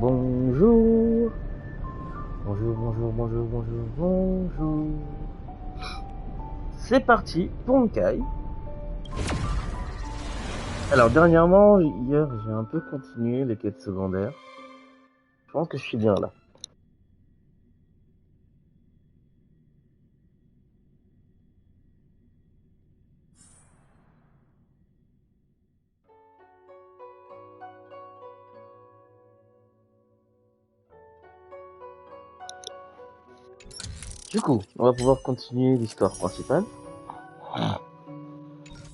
Bonjour. Bonjour, bonjour, bonjour, bonjour, bonjour. C'est parti pour Honkai. Alors dernièrement, hier, j'ai un peu continué les quêtes secondaires. Je pense que je suis bien là. Du coup, on va pouvoir continuer l'histoire principale.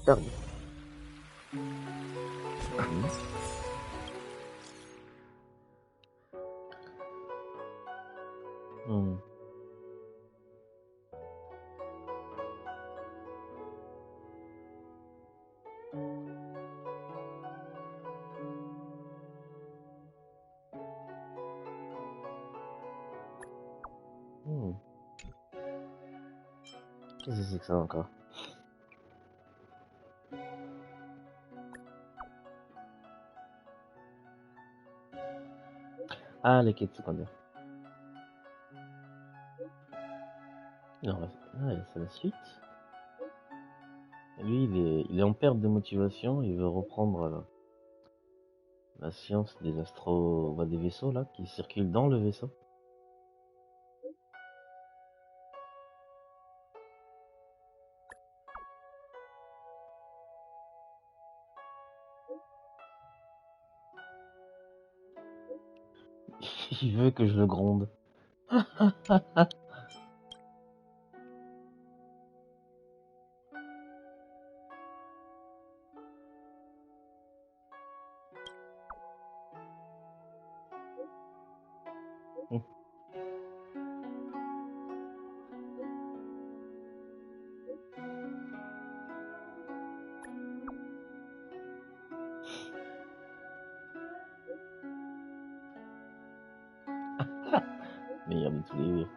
Pardon. Hmm. Hmm. Qu'est-ce que c'est que ça encore? Ah, les quêtes secondaires. Non, c'est la suite. Lui, il est en perte de motivation, il veut reprendre la science des des vaisseaux là, qui circulent dans le vaisseau. Il veut que je le gronde. Meilleur de tous les rires.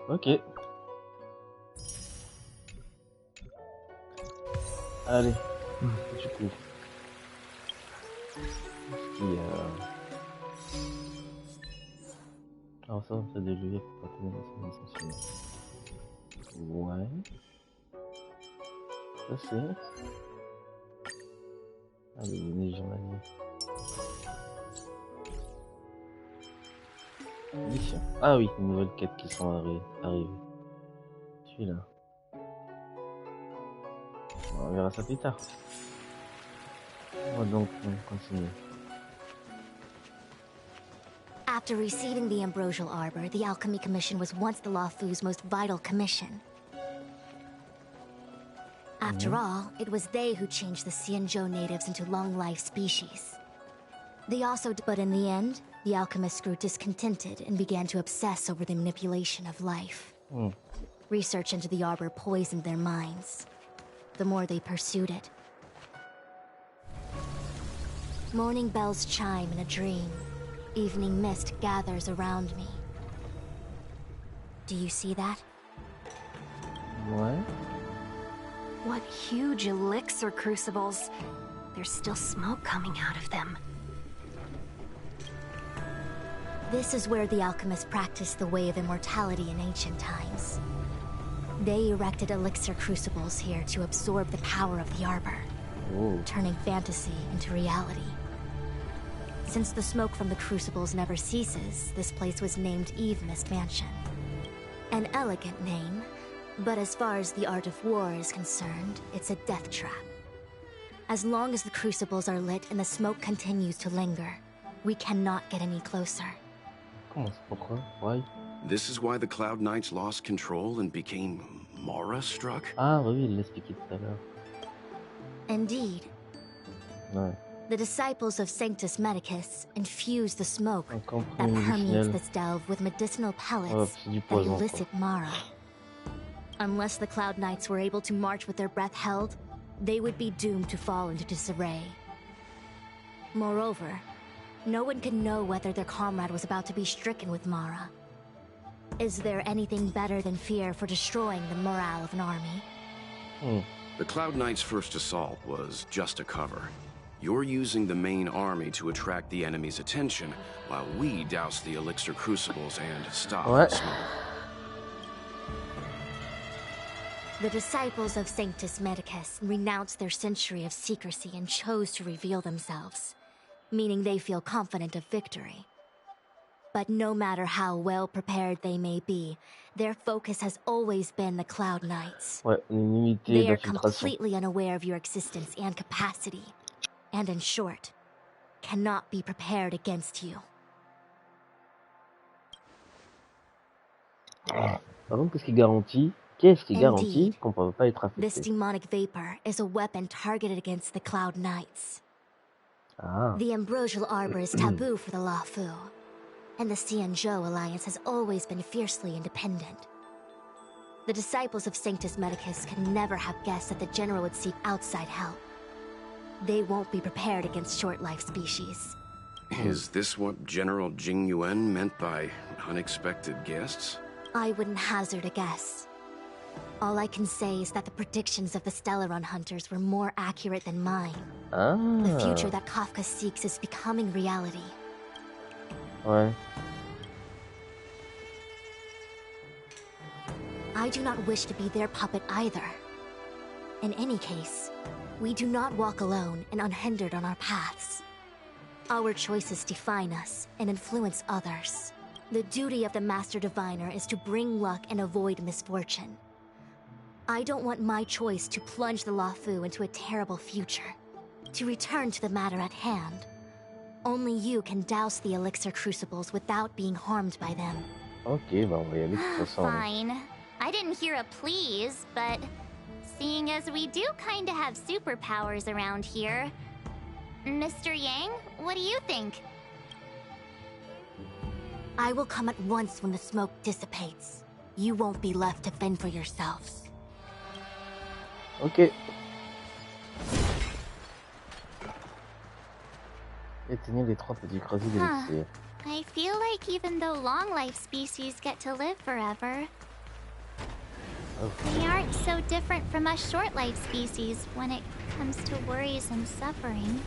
Ok. Allez. Du coup. Ce qui Alors ça, c'est des jeux pour pas connaître les sensations. Ouais. Ça c'est... Ah, les données journalières. Mission. Ah oui, une nouvelle quête qui sont arrivées. Celui-là. On verra ça plus tard. On va donc continuer. After receiving the Ambrosial Arbor, the Alchemy Commission was once the Lafu's most vital commission. After all, it was they who changed the Xianzhou natives into long-life species. But in the end, the alchemists grew discontented and began to obsess over the manipulation of life. Research into the Arbor poisoned their minds. The more they pursued it. Morning bells chime in a dream. Evening mist gathers around me. Do you see that? Ouais. What huge elixir crucibles. There's still smoke coming out of them. This is where the alchemists practiced the way of immortality in ancient times. They erected elixir crucibles here to absorb the power of the Arbor, turning fantasy into reality. Since the smoke from the crucibles never ceases, this place was named Eve Mist Mansion. An elegant name, but as far as the art of war is concerned, it's a death trap. As long as the crucibles are lit and the smoke continues to linger, we cannot get any closer. Comment c'est pourquoi? Why? This is why the Cloud Knights lost control and became Mara-struck? Ah oui, il l'expliquait tout à l'heure. Indeed. Ouais. The disciples of Sanctus Medicus infuse the smoke that médicinal. permeates this delve with medicinal pellets that elicit Mara. Unless the Cloud Knights were able to march with their breath held, they would be doomed to fall into disarray. Moreover, no one could know whether their comrade was about to be stricken with Mara. Is there anything better than fear for destroying the morale of an army? The Cloud Knight's first assault was just a cover. You're using the main army to attract the enemy's attention, while we douse the elixir crucibles and stop the smoke. The disciples of Sanctus Medicus renounced their century of secrecy and chose to reveal themselves, meaning they feel confident of victory. But no matter how well prepared they may be, their focus has always been the Cloud Knights. They are completely unaware of your existence and capacity, and in short, cannot be prepared against you. Par contre, qu'est-ce qui garantit qu'on ne peut pas être affecté? This demonic vapor is a weapon targeted against the Cloud Knights. The ambrosial arbor is taboo for the Lafu, and the Xianzhou alliance has always been fiercely independent. The disciples of Sanctus Medicus can never have guessed that the general would seek outside help. They won't be prepared against short-life species. Is this what General Jing Yuan meant by unexpected guests? I wouldn't hazard a guess. All I can say is that the predictions of the Stellaron hunters were more accurate than mine. The future that Kafka seeks is becoming reality. Ouais. I do not wish to be their puppet either. In any case, we do not walk alone and unhindered on our paths. Our choices define us and influence others. The duty of the Master Diviner is to bring luck and avoid misfortune. I don't want my choice to plunge the Lafu into a terrible future. To return to the matter at hand, only you can douse the elixir crucibles without being harmed by them. Ok, bah on va y aller de toute façon. Fine. I didn't hear a please, but seeing as we do kinda have superpowers around here, Mr. Yang, what do you think? I will come at once when the smoke dissipates. You won't be left to fend for yourselves. Ok. Éteignez les 3 petits creuset d'élixir. I feel like even though long-life species get to live forever, we aren't so different from us short-life species when it comes to worries and suffering.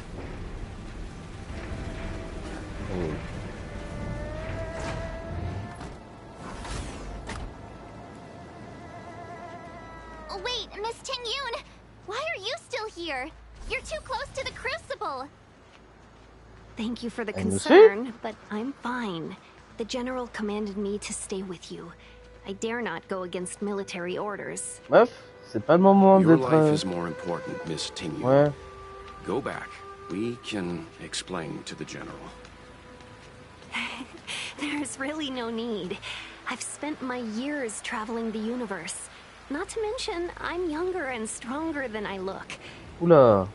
Wait, Miss Ting-Yun! Why are you still here? You're too close to the crucible! Thank you for the concern, but I'm fine. The General commanded me to stay with you. I dare not go against military orders. Meuf, c'est pas le moment Your d'être... life is more important, Miss Ting-Yun. Ouais. Go back. We can explain to the General. There's really no need. I've spent my years traveling the universe. Not to mention, I'm younger and stronger than I look. Oula,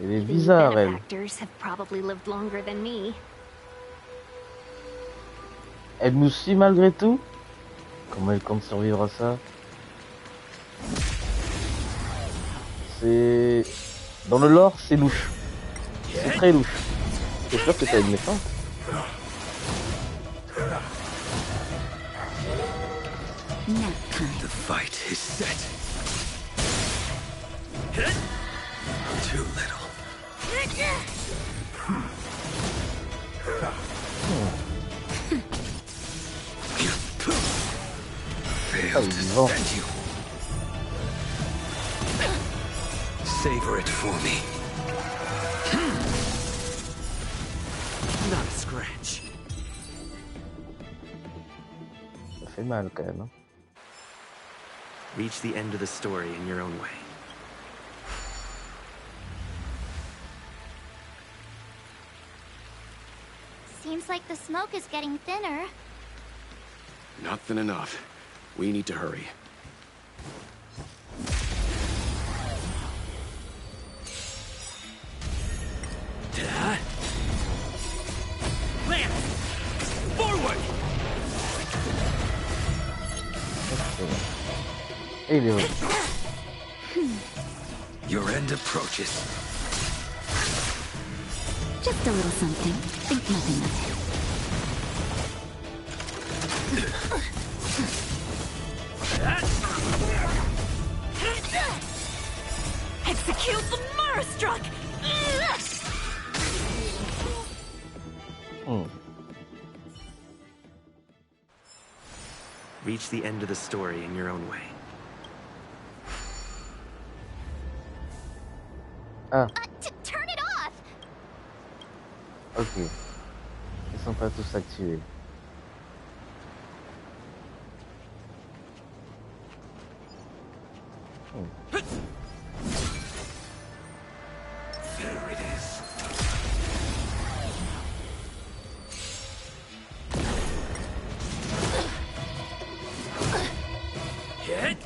elle est bizarre, elle. Benefactors have probably lived longer than me. Elle nous suit malgré tout? Comment elle compte survivre à ça? C'est... Dans le lore, c'est louche. C'est très louche. C'est sûr que t'as une méchante. The fight is set. Too little. Failed to defend you. Savor it for me. Not a scratch. Ça fait mal quand même. Hein. Reach the end of the story in your own way. Seems like the smoke is getting thinner. Not thin enough. We need to hurry. Lance! Forward! Et il est vrai. Your end approaches. Just a little something. Think nothing of it. Execute the Marastruck! Reach the end of the story in your own way. Ah. Turn it off! Ok. Ils sont pas tous activés. There it is. Hit!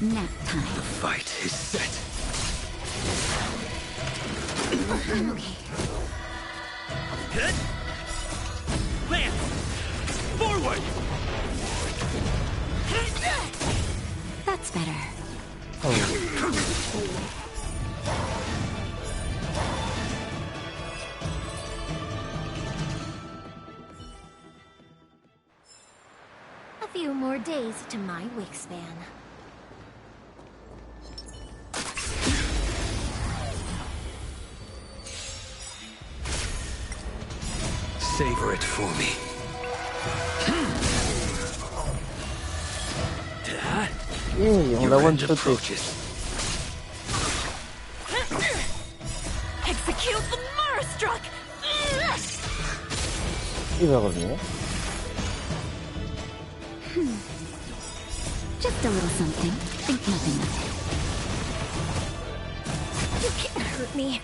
Nap time. The fight is set. I'm okay. Hit! Lance! Forward! That's better. A few more days to my wingspan. Savor it for me. Hey, on l'a one-shoté. Execute the Marastruck! Il va revenir. Just a little something. Think nothing of it. You can't hurt me.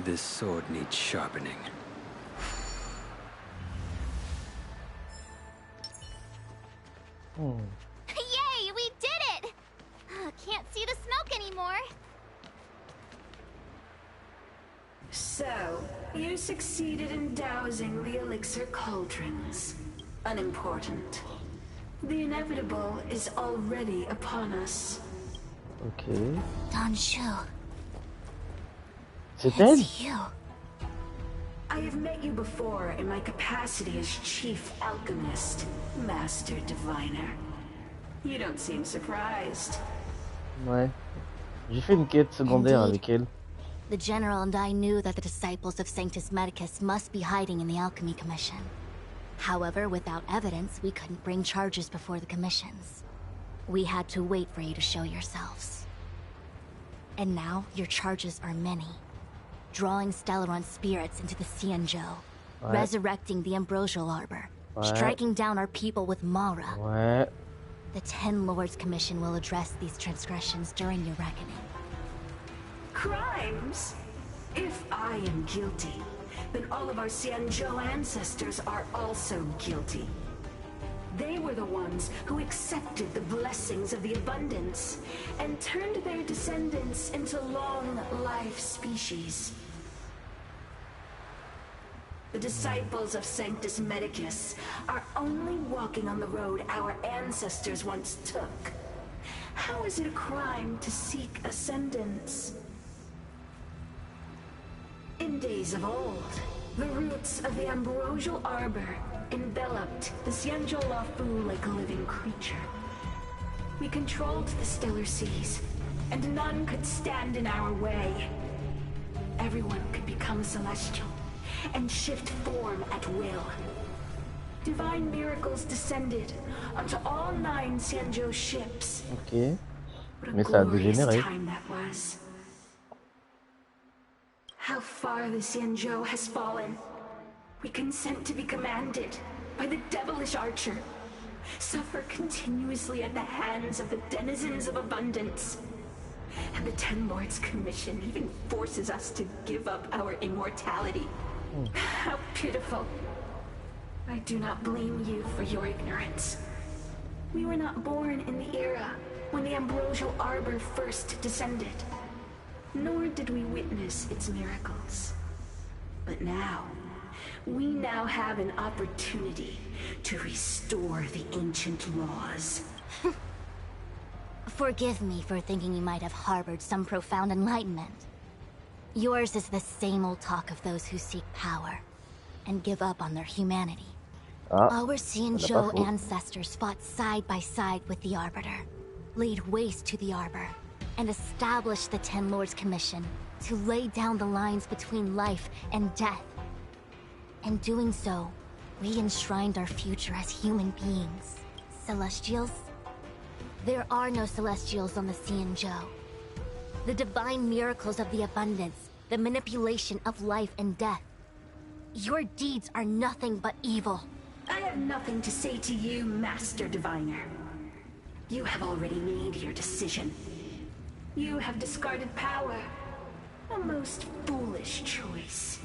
This sword needs sharpening. Yay, we did it! Can't see the smoke anymore. So, you succeeded in dousing the elixir cauldrons. Unimportant. The inevitable is already upon us. Ok. Danshu, C'est elle? it's you. I have met you before in my capacity as Chief Alchemist, Master Diviner. You don't seem surprised. Ouais. J'ai fait une quête secondaire Indeed. avec elle. The General and I knew that the disciples of Sanctus Medicus must be hiding in the Alchemy Commission. However, without evidence, we couldn't bring charges before the commissions. We had to wait for you to show yourselves. And now, your charges are many. Drawing Stellaron spirits into the Xianzhou, resurrecting the Ambrosial Arbor, striking down our people with Mara. Ouais. The Ten Lords Commission will address these transgressions during your reckoning. Crimes? If I am guilty, then all of our Xianzhou ancestors are also guilty. They were the ones who accepted the blessings of the abundance and turned their descendants into long-life species. The disciples of Sanctus Medicus are only walking on the road our ancestors once took. How is it a crime to seek ascendance? In days of old, the roots of the Ambrosial Arbor enveloped the Xianzhou Lafu like a living creature. We controlled the stellar seas, and none could stand in our way. Everyone could become celestial and shift form at will. Divine miracles descended onto all 9 Xianzhou ships. Ok. What a Mais ça a glorious dégénéré. time that was. How far the Xianzhou has fallen. We consent to be commanded by the devilish archer. Suffer continuously at the hands of the denizens of abundance. And the Ten Lords Commission even forces us to give up our immortality. How pitiful. I do not blame you for your ignorance. We were not born in the era when the Ambrosial Arbor first descended. Nor did we witness its miracles. But now, we now have an opportunity to restore the ancient laws. Forgive me for thinking you might have harbored some profound enlightenment. Yours is the same old talk of those who seek power. and give up on their humanity. Our Xianzhou ancestors fought side by side with the Arbiter, laid waste to the Arbor, and established the Ten Lords Commission to lay down the lines between life and death. In doing so, we enshrined our future as human beings. Celestials? There are no Celestials on the Xianzhou. The divine miracles of the abundance, the manipulation of life and death. Your deeds are nothing but evil. I have nothing to say to you, Master Diviner. You have already made your decision. You have discarded power. A most foolish choice.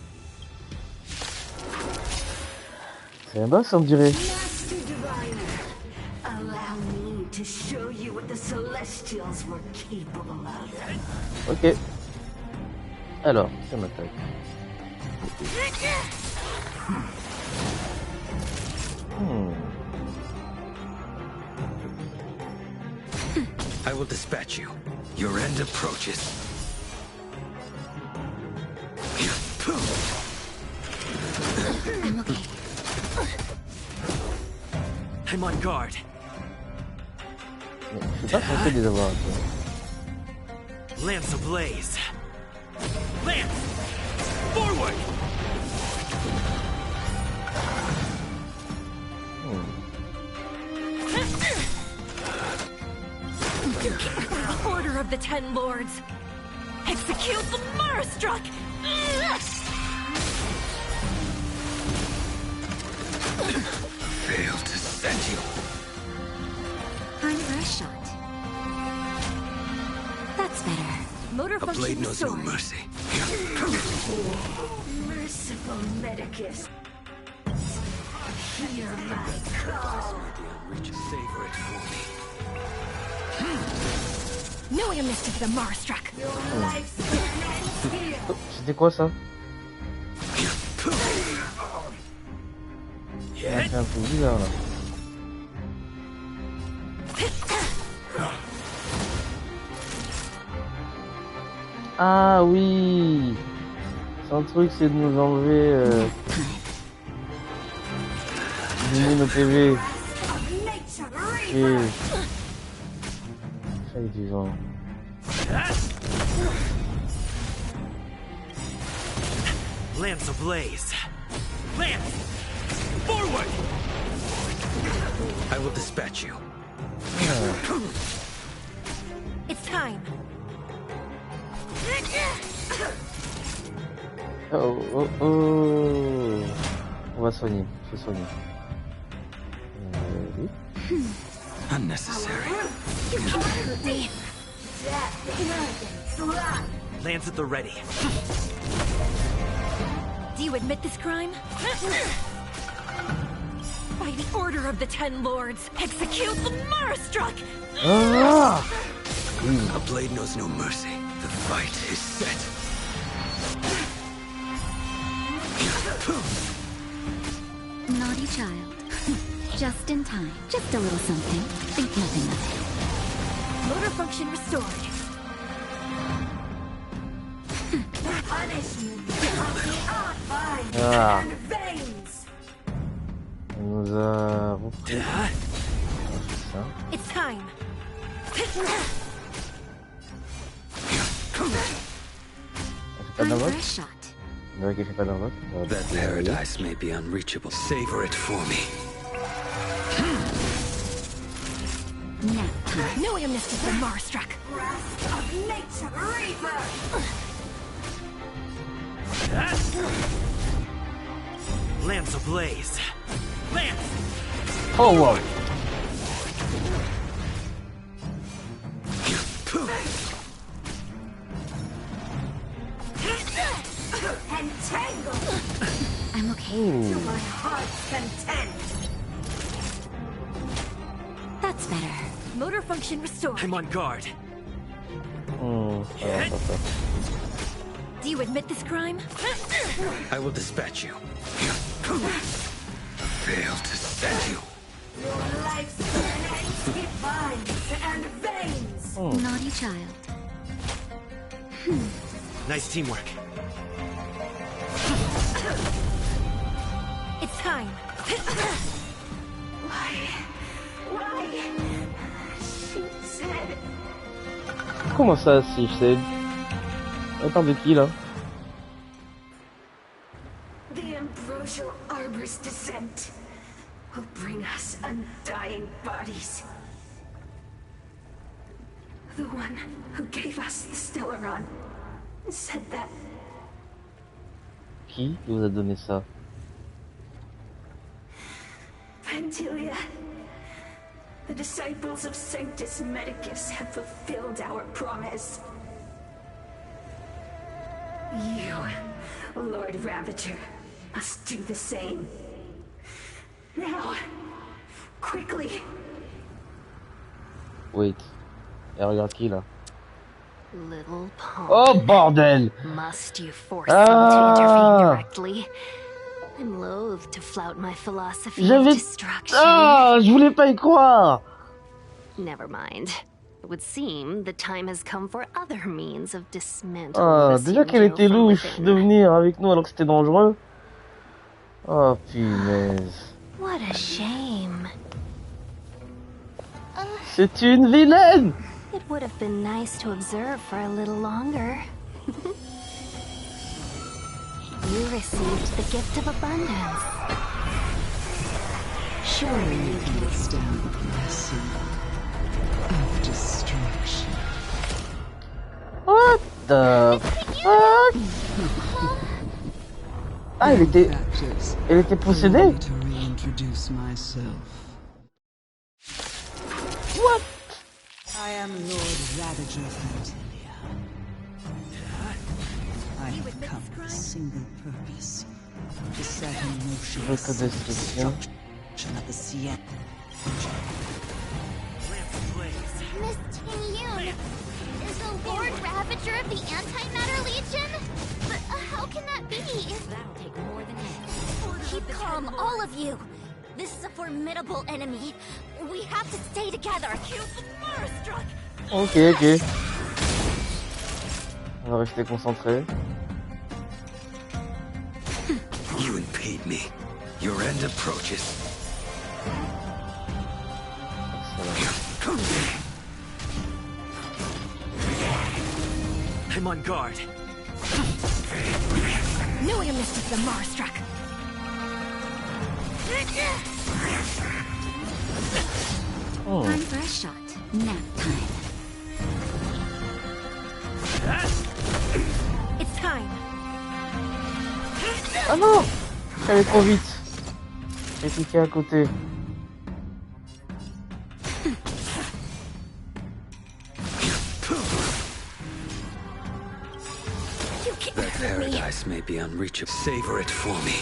C'est un boss, on dirait. Master Diviner, allow me to show you what the Celestials were capable of. Ok. Alors, ça m'attaque. I will dispatch you. Your end approaches. I'm okay. I'm on guard. Je suis pas censé les avoir. Lance ablaze. Lance! Forward! Order of the Ten Lords. Execute the Marastruck! Fail to send you. Time for a shot. That's better. Motor A function blade knows no restored. mercy. Merciful Medicus. Hear my call. Savor it for me. No amnesty for the Marastruck. Your life's ends here. C'était quoi ça? C'est un peu bizarre là. Ah oui, son truc c'est de nous enlever nos PV. Ok. Ça y est du genre. Lance ablaze. Lance! Forward! I will dispatch you. It's time. Oh oh oh. On va soigner, je vais soigner. Oui. Unnecessary. Lance at the ready. Do you admit this crime? By the order of the Ten Lords, execute the Marastruck! Ah! A blade knows no mercy. The fight is set. Naughty child. Just in time. Just a little something. Think nothing of it. Motor function restored. Punishment of the Archvine Ah. and veins. On nous a repris. Ça. It's time. On fait pas Time for d'invoque? a shot. On dirait qu'il fait pas d'invoque. On va That paradise may be unreachable. Savor it for me. Nap time. No amnesty for Marastruck. Wrath of nature reaper. Lance ablaze. Lance! Forward! Entangle I'm okay. to my heart's content. That's better. Motor function restored. I'm on guard. Ça va. Do you admit this crime? I will dispatch you. Fail to send you. Your life's ends with vines and veins. Naughty child. Nice teamwork. It's time. Why? She said... Comment ça, si je sais? Elle parle de qui là? The ambrosial arbor's descent will bring us undying bodies. The one who gave us the Stellaron said that. Qui vous a donné ça? Pantilia. The disciples of Sanctus Medicus have fulfilled our promise. You, Lord Ravager, must do the same. Now, quickly. Wait. Et regarde qui là? Little pawn. Oh bordel! Must you force them to intervene directly? I'm loath to flout my philosophy of destruction. Ah, je voulais pas y croire. Never mind. It would seem the time has come for other means of dismantling. Ah, déjà qu'elle était louche de venir avec nous alors que c'était dangereux. Oh punaise. What a shame. C'est une vilaine. It would have been nice to observe for a little longer. You received the gift of abundance. Surely you can withstand the blessing of destruction. What the fuck? Ah, elle était possédée? What? I am Lord Ravager of Pantilia. I have come with a single purpose: to set in motion the destruction of the Sien. Miss Ting-Yun, is the Lord Ravager of the Antimatter Legion? But how can that be? That'll take more than that. Keep calm, all of you. This is a formidable enemy. We have to stay together. Ok, ok. On va rester concentré. You impede me. Your end approaches. I'm on guard. Knew you missed it, the Marstruck. Oh. Time for a shot. Nap time. It's time. Ah non! Elle est trop vite. J'ai cliqué à côté. That paradise may be unreachable. Savor it for me.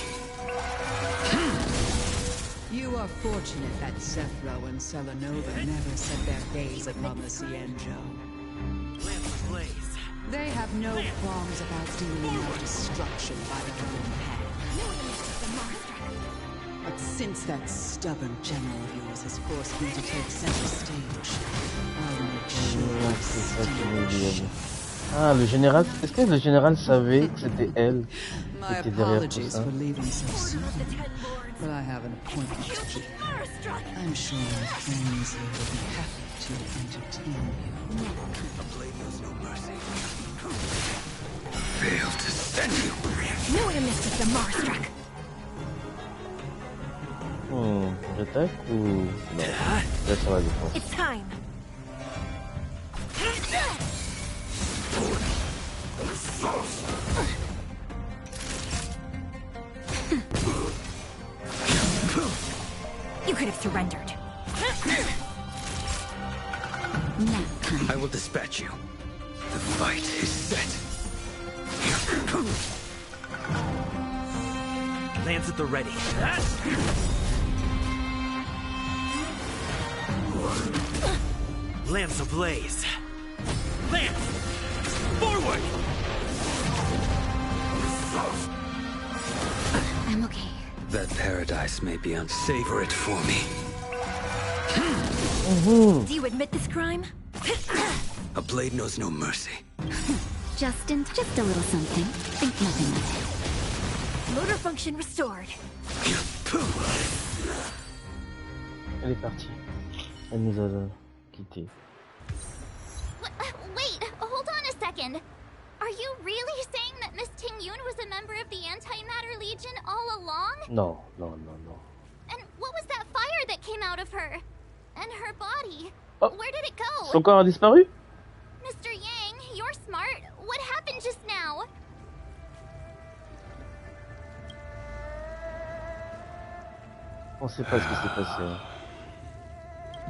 You are fortunate that Zephyro and Selenova never set their gaze upon the Cienjo. They have no qualms about dealing out destruction by their own hand. But since that stubborn general of yours has forced me to take center stage, I'll make sure of steal. Ah, le général... Est-ce que le général savait que c'était elle qui était derrière tout ça? But I have an appointment to keep. I'm sure my friends here will be happy to entertain you. A blade knows no mercy. Fail to send you. Knew you missed it, the Marstruck. J'attaque ou... Non, là sur la défense. It's time. You could have surrendered. I will dispatch you. The fight is set. Lance at the ready. Lance ablaze. Lance! Forward! I'm okay. That paradise may be unsavor it for me. Do you admit this crime? A blade knows no mercy. Just a little something. Think nothing of it. Motor function restored. Elle est partie. Elle nous a quittés. Wait, hold on a second. Are you really saying that Miss Ting-Yun was a member of the Antimatter Legion all along? Non, non, non, non. And what was that fire that came out of her? And her body? Oh. Where did it go? Son corps a disparu? Mr. Yang, you're smart. What happened just now? On sait pas ce qui s'est passé.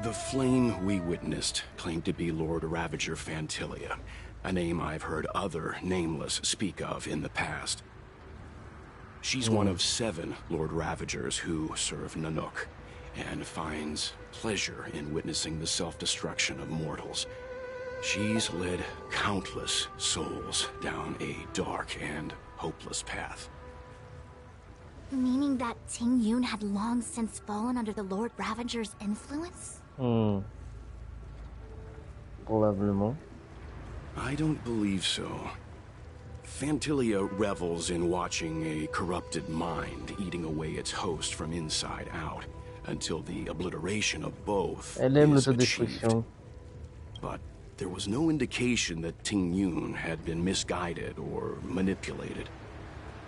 The flame we witnessed claimed to be Lord Ravager Fantilia, a name I've heard other nameless speak of in the past. She's one of 7 Lord Ravagers who serve Nanook, and finds pleasure in witnessing the self-destruction of mortals. She's led countless souls down a dark and hopeless path. Meaning that Ting-Yun had long since fallen under the Lord Ravager's influence? Probablement. I don't believe so. Fantilia revels in watching a corrupted mind eating away its host from inside out, until the obliteration of both Elle aime is l'autodestruction. achieved. But there was no indication that Ting-Yun had been misguided or manipulated.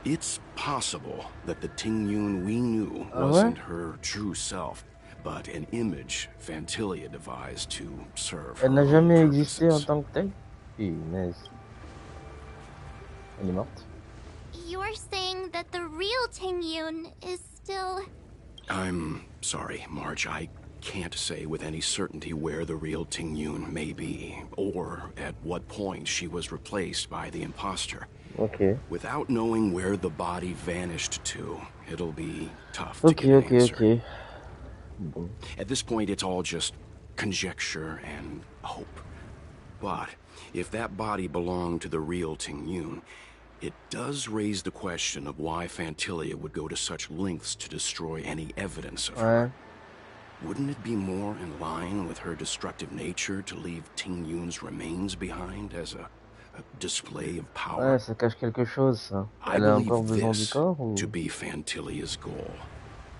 It's possible that the Ting-Yun we knew wasn't her true self, but an image Fantilia devised to serve Elle her n'a own jamais existé en purposes. tant que telle? Punaise. Elle est morte. You're saying that the real Ting-Yun is still... I'm sorry, Marge. I can't say with any certainty where the real Ting-Yun may be, or at what point she was replaced by the imposter. Ok. Without knowing where the body vanished to, it'll be tough to get an answer. Ok. Bon. At this point, it's all just conjecture and hope. But if that body belonged to the real Ting-Yun, it does raise the question of why Fantilia would go to such lengths to destroy any evidence of her. Wouldn't it be more in line with her destructive nature to leave Ting-Yun's remains behind as a display of power? Ouais, ça cache quelque chose, ça. I Elle a encore believe besoin du this corps ou... to be Fantilia's goal.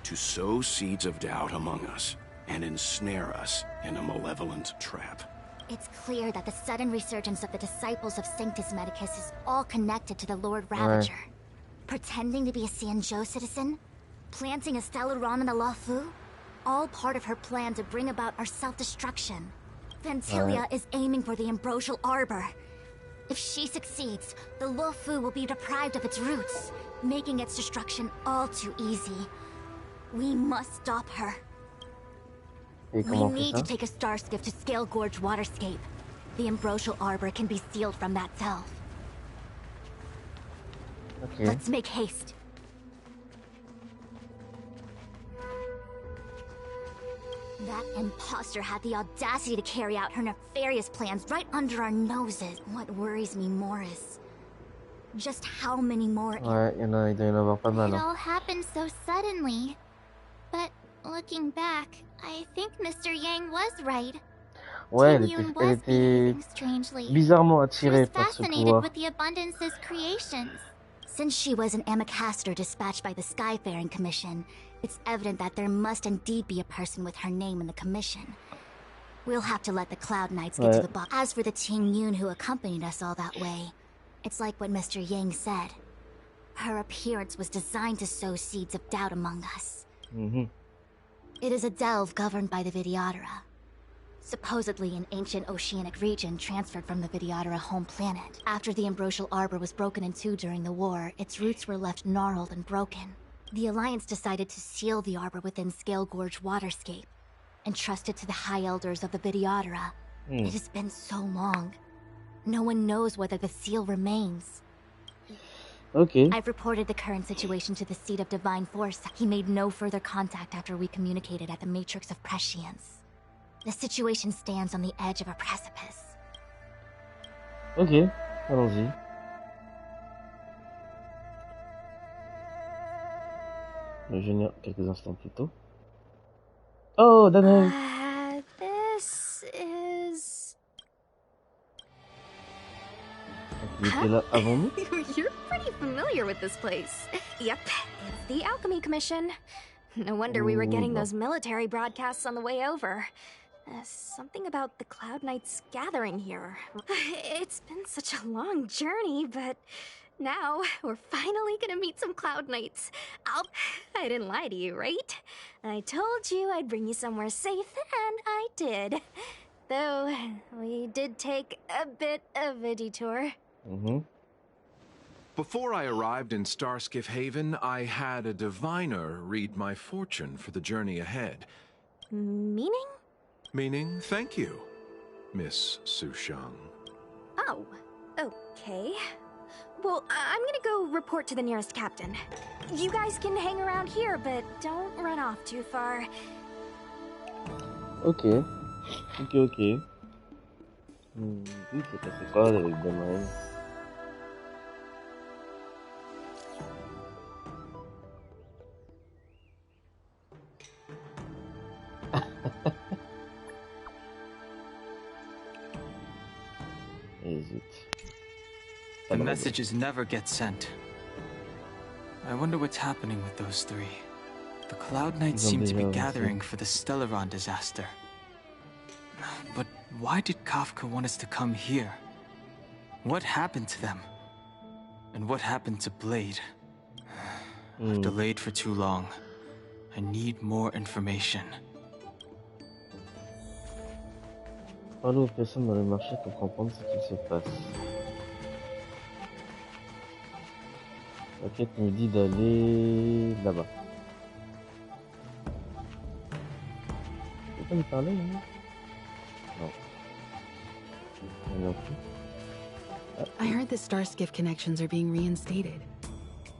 To sow seeds of doubt among us and ensnare us in a malevolent trap. It's clear that the sudden resurgence of the disciples of Sanctus Medicus is all connected to the Lord Ravager. Pretending to be a Xianzhou citizen? Planting a Stellaron in the Luofu? All part of her plan to bring about our self-destruction. Fantilia is aiming for the Ambrosial Arbor. If she succeeds, the Luofu will be deprived of its roots, making its destruction all too easy. We must stop her. Et We comment on fait need ça? to take a star skiff to Scale Gorge Waterscape. The Ambrosial Arbor can be sealed from that self. Ok. Let's make haste. That imposter had the audacity to carry out her nefarious plans right under our noses. What worries me more is just how many more... Ouais, il doit y en avoir pas mal. It Hein. all happened so suddenly. But looking back, I think Mr. Yang was right. Ouais, Ting-Yun elle was était behaving strangely. bizarrement She was attirée par ce fascinated pouvoir. with the Abundance's creations. Since she was an Amicastor dispatched by the Skyfaring Commission, it's evident that there must indeed be a person with her name in the commission. We'll have to let the Cloud Knights get to the bottom. As for the Ting-Yun who accompanied us all that way, it's like what Mr. Yang said. Her appearance was designed to sow seeds of doubt among us. It is a delve governed by the Vidyadhara. Supposedly an ancient oceanic region transferred from the Vidyadhara home planet. After the Ambrosial Arbor was broken in two during the war, its roots were left gnarled and broken. The Alliance decided to seal the arbor within Scale Gorge Waterscape, and trust it to the High Elders of the Vidyadhara. It has been so long. No one knows whether the seal remains. Ok. I've reported the current situation to the Seat of Divine Force. He made no further contact after we communicated at the Matrix of Prescience. The situation stands on the edge of a precipice. Ok, allons-y. Le génère quelques instants plus tôt. Oh, Daniel! This is... Il était là avant nous? You're pretty familiar with this place. Yep, it's the Alchemy Commission. No wonder we were getting those military broadcasts on the way over. Something about the Cloud Knights gathering here. It's been such a long journey, but now we're finally gonna meet some Cloud Knights. I didn't lie to you, right? I told you I'd bring you somewhere safe, and I did. Though, we did take a bit of a detour. Before I arrived in Starskiff Haven, I had a diviner read my fortune for the journey ahead. Meaning? Meaning, thank you, Miss Sushang. Oh, okay. Well, I'm gonna go report to the nearest captain. You guys can hang around here, but don't run off too far. Ok. Oui, c'est passé quoi avec Damael? The messages never get sent. I wonder what's happening with those three. The Cloud Knights seem to be gathering for the Stellaron disaster. But why did Kafka want us to come here? What happened to them? And what happened to Blade? I've delayed for too long. I need more information. Parle aux personnes dans le marché pour comprendre ce qui se passe. La quête nous dit d'aller là-bas. Tu peux pas lui parler, hein? Non. Non plus. I heard the Starskiff connections are being reinstated.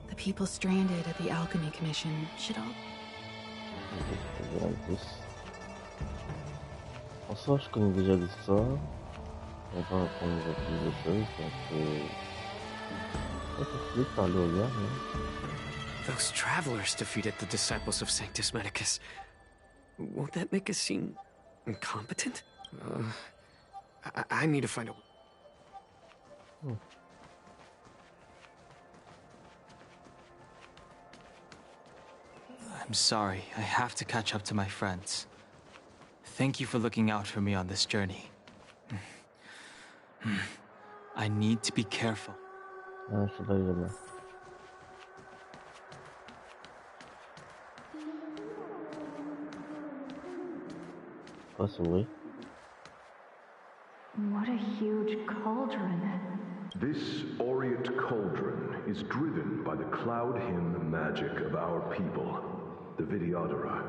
The people stranded at the Alchemy Commission should all... En soi, je connais déjà l'histoire. On va apprendre plus de choses, donc parler au gars, hein. Those travelers defeated the disciples of Sanctus Medicus. Won't that make us seem incompetent? I need to find a... I'm sorry, I have to catch up to my friends. Thank you for looking out for me on this journey. I need to be careful. Ah, je sais pas, il est là. Oh, c'est vrai. What a huge cauldron. This aureate cauldron is driven by the cloud hymn magic of our people, the Vidyadhara.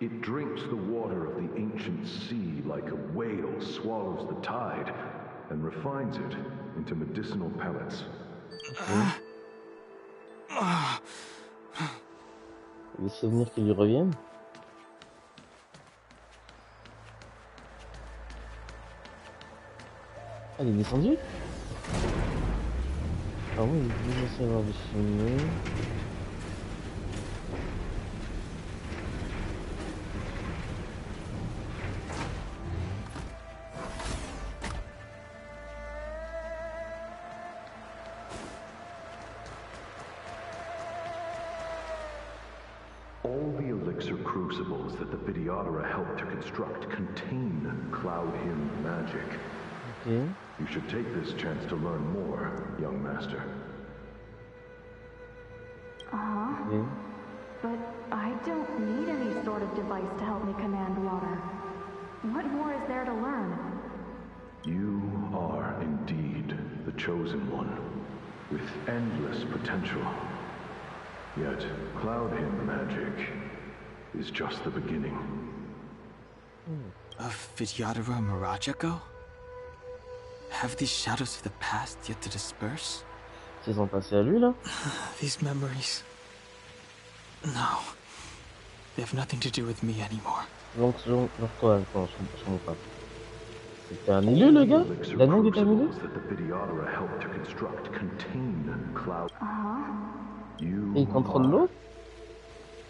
It drinks the water of the ancient sea like a whale swallows the tide and refines it into medicinal pellets. Les souvenirs qui lui reviennent. Ah, il est descendu? Ah oui, il est censé avoir des souvenirs. All the elixir crucibles that the Vidyadhara helped to construct contain cloud hymn magic. Okay. You should take this chance to learn more, young master. Okay. But I don't need any sort of device to help me command water. What more is there to learn? You are indeed the chosen one, with endless potential. Yet, cloud hymn magic is just the beginning. Of Vidyadhara Mirajago? Have these shadows of the past yet to disperse? C'est son passé à lui, là? These memories... No. They have nothing to do with me anymore. Donc, genre quoi? Attends, je comprends pas. C'était un élu, le gars? La langue est annulée? Et il contrôle l'autre?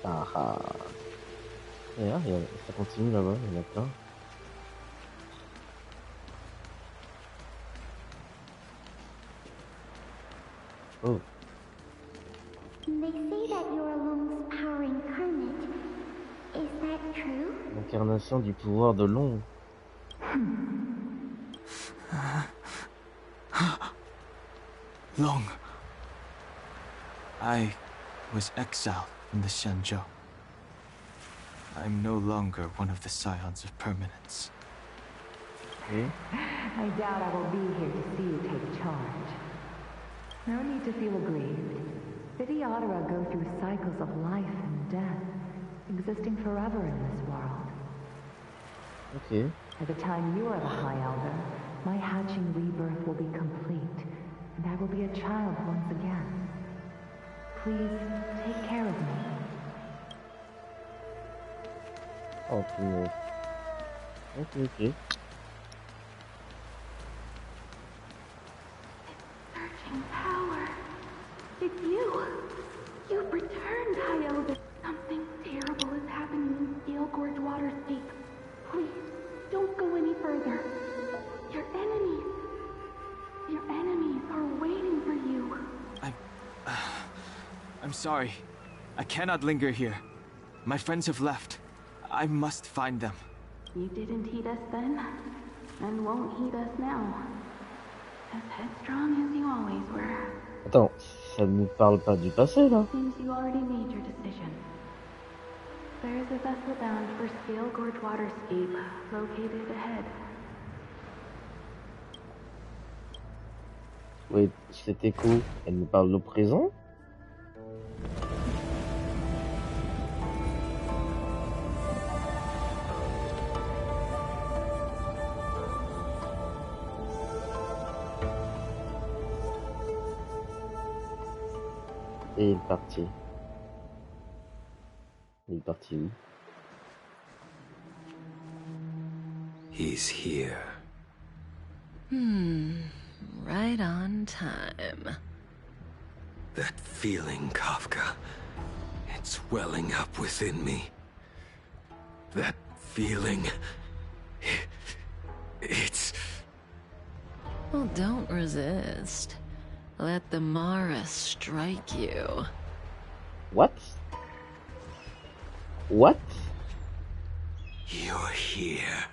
Ah ah. Et là, ça continue là-bas, il y en a plein. Oh. They say that you're Long's power incarnate. Is that true? L'incarnation du pouvoir de Long. Long. I was exiled from the Xianzhou. I'm no longer one of the Scions of Permanence. I doubt I will be here to see you take charge. No need to feel aggrieved. Videodara go through cycles of life and death, existing forever in this world. Okay. By the time you are the High Elder, my hatching rebirth will be complete, and I will be a child once again. Please take care of me. Okay. Okay. Searching power. It's you. You've returned, High Elder. Something terrible is happening in Steel Gorge Waterscape. Please, don't go any further. Your enemies are waiting for you. I'm sorry. I cannot linger here. My friends have left. I must find them. You didn't heed us then, and won't heed us now. As headstrong as you always were. Attends, ça ne parle pas du passé là. Seems you already made your decision. There is a vessel bound for Steel Gorge Waterscape, located ahead. Oui, cet écho, elle me parle au présent. Et il est parti. Il est parti où? He's here. Right on time. That feeling, Kafka. It's welling up within me. That feeling... It's... Well, don't resist. Let the Mara strike you. What? What? You're here.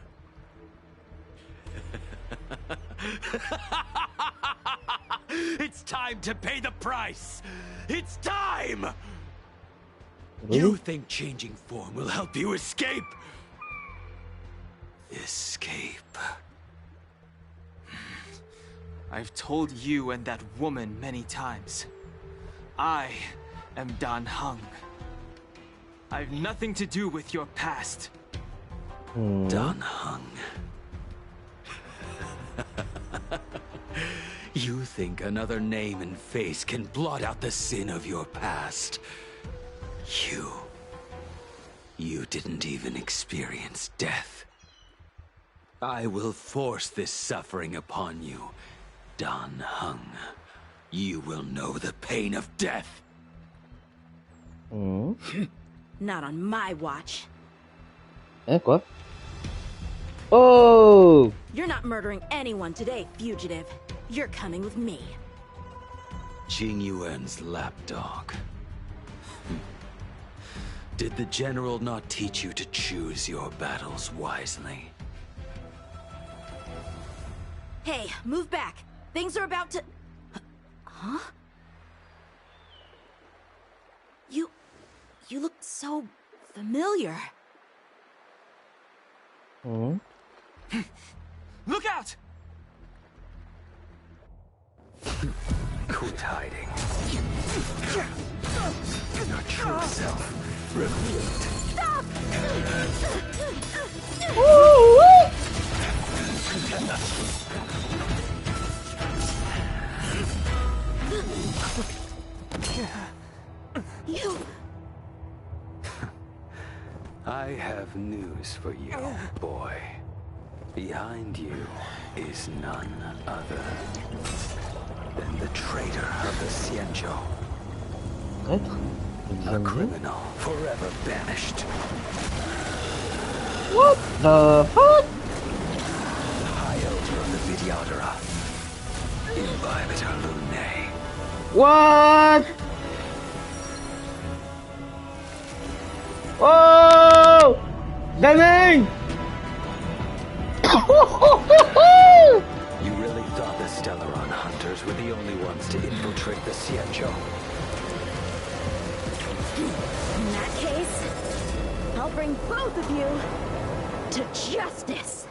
It's time to pay the price! It's time! Really? You think changing form will help you escape? Escape. I've told you and that woman many times. I am Dan Heng. I've nothing to do with your past. Dan Heng. You think another name and face can blot out the sin of your past? You didn't even experience death. I will force this suffering upon you, Dan Heng. You will know the pain of death. Not on my watch. Quoi? Oh! You're not murdering anyone today, fugitive. You're coming with me. Jing Yuan's lapdog. Did the general not teach you to choose your battles wisely? Hey, move back. Things are about to... Huh? You look so familiar. Look out! Quit hiding. Your true self revealed. Stop! You... I have news for you, boy. Behind you is none other than the traitor of the Xianzhou. A criminal forever banished. What the fuck? The High Elder of the Videodara. Imbibitor Lunae. What? Oh! Danning! You really thought the Stellaron hunters were the only ones to infiltrate the Xianzhou? In that case, I'll bring both of you to justice.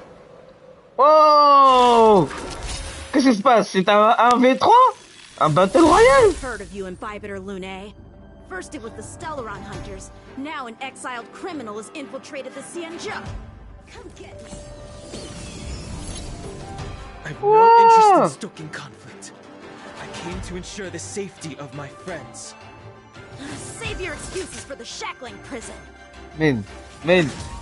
Oh! Qu'est-ce qui se passe? C'est un V3? Un Battle Royale? I've heard of you and Bipeder Lune. First it was the Stellaron hunters. Now an exiled criminal has infiltrated the Xianzhou. Come get me. I've no interest in stoking conflict. I came to ensure the safety of my friends. Save your excuses for the shackling prison. Men,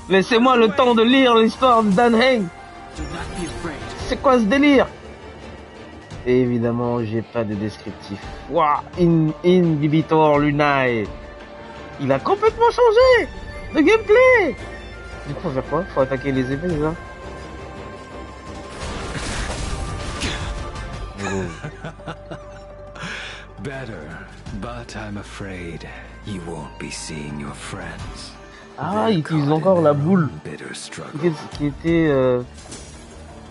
laissez-moi le temps de lire l'histoire de Dan Heng. Do not be afraid. C'est quoi ce délire? Et évidemment, j'ai pas de descriptif. Waouh, Inhibitor Lunae. Il a complètement changé de gameplay. Du coup, faut faire quoi? Faut attaquer les épées, là. Better, but I'm afraid you won't be seeing your friends. Ah, il utilise encore la boule qui était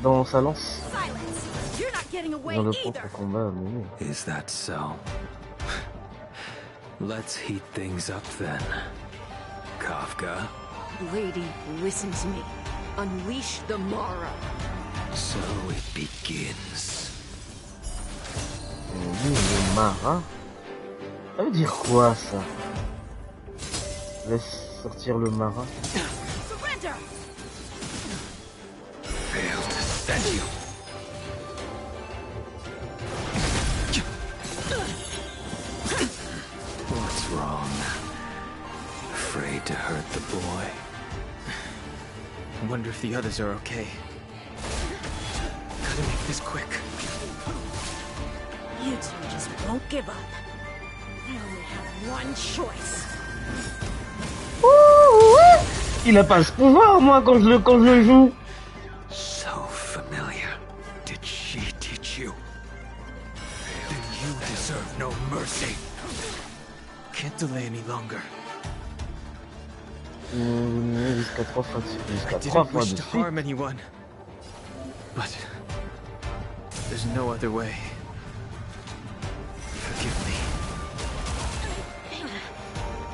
dans sa lance. Dans le propre combat, mais... Is that so? Let's heat things up then. Kafka? Lady, listen to me. Unleash the Mara. So it begins. Le Mara? Ça veut dire quoi, ça? Laisse sortir le Mara. Failed to send you. What's wrong? Afraid to hurt the boy? I wonder if the others are okay. Gotta make this quick. You two just won't give up. I only have one choice. Il a pas ce pouvoir, moi, quand je le joue. So familiar. Did she teach you? Then you deserve no mercy. Can't delay any longer. Jusqu'à 3 fois de suite. I didn't wish to harm anyone, but there's no other way. Forgive me.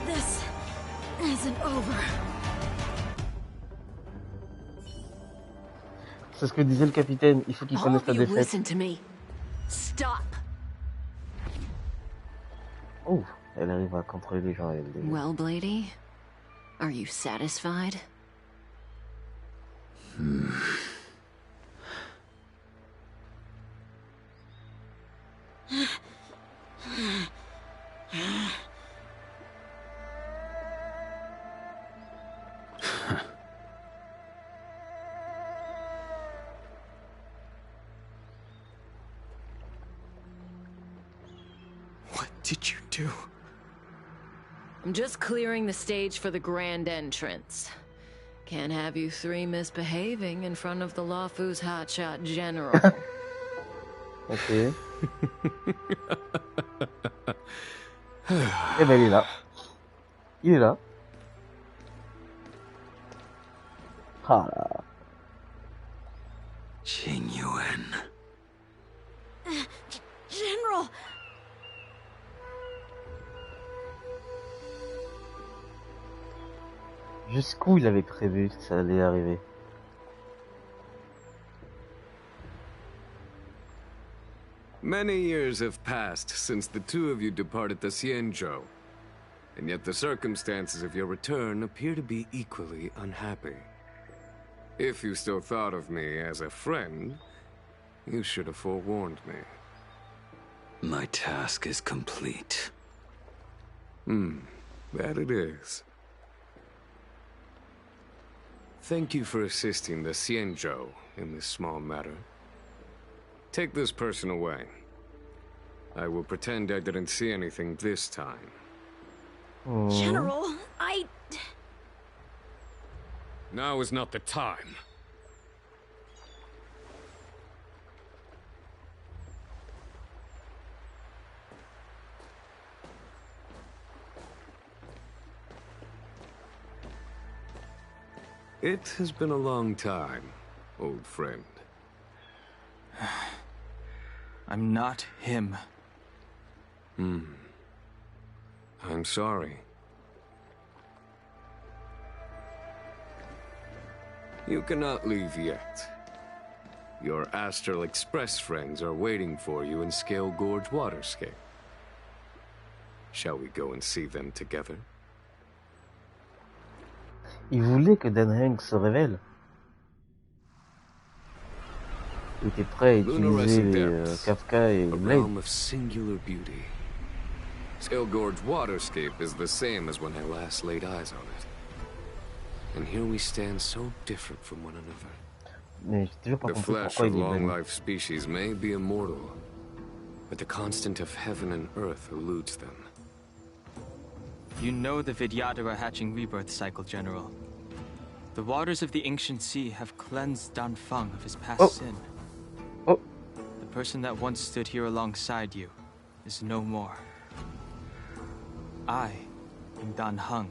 This isn't over. C'est ce que disait le capitaine. Il faut qu'il connaisse la défaite. Listen to me. Stop. Oh, elle arrive à contrôler les gens. Well, Blady, are you satisfied? What did you do? I'm just clearing the stage for the grand entrance. Can't have you three misbehaving in front of the Lafu's hotshot general. Ok. Eh ben, il est là. Il est là. Ah là. Qing Yuan. General! Jusqu'où il avait prévu que ça allait arriver? Many years have passed since the two of you departed the Xianzhou, and yet the circumstances of your return appear to be equally unhappy. If you still thought of me as a friend, you should have forewarned me. My task is complete. That it is. Thank you for assisting the Xianzhou in this small matter. Take this person away. I will pretend I didn't see anything this time. General, Now is not the time. It has been a long time, old friend. I'm not him. I'm sorry. You cannot leave yet. Your Astral Express friends are waiting for you in Scale Gorge Waterscape. Shall we go and see them together? Il voulait que Dan Heng se révèle. Il était prêt à utiliser les Kafka et Blade. A realm of singular beauty. Scale Gorge Waterscape is the same as when I last laid eyes on it. And here we stand so different from one another. Mais j'ai toujours pas The compris flesh pourquoi of il est banni. long-life species may be immortal, but the constant of heaven and earth eludes them. You know the Vidyadhara hatching rebirth cycle, General. The waters of the ancient sea have cleansed Dan Feng of his past sin. The person that once stood here alongside you is no more. I am Dan Heng.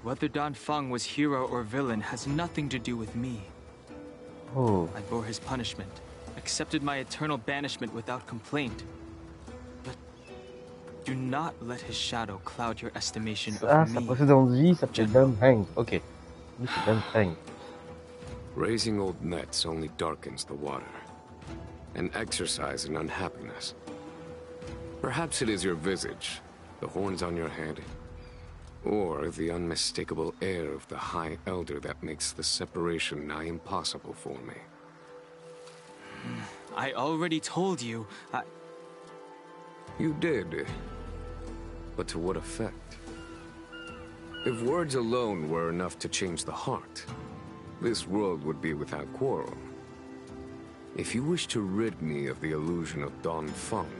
Whether Dan Feng was hero or villain has nothing to do with me. I bore his punishment, accepted my eternal banishment without complaint. But do not let his shadow cloud your estimation of Sa me. précédente vie s'appelait Dan Heng. Ok. Lui, c'est Dan Heng. Raising old nets only darkens the water, an exercise in unhappiness. Perhaps it is your visage, the horns on your head, or the unmistakable air of the High Elder that makes the separation nigh impossible for me. I already told you, You did. But to what effect? If words alone were enough to change the heart, this world would be without quarrel. If you wish to rid me of the illusion of Dan Feng,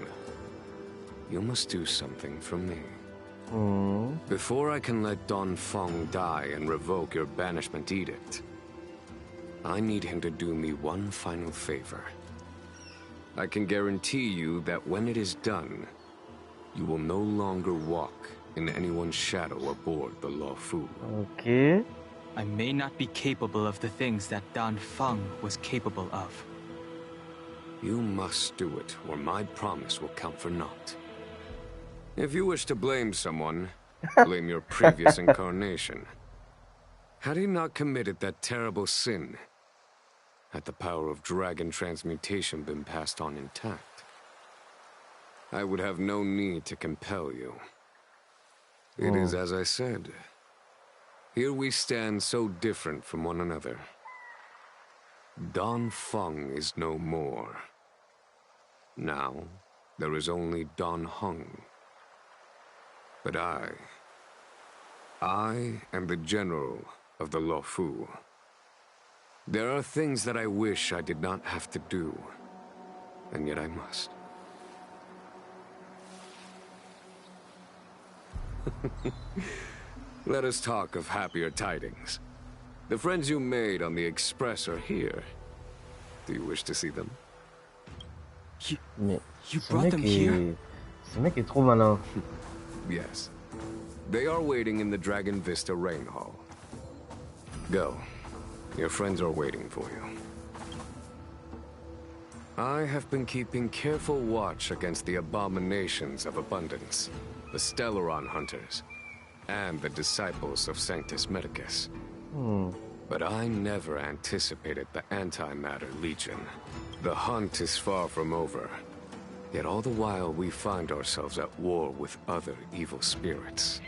you must do something for me. Before I can let Dan Feng die and revoke your banishment edict, I need him to do me one final favor. I can guarantee you that when it is done, you will no longer walk in anyone's shadow aboard the Luofu. Okay. I may not be capable of the things that Dan Feng was capable of. You must do it, or my promise will count for naught. If you wish to blame someone, blame your previous incarnation. Had he not committed that terrible sin, had the power of dragon transmutation been passed on intact, I would have no need to compel you. It is as I said. Here we stand so different from one another. Dan Feng is no more. Now, there is only Dan Heng. But I am the general of the Luofu. There are things that I wish I did not have to do, and yet I must. Let us talk of happier tidings. The friends you made on the Express are here. Do you wish to see them? Mais you brought them here? Ce mec est trop malin. Yes. They are waiting in the Dragon Vista Rain Hall. Go. Your friends are waiting for you. I have been keeping careful watch against the abominations of abundance, the Stellaron hunters, and the disciples of Sanctus Medicus. But I never anticipated the Antimatter Legion. The hunt is far from over. Yet all the while we find ourselves at war with other evil spirits.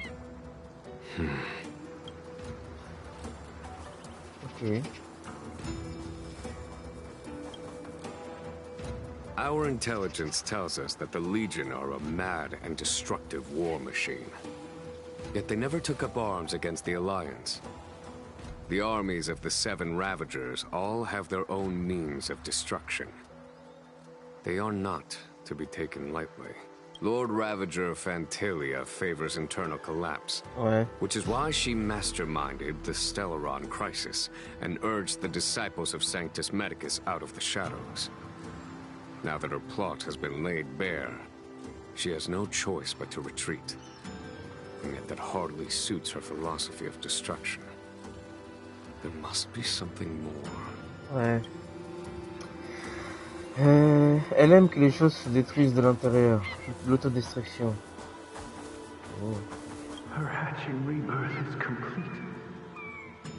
Okay. Our intelligence tells us that the Legion are a mad and destructive war machine. Yet they never took up arms against the Alliance. The armies of the Seven Ravagers all have their own means of destruction. They are not to be taken lightly. Lord Ravager Fantilia favors internal collapse, which is why she masterminded the Stellaron crisis and urged the disciples of Sanctus Medicus out of the shadows. Now that her plot has been laid bare, she has no choice but to retreat. And yet that hardly suits her philosophy of destruction. There must be something more. Ouais. Elle aime que les choses se détruisent de l'intérieur. L'autodestruction. Oh. Her hatching rebirth is complete.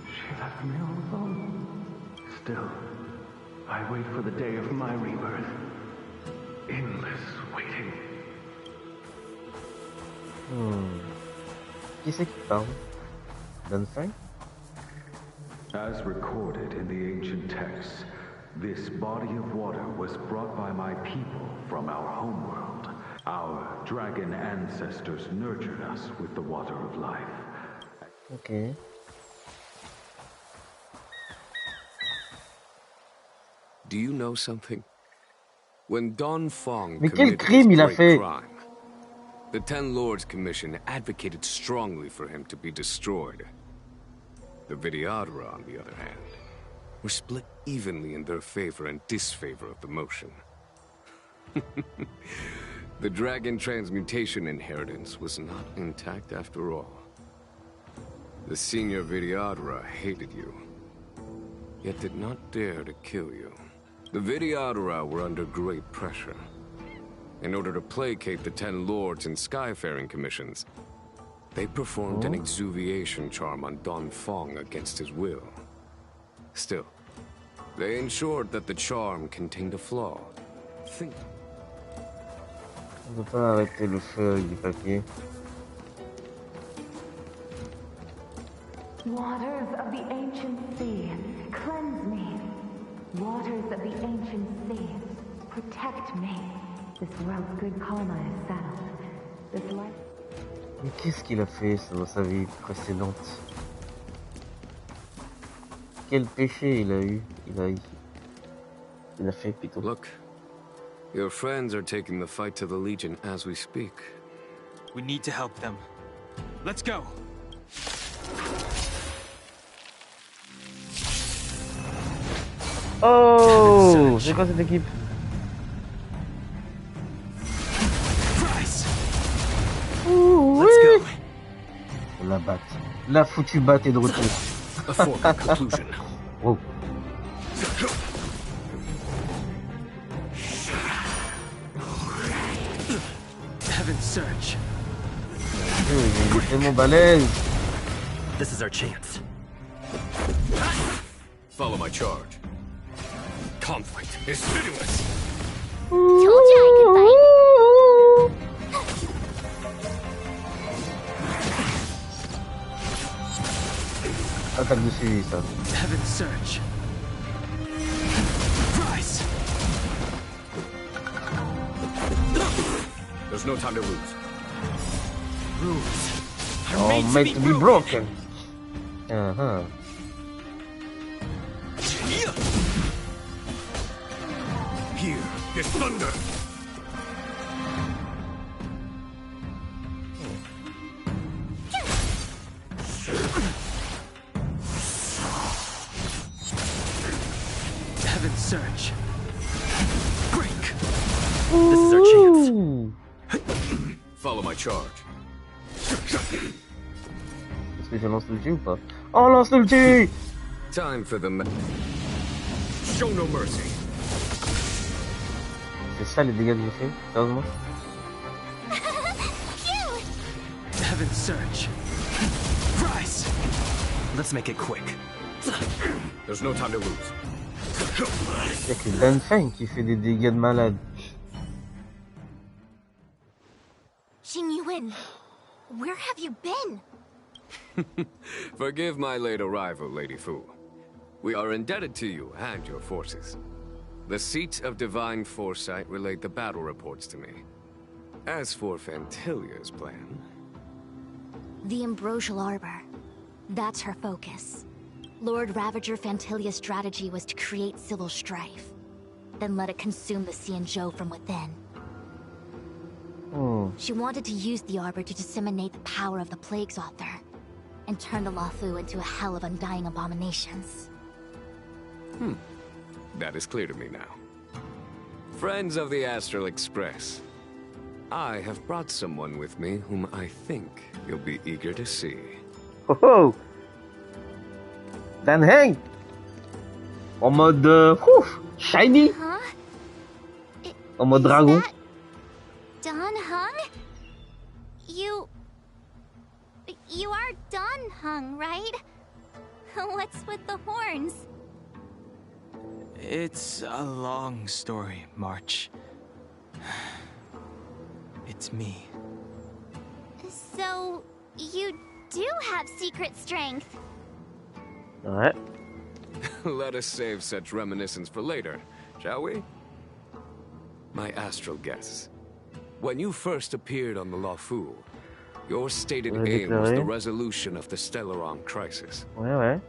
She left me all alone. Still, I wait for the day of my rebirth. Endless waiting. Qui c'est qui parle? Dunfang? As recorded in the ancient texts, this body of water was brought by my people from our homeworld. Our dragon ancestors nurtured us with the water of life. Okay. Do you know something? When Don Fong Mais quel committed crime his il a great fait? crime, the Ten Lords Commission advocated strongly for him to be destroyed. The Vidyadhara, on the other hand, were split evenly in their favor and disfavor of the motion. The dragon transmutation inheritance was not intact after all. The senior Vidyadhara hated you, yet did not dare to kill you. The Vidyadhara were under great pressure. In order to placate the Ten Lords and Skyfaring Commissions, they performed an exuviation charm on Don Fong against his will. Still, they ensured that the charm contained a flaw. Think. On peut pas arrêter le feu avec du papier. Waters of the ancient sea, cleanse me. Waters of the ancient sea, protect me. This world's good karma is settled. This life... Mais qu'est-ce qu'il a fait dans sa vie précédente? Quel péché il a eu? Il a fait plutôt. Look, your friends are taking the fight to the Legion as we speak. We need to help them. Let's go! Oh! C'est quoi cette équipe? Let's go. La batte. La foutue batte est de retour. A foregone conclusion. Oh. Heaven's Search. Il est tellement balèze. This is our chance. Follow my charge. Conflict is pitiless. Told you I could fight. Attaque de suivi, ça. Heaven's Search. Rise. There's no time to lose. Rules. Oh, made to be broken. Uh-huh. Here is thunder. Heaven's Search. Break. This is our chance. Follow my charge. Est-ce que je lance l'ulti ou pas? Oh, lance l'ulti! Time for the... Show no mercy. C'est ça les dégâts que j'ai fait, sérieusement? Heaven's Search. Rise. Let's make it quick. There's no time to lose. Y'a que Danfeng qui fait des dégâts de malade. Xing Yuan, where have you been? Forgive my late arrival, Lady Fu. We are indebted to you and your forces. The Seat of Divine Foresight relayed the battle reports to me. As for Fantilia's plan... The Ambrosial Arbor. That's her focus. Lord Ravager Fantilia's strategy was to create civil strife, then let it consume the Xianzhou from within. She wanted to use the Arbor to disseminate the power of the Plague's author, and turn the Luofu into a hell of undying abominations. That is clear to me now. Friends of the Astral Express, I have brought someone with me whom I think you'll be eager to see. Oh! Dan Heng. En mode shiny. Huh? En mode dragon. Don Hung? You are Don Hung, right? What's with the horns? It's a long story, March. It's me. So, you do have secret strength. Ouais. Let us save such reminiscence for later, shall we? My astral guess. When you first appeared on the Luofu, your stated aim was the resolution of the Stellaron crisis. Ouais.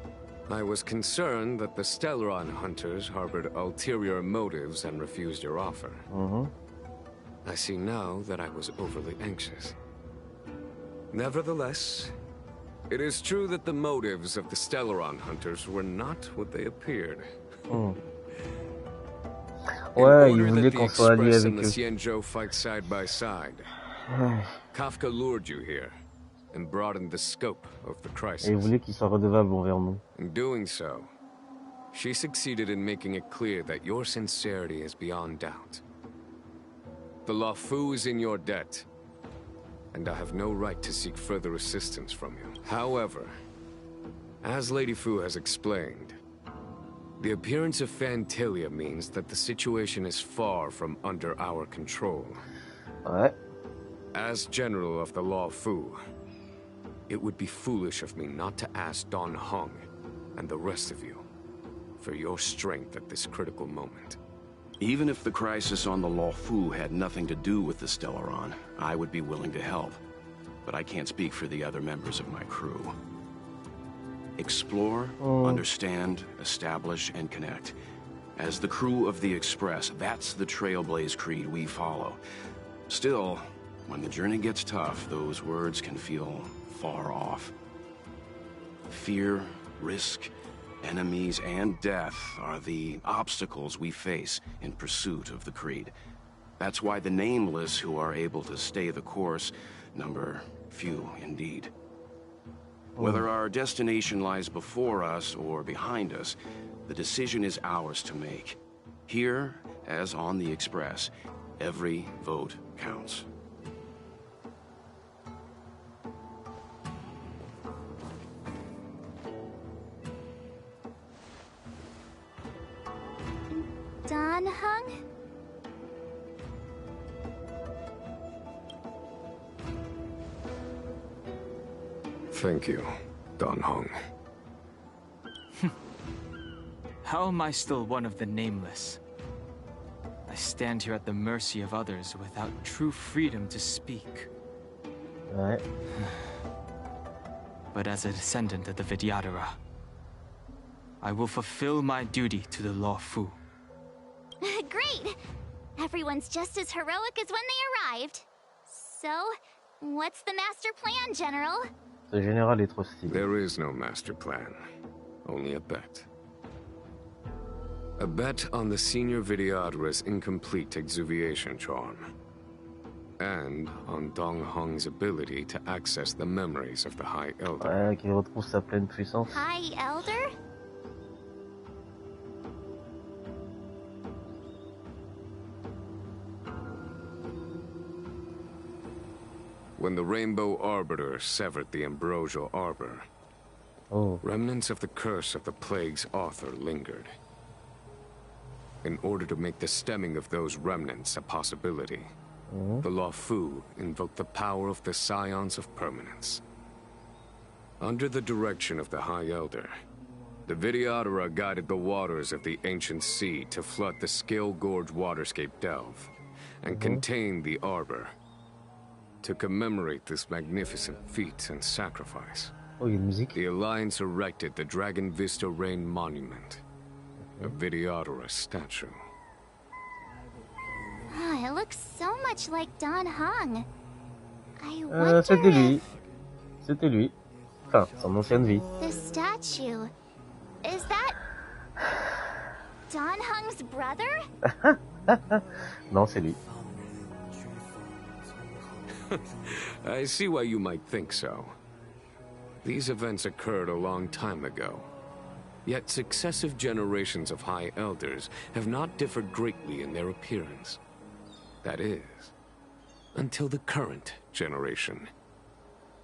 I was concerned that the Stellaron hunters harbored ulterior motives and refused your offer. I see now that I was overly anxious. Nevertheless, it is true that the motives of the Stellaron hunters were not what they appeared. Ouais, il voulait qu'on soit alliés avec the eux. Xianzhou fight side by side. Kafka lured you here and broadened the scope of the crisis. Et il voulait qu'ils soient redevables envers nous. In doing so, she succeeded in making it clear that your sincerity is beyond doubt. The Luofu is in your debt, and I have no right to seek further assistance from you. However, as Lady Fu has explained, the appearance of Fantilia means that the situation is far from under our control. Ouais. As General of the Luofu, it would be foolish of me not to ask Don Hung and the rest of you for your strength at this critical moment. Even if the crisis on the Luofu had nothing to do with the Stellaron, I would be willing to help. But I can't speak for the other members of my crew. Explore, understand, establish, and connect. As the crew of the Express, that's the Trailblaze creed we follow. Still, when the journey gets tough, those words can feel far off. Fear, risk, enemies, and death are the obstacles we face in pursuit of the creed. That's why the nameless who are able to stay the course number few indeed. Whether our destination lies before us or behind us, the decision is ours to make. Here, as on the Express, every vote counts. Don Hung? Thank you, Don Hung. How am I still one of the nameless? I stand here at the mercy of others without true freedom to speak. Ouais. But as a descendant of the Vidyadhara, I will fulfill my duty to the Luofu. Great! Everyone's just as heroic as when they arrived. So, what's the master plan, General? Ce général est trop stylé. There is no master plan, only a bet. A bet on the senior Vidyadhara's incomplete exuviation charm. And on Dong Hong's ability to access the memories of the High Elder. Ouais, qu'il retrouve sa pleine puissance. High Elder? When the Rainbow Arbiter severed the Ambrosial Arbor, remnants of the curse of the plague's author lingered. In order to make the stemming of those remnants a possibility, the Luofu invoked the power of the Scions of Permanence. Under the direction of the High Elder, the Vidyadhara guided the waters of the ancient sea to flood the Scale Gorge waterscape delve and contain the Arbor. To commemorate this magnificent feat and sacrifice, the Alliance erected the Dragon Vista Rain Monument, a Vidyadhara statue. Oh, it looks so much like Don Hung. I wonder C'était lui. C'était lui. Enfin, son ancienne vie. The statue. Is that Don Hung's brother? Non, c'est lui. I see why you might think so. These events occurred a long time ago, Yet successive generations of High Elders have not differed greatly in their appearance. That is, until the current generation.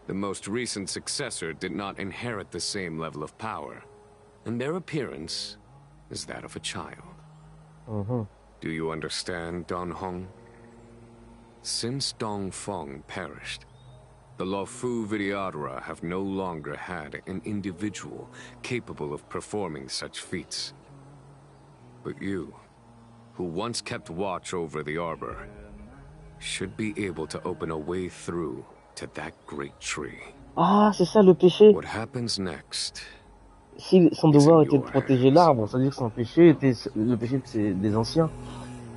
The most recent successor did not inherit the same level of power, and their appearance is that of a child. Do you understand, Don Hong? Since Dong Feng perished, the Luofu Vidyadhara have no longer had an individual capable of performing such feats. But you, who once kept watch over the Arbor, should be able to open a way through to that great tree. Ah, c'est ça le péché. What happens next? Si son devoir était de protéger l'arbre, ça veut dire que son péché était le péché des anciens,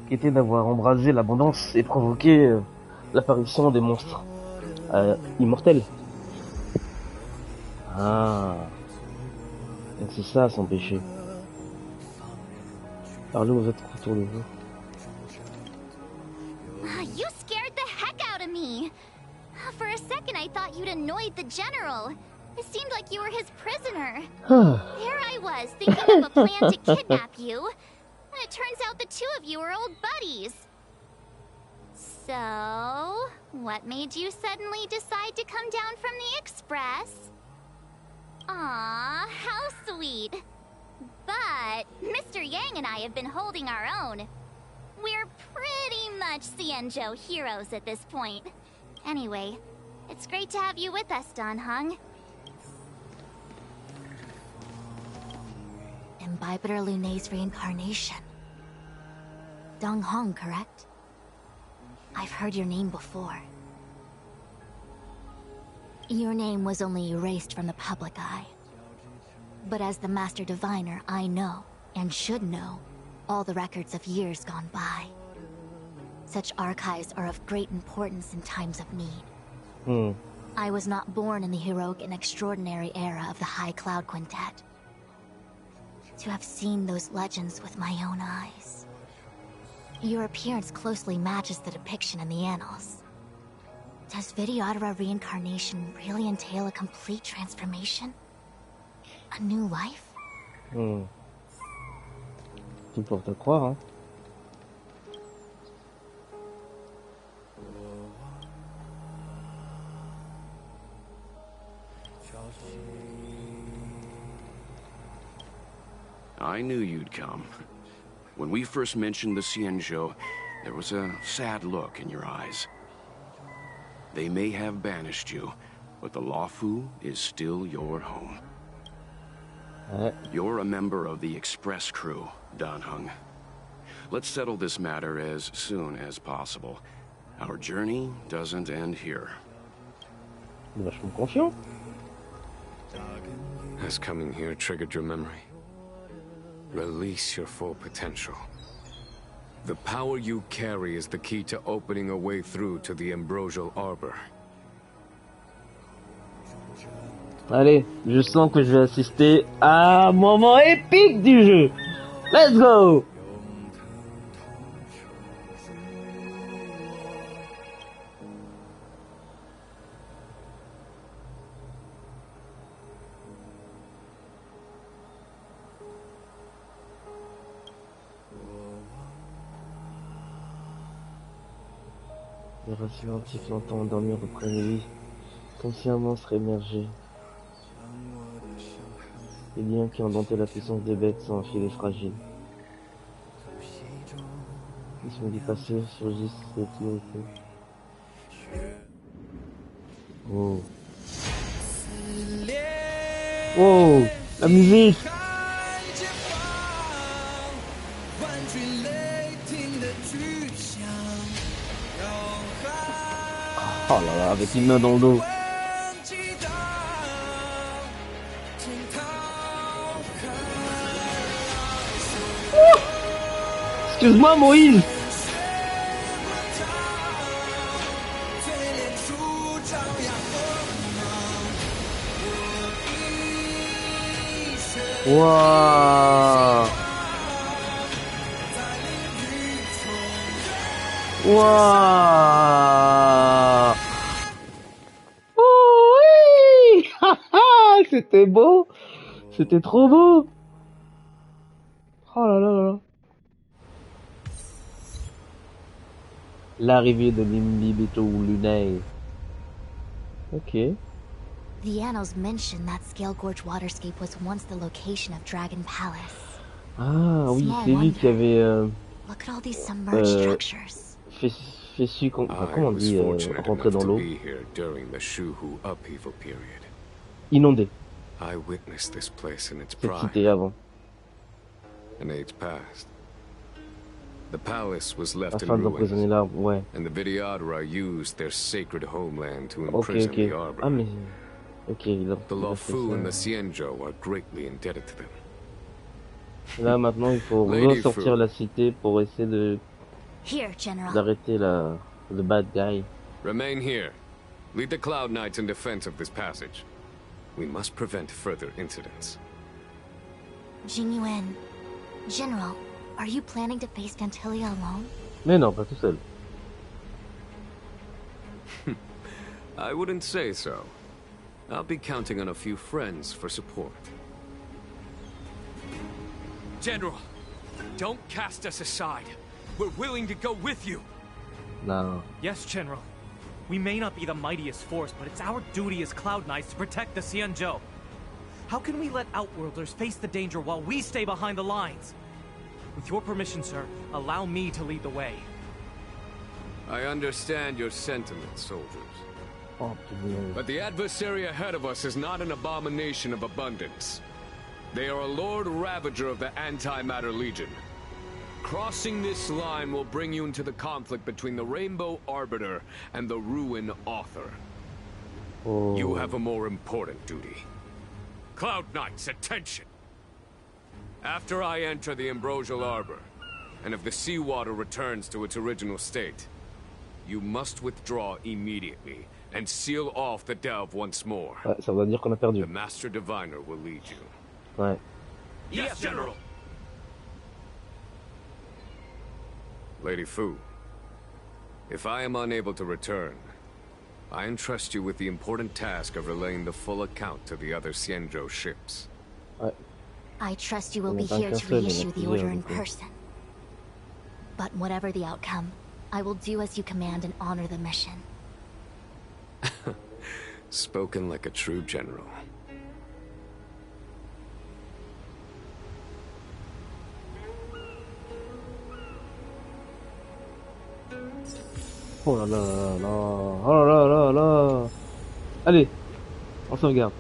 qui était d'avoir embrasé l'abondance et provoqué l'apparition des monstres immortels. Ah, donc c'est ça son péché. Parlez aux autres autour de vous. You scared the heck out of me! For a second I thought you'd annoyed the general. It seemed like you were his prisoner. There I was, thinking of a plan to kidnap you. And it turns out the two of you are old buddies. So, what made you suddenly decide to come down from the express? Aw, how sweet. But Mr. Yang and I have been holding our own. We're pretty much Xianzhou heroes at this point. Anyway, it's great to have you with us, Don Hung. Imbibitor Lunay's reincarnation. Dong Hong, correct? I've heard your name before. Your name was only erased from the public eye. But as the Master Diviner, I know, and should know, all the records of years gone by. Such archives are of great importance in times of need. I was not born in the heroic and extraordinary era of the High Cloud Quintet. To have seen those legends with my own eyes. Your appearance closely matches the depiction in the annals. Does Vidyadhara reincarnation really entail a complete transformation? A new life? Tout pour te croire, hein. I knew you'd come. When we first mentioned the Xianzhou, there was a sad look in your eyes. They may have banished you, but the Luofu is still your home. You're a member of the Express crew, Don Hung. Let's settle this matter as soon as possible. Our journey doesn't end here. Vachement confiant. Has coming here triggered your memory? Release your full potential. The power you carry is the key to opening a way through to the Ambrosial Arbor. Allez, je sens que je vais assister à un moment épique du jeu. Let's go! Les racines antiques l'entendent dormir auprès de lui, comme si un monstre émergeait. Les liens qui ont dompté la puissance des bêtes sont un filet fragile. Les sons du passé surgissent de l'obscurité. Oh. Oh, la musique! Oh là là, avec une main dans le dos. Oh, excuse-moi, Moïse. Waouh. Waouh. Oh oui. C'était beau. C'était trop beau. Oh là là là là. L'arrivée de l'Immortel Lunae. Ok. The annals mention that Scale Gorge waterscape was once the location of Dragon Palace. Ah oui, Small c'est lui qui avait Look at all these submerged structures. fait su, enfin, comment on dit, rentrer dans l'eau. Inondé. I witnessed this place in its Cette prime. cité avant. In age past. The palace was left Afin in d'emprisonner ruins, l'arbre, ouais. and the Vidyadhara used their sacred homeland to Ok, imprison ok. the Arbor. Ah mais... Ok, The il a fait Lofu and the ça. Xianzhou are greatly indebted to them. Là maintenant il faut Lady ressortir Fu. la cité pour essayer de Here, General. d'arrêter le bad guy. Remain here. Lead the Cloud Knights in defense of this passage. We must prevent further incidents. Jingyuan. General, are you planning to face Fantilia alone? Mais non, pas tout seul. I wouldn't say so. I'll be counting on a few friends for support. General, don't cast us aside. We're willing to go with you. No. Yes, General. We may not be the mightiest force, but it's our duty as Cloud Knights to protect the Xianzhou. How can we let Outworlders face the danger while we stay behind the lines? With your permission, sir, allow me to lead the way. I understand your sentiments, soldiers. Oh, but the adversary ahead of us is not an abomination of abundance. They are a Lord Ravager of the Antimatter Legion. Crossing this line will bring you into the conflict between the Rainbow Arbiter and the Ruin Author. Oh. You have a more important duty. Cloud Knights, attention! After I enter the Ambrosial Arbor, and if the seawater returns to its original state, you must withdraw immediately and seal off the delve once more. Ouais, ça veut dire qu'on a perdu. The Master Diviner will lead you. Ouais. Yes, General. Lady Fu, if I am unable to return, I entrust you with the important task of relaying the full account to the other Xianzhou ships. Ouais. I trust you will be here to reissue the order in person. But whatever the outcome, I will do as you command and honor the mission. Spoken like a true general. Oh là là là là. Oh là là là là. Allez, on sauvegarde.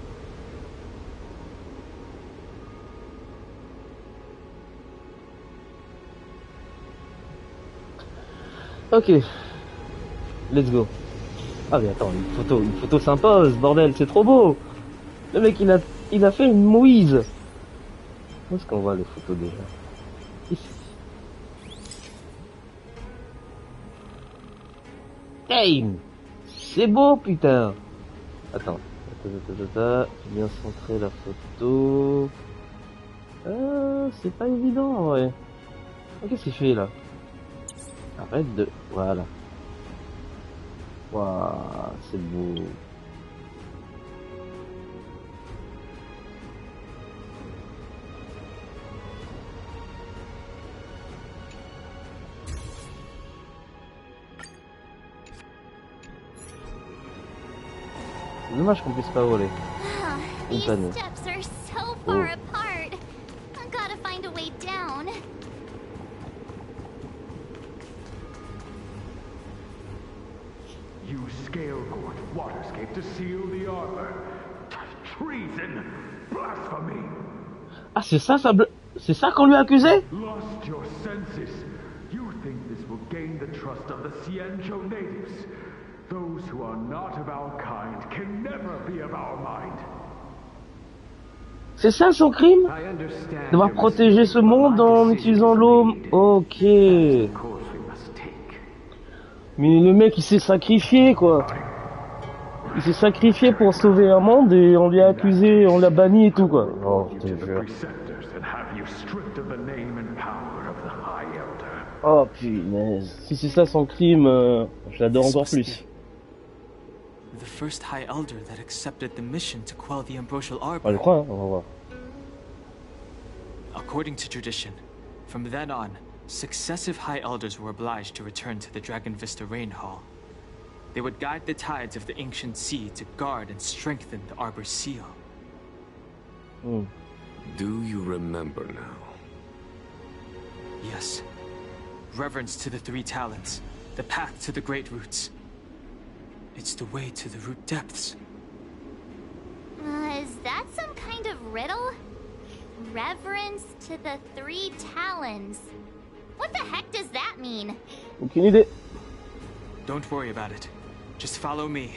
Ok. Let's go. Ah mais attends, une photo s'impose, bordel, c'est trop beau. Le mec il a fait une mouise. Où est-ce qu'on voit les photos déjà? Ici. Hey, c'est beau putain. Attends, bien centrer la photo. C'est pas évident en vrai. Qu'est-ce qu'il fait là? Arrête de... Voilà. Waouh, c'est beau. C'est dommage qu'on puisse pas voler. These steps are so far apart. I gotta find a way down. You Scale Gorge waterscape to seal the arbor. Treason! Blasphemy! Ah c'est ça qu'on lui a accusé? Lost your senses. You think this will gain the trust of the Xianzhou natives. Those who are not of our kind can never be of our mind. C'est ça son crime? Devoir protéger ce monde en utilisant l'eau. Ok. Mais le mec il s'est sacrifié quoi. Il s'est sacrifié pour sauver un monde et on lui a accusé, on l'a banni et tout quoi. Oh, je te jure. Oh punaise. Si c'est ça son crime, je l'adore encore plus. The first High Elder that accepted the mission to quell the Ambrosial Arbor. On le croit, hein, on va voir. According to tradition, From then on, successive High Elders were obliged to return to the Dragon Vista Rain Hall. They would guide the tides of the ancient sea to guard and strengthen the Arbor's seal. Do you remember now? Yes. Reverence to the three talents, the path to the great roots. It's the way to the root depths. Is that some kind of riddle? Reverence to the three talons. What the heck does that mean? Aucune idée. Don't worry about it. Just follow me.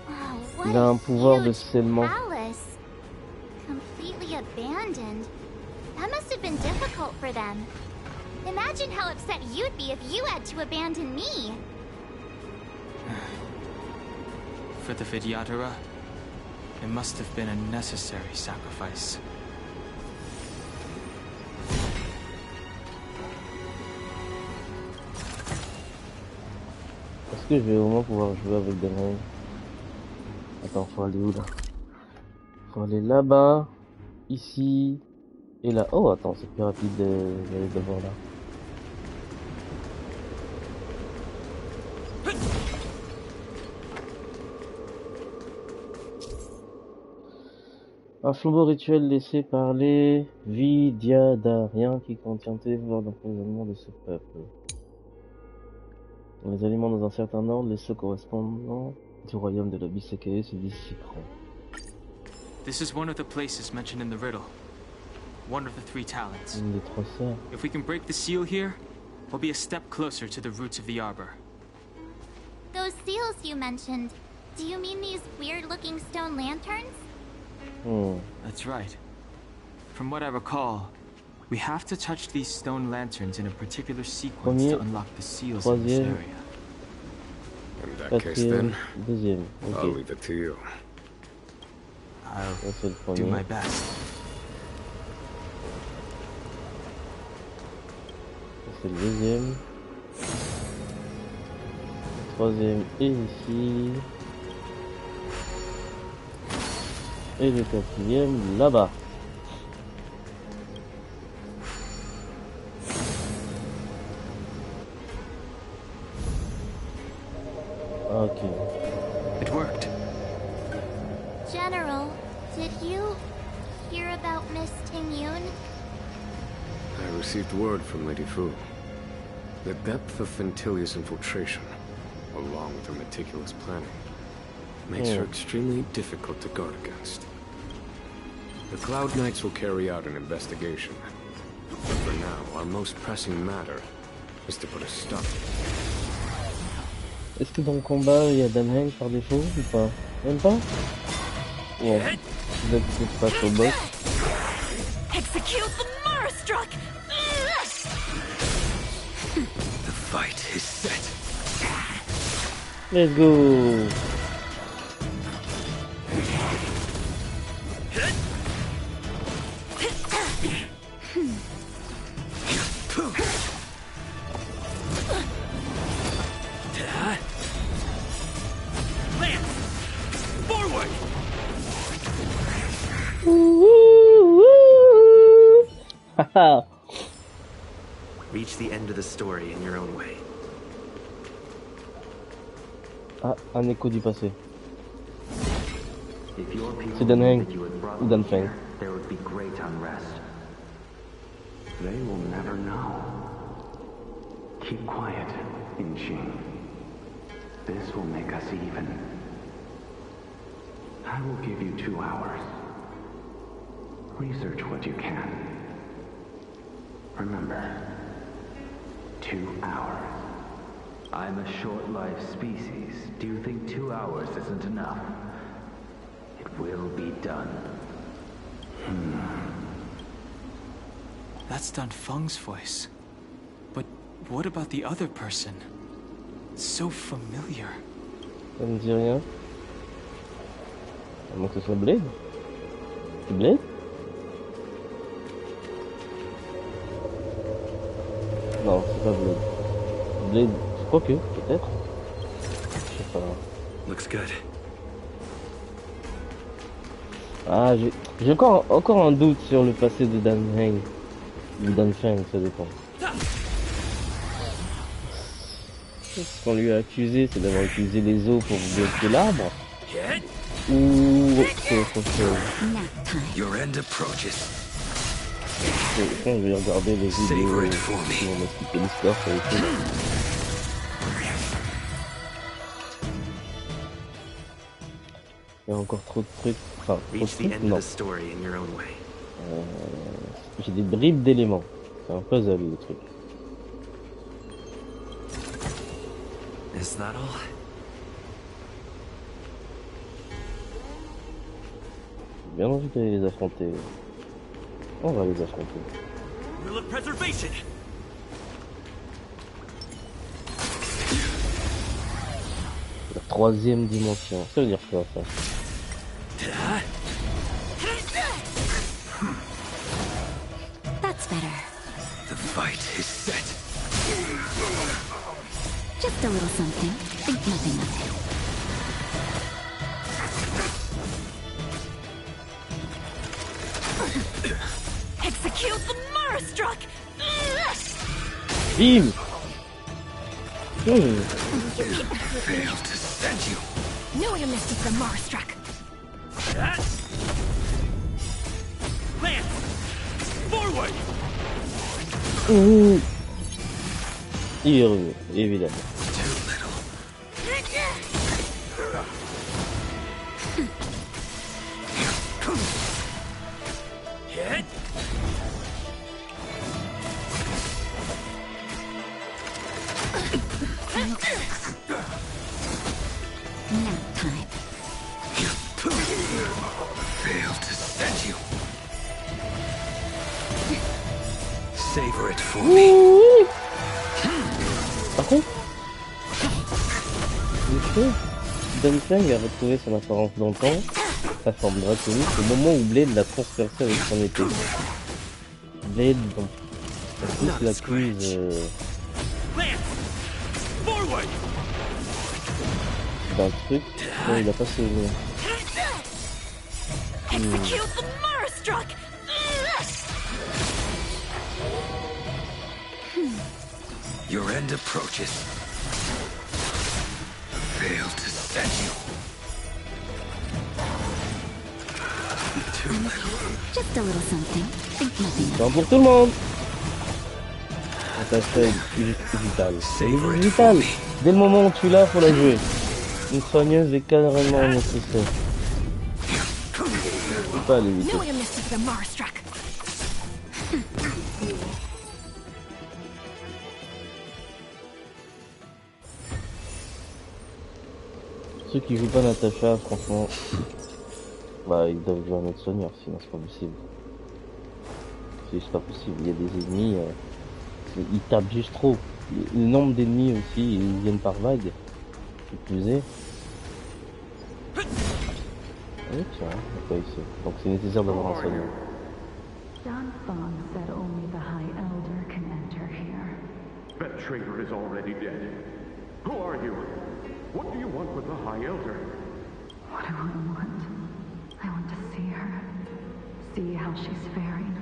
Oh, Il a un pouvoir de scellement. Palace. Completely abandoned. That must have been difficult for them. Imagine how upset you'd be if you had to abandon me. For the Vidyadhara, it must have been a necessary sacrifice. Est-ce que je vais au moins pouvoir jouer avec des mains? Attends, faut aller où là? Faut aller là-bas, ici, et là. Oh, attends, c'est plus rapide d'aller devant là. Un flambeau rituel laissé par les Vidyadhariens qui contient tous les pouvoirs d'emprisonnement de ce peuple. Les aliments dans un certain ordre, les ceux correspondant du royaume de l'Abysse écaillé se dissiperont. This is one of the places mentioned in the riddle. One of the three talents. Une des trois sœurs. If we can break the seal here, we'll be a step closer to the roots of the arbor. Those seals you mentioned, do you mean these weird-looking stone lanterns? That's right. From what I recall, we have to touch these stone lanterns in a particular sequence to unlock the seals in this area. In that case then, deuxième. Okay. I'll leave it to you. I'll do my best. C'est le deuxième. Le troisième est ici. Et le quatrième là-bas. Okay. It worked. General, did you hear about Miss Tingyun? I received word from Lady Fu. The depth of Fentilia's infiltration, along with her meticulous planning, makes her extremely difficult to guard against. The Cloud Knights will carry out an investigation. But for now, our most pressing matter is to put a stop. Est-ce que dans le combat il y a Danheng par défaut ou pas? Même pas? Ouais. Peut-être que c'est pas au boss. Execute the Marastruck! The fight is set. Let's go! Reach the end of the story in your own way. Ah, un écho du passé. If your people C'est Danheng knew that you had brought ou them Danfeng. here, there would be great unrest. They will never know. Keep quiet, Injing. This will make us even. I will give you 2 hours. Research what you can. Remember, 2 hours. I'm a short-lived species. Do you think 2 hours isn't enough? It will be done. That's Danfeng's voice. But what about the other person? It's so familiar. Ça me dit rien. À moins que ce soit Blade. C'est Blade? Non, c'est pas Blade. Blade, je crois que, peut-être. Je sais pas. Looks good. Ah, j'ai encore un doute sur le passé de Danheng. Ou d'Anfeng, ça dépend. Ce qu'on lui a accusé, c'est d'avoir utilisé les os pour bloquer l'arbre. Ou c'est autre chose. Je vais regarder les vidéos qui vont m'expliquer l'histoire sur YouTube. Il y a encore trop de trucs. Enfin, trop de trucs, non. J'ai des bribes d'éléments. C'est un puzzle, le truc. Is that all? J'ai bien envie d'aller les affronter. On va les affronter. Will of preservation. La troisième dimension. Ça veut dire quoi, ça? That's better. The fight is set. Just a little something. Think nothing of it. Execute the Marastruck! Bim! Failed to send you. Knew you missed it, the Marastruck. Lance! Forward! Ouh. Il est revenu, évidemment. Failed to send you. Savor it for me. Par contre, Dunseng a retrouvé son apparence d'antan, sa forme draconique, au moment où Blade l'a transpercé avec son épée. Blade, donc, il l'accuse d'un truc dont il n'a pas souvenir. Execute the Marastruck! Your end approaches. Failed to send you. Too little. Just a little something. Think nothing of it. Bon pour tout le monde. Ça fait vital. C'est vital. Dès le moment où tu l'as, faut la jouer. Une soigneuse est carrément nécessaire. Faut pas aller vite. Knew you missed it, the Marastruck. Ceux qui jouent pas Natacha, franchement, bah ils doivent jouer un autre soigneur, sinon c'est pas possible. C'est juste pas possible. Il y a des ennemis, ils tapent juste trop. Le nombre d'ennemis aussi, ils viennent par vague. C'est plus est. Oui, tiens, pas ici. Donc c'est nécessaire d'avoir un soigneur. John Fong said only the High Elder can enter here. That traitor is already dead. Who are you? What do you want with the High Elder? What do I want? I want to see her. See how she's faring.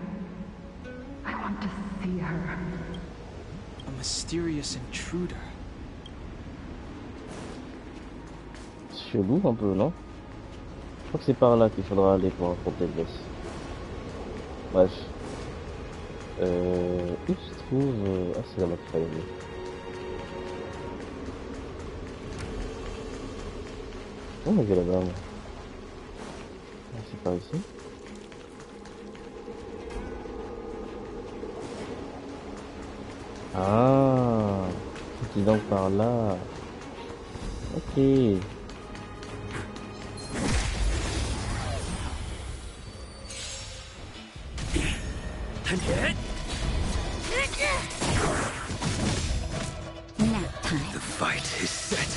I want to see her. A mysterious intruder. C'est chelou un peu, non? Je crois que c'est par là qu'il faudra aller pour affronter le boss. Bref. Où se trouve... Ah, c'est là-bas qu'il fallait aller. Oh, on a vu la dame. C'est par ici. Ah, c'est donc par là. Ok. The fight is set.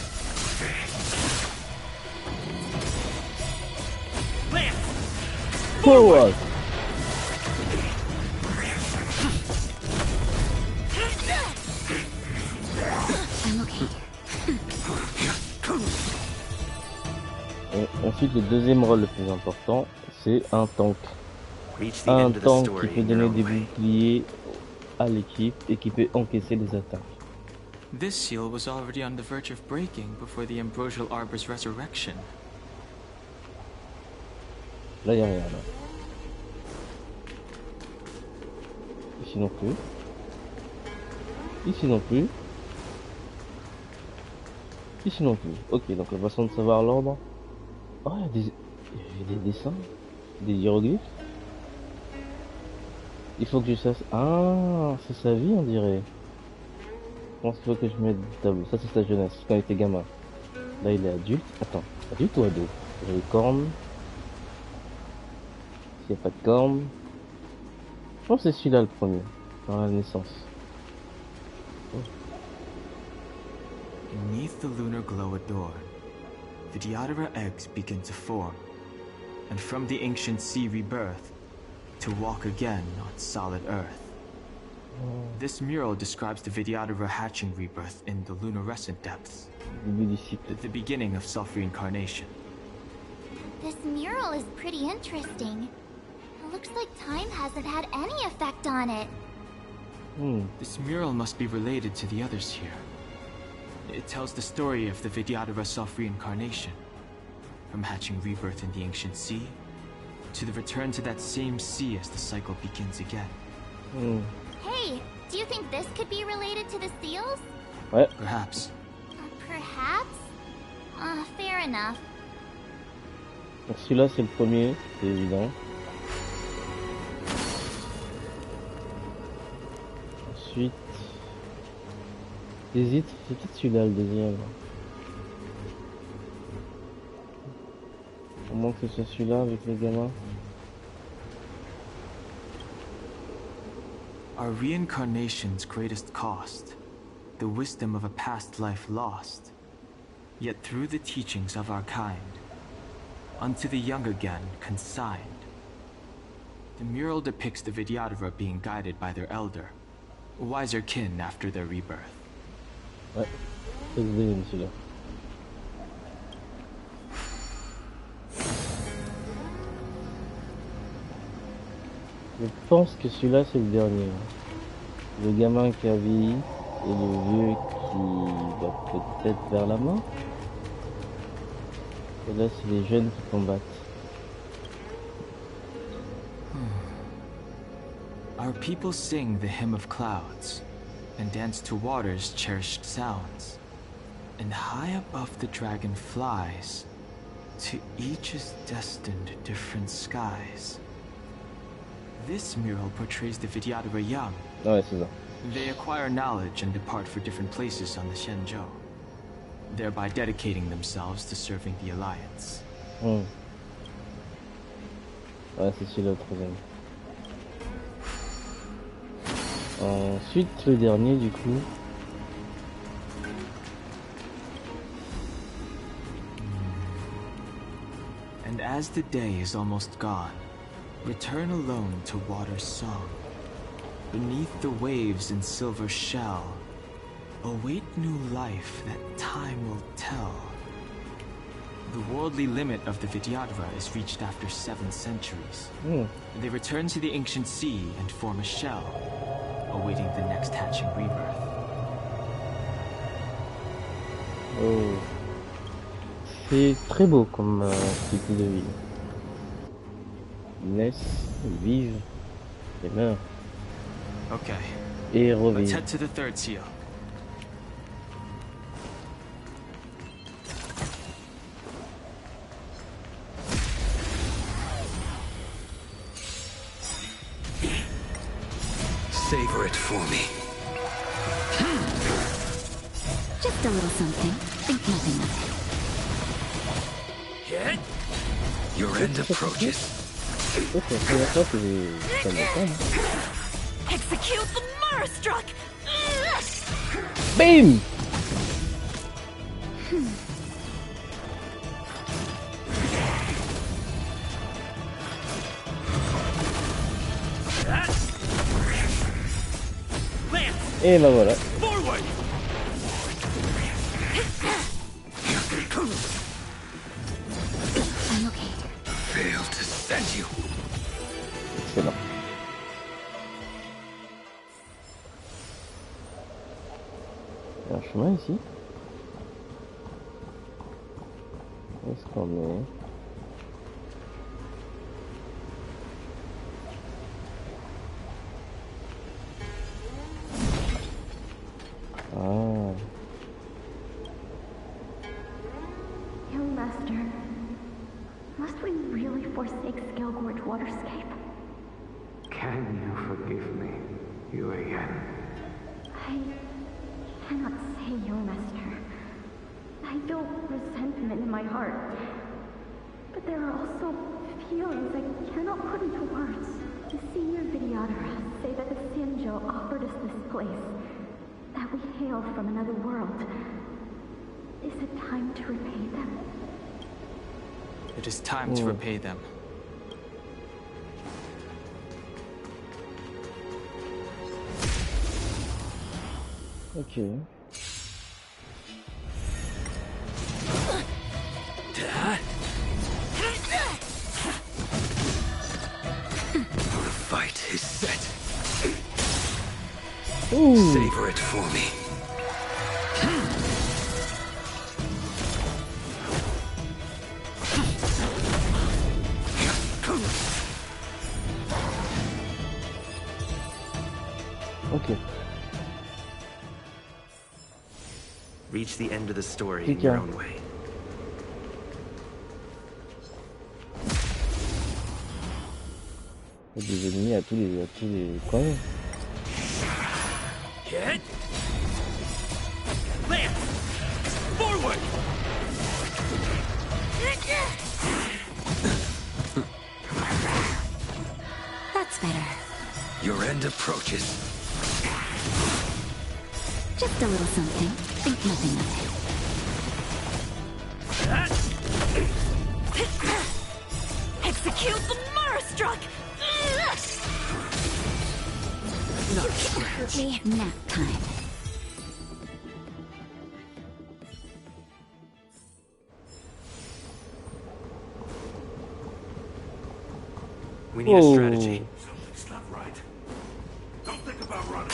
Forward. Et ensuite, le deuxième rôle le plus important, c'est un tank. Un tank qui peut donner des boucliers à l'équipe et qui peut encaisser les attaques. This seal was already on the verge of breaking before the Ambrosial Arbor's resurrection. Là, il n'y a rien. Là. Ici non plus. Ici non plus. Ici non plus. Ok, donc la façon de savoir l'ordre. Oh, il y a des dessins, des hiéroglyphes. Il faut que je sache. Ah, c'est sa vie, on dirait. Je pense qu'il faut que je mette du tableau. Ça, c'est sa jeunesse, quand il était gamin. Là, il est adulte. Attends, adulte ou ado? Il a les cornes. S'il n'y a pas de cornes. Je pense que c'est celui-là le premier, dans la naissance. Oh. Beneath the lunar glow adorned, the Diodora eggs begin to form, and from the ancient sea rebirth, to walk again on solid earth. This mural describes the Vidyadhara hatching rebirth in the lunarescent depths, the beginning of self-reincarnation. This mural is pretty interesting. It looks like time hasn't had any effect on it. This mural must be related to the others here. It tells the story of the Vidyadhara self-reincarnation, from hatching rebirth in the ancient sea, to the return to that same sea as the cycle begins again. Hey, do you think this could be related to the seals? Ouais. Perhaps. Perhaps? Fair enough. Donc celui-là c'est le premier, c'est évident. Ensuite... J'hésite, c'est peut-être celui-là le deuxième. Au moins que ce soit celui-là avec les gamins. Our reincarnation's greatest cost, the wisdom of a past life lost, yet through the teachings of our kind, unto the young again consigned. The mural depicts the Vidyadhara being guided by their elder, wiser kin after their rebirth. Ouais, c'est le deuxième celui-là. Je pense que celui-là c'est le dernier. Le gamin qui a vieilli et le vieux qui va peut-être vers la mort. Et là c'est les jeunes qui combattent. Our people sing the hymn of clouds and dance to water's cherished sounds. And high above the dragon flies, to each is destined different skies. This mural portrays the Vidyadhara young. Ouais, c'est ça. They acquire knowledge and depart for different places on the Xianzhou, thereby dedicating themselves to serving the Alliance. Ouais, c'est celui-là le troisième. Ensuite, le dernier du coup. And as the day is almost gone, return alone to water's song. Beneath the waves in silver shell, await new life that time will tell. The worldly limit of the Vidyadhara is reached after 7 centuries. They return to the ancient sea and form a shell, awaiting the next hatching rebirth. Oh. C'est très beau comme cycle de vie. Ils naissent, ils vivent, et meurent. Okay. Et Let's revivent. head to the third seal. Savor it for me. Just a little something. Think nothing of it. Your end approaches. C'est la première fois que ça me détend. Execute the Marastruck! Bim! Et ben voilà. I'm okay. Fail to send you. Excellent. chemin ici? Où est-ce qu'on est? Ah. Young Master, must we really forsake Skelgorge Waterscape? Can you forgive me, Yuan? I cannot say, Young Master. I feel resentment in my heart. But there are also feelings I cannot put into words. The senior Videodara say that the Xianzhou offered us this place, that we hail from another world. Is it time to repay them? It is time to repay them. Ok. The fight is set. Ooh. Savor it for me. Ok. Reach the end of the story in your own way. Il y a des ennemis à tous les coins. Get. Lance! Forward! That's better. Your end approaches. Just a little something. Think nothing of it. Execute the Murderstruck! You can't hurt me. Nap time. We need a strategy. Something's not right. Don't think about running.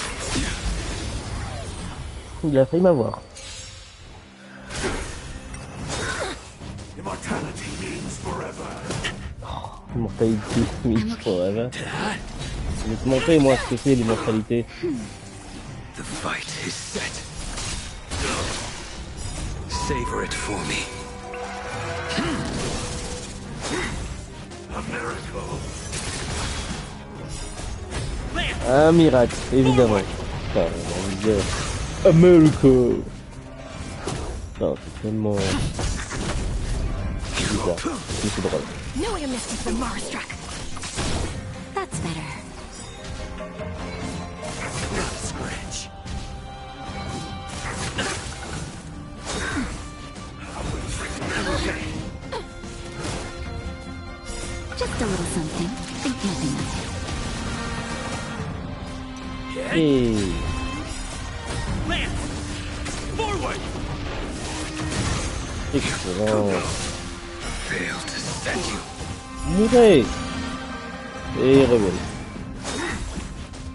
Il a failli m'avoir. Immortality means forever. Oh, immortality means forever. Je vais te montrer moi ce que c'est l'immortalité. The fight is set. Savor it for me. A miracle. Un miracle, évidemment. Enfin, on va dire un miracle. Non, c'est tellement bizarre. C'est drôle. No way to miss the Murderstruck. That's better. Scratch. Just a little something. Think nothing of it. Hey. Lance! Forward! Excellent. Fail to set you. Mourez. Et reviens.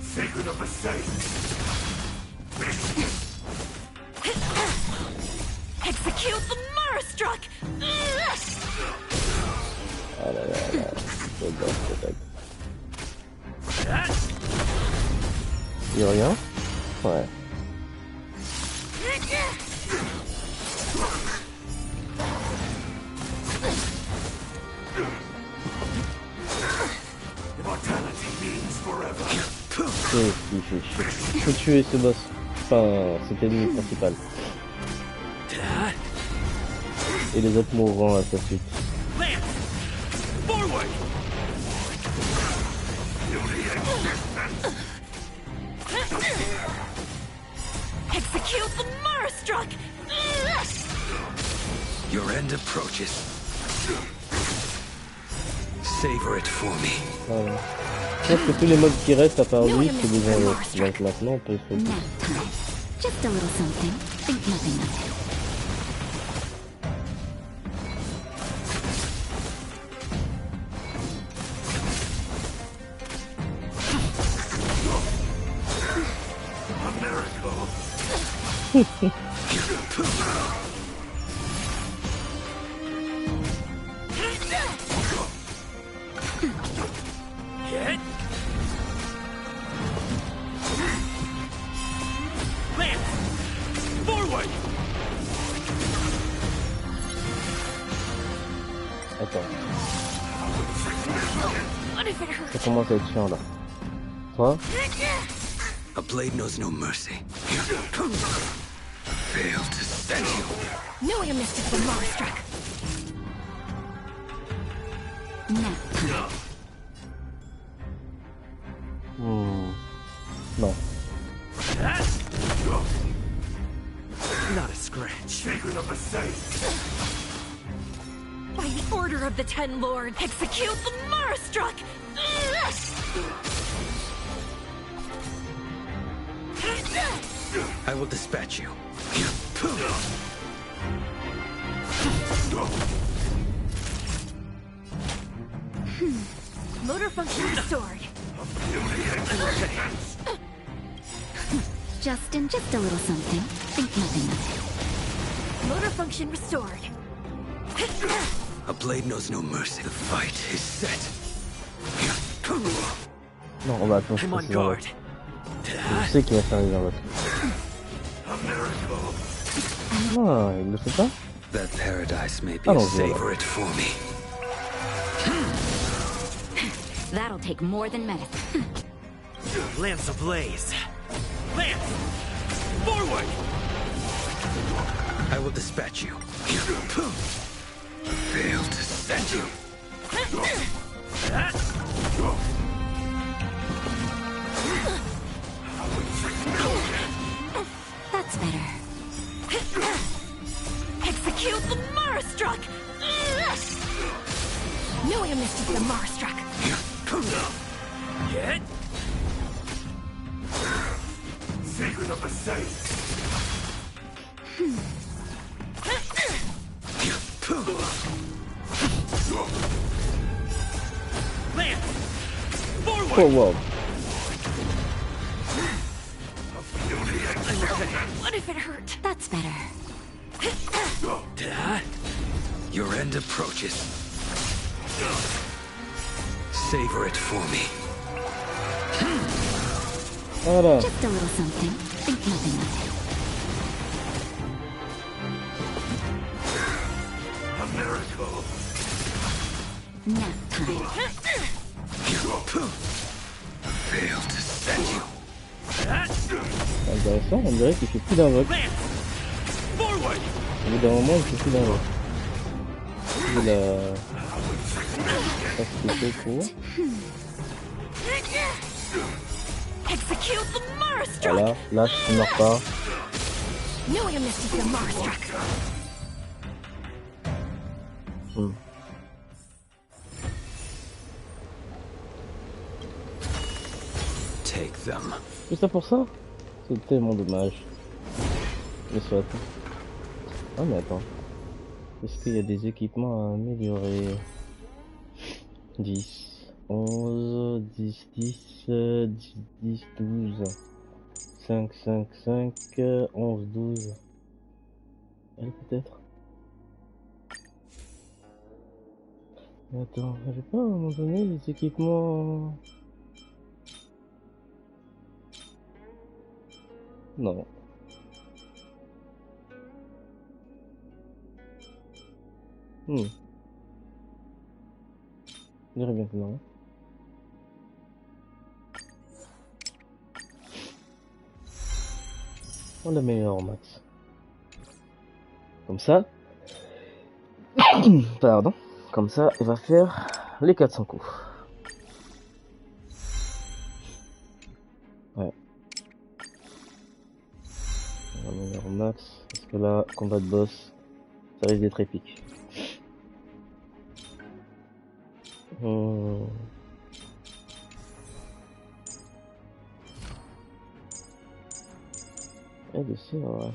Sacred of the saints. Execute the Murderstruck! Ah là là là. C'est bon, c'est bon. Y'a rien? Ouais. Immortality means forever. Il faut tuer ce boss. Enfin, cet ennemi principal. Et les autres mourront à sa suite. Forward! Execute the Murderstruck! Your end approaches. Savor it for me. Voilà. Je pense que tous les mobs qui restent à part lui, c'est des enlever. Donc maintenant on peut se focus. Just a little something. Think nothing of it. Attends. Ça commence à être chiant là. 3. A blade knows no mercy. Fail to set you. No, I missed it when Mara struck. Non. Not a scratch. Secret of the safe. By the order of the Ten Lords, execute the Mara struck. I will dispatch you. Motor function restored. Just a little something. Think nothing of it. Motor function restored. A blade knows no mercy. The fight is set. Non, on va attendre que c'est dans l'autre. Je sais qu'il va faire dans l'autre. Ah, il le fait pas? That paradise may be a savor it for me. That'll take more than medicine. Lance ablaze. Lance! Forward! I will dispatch you. Fail to set you. That's better. Execute the Mara struck. No, I missed the Mara struck. Get. Secret of the safe. Lance! Forward! Forward! What if it hurt? That's better. Your end approaches. Savor it for me. Just a little something. Think nothing of it. A miracle. Nap time. Fail to set you. Intéressant, on dirait qu'il fait plus d'invoque. Au bout d'un moment, il fait plus d'invoque. Il a... Ça c'était trop court. Voilà, là je ne meurs pas. Take them. Tout ça pour ça? C'est tellement dommage. Mais soit. Ah mais attends. Est-ce qu'il y a des équipements à améliorer? 10, 11, 10, 10, 10, 10, 12, 5, 5, 5, 11, 12. Elle peut-être. Attends, j'avais pas à un moment donné les équipements... Non. Je dirais bien que non. On la meilleure max. Comme ça. Pardon. Comme ça, il va faire les 400 coups. Ouais. La meilleure max. Parce que là, combat de boss, ça risque d'être épique. Et de ça, ouais.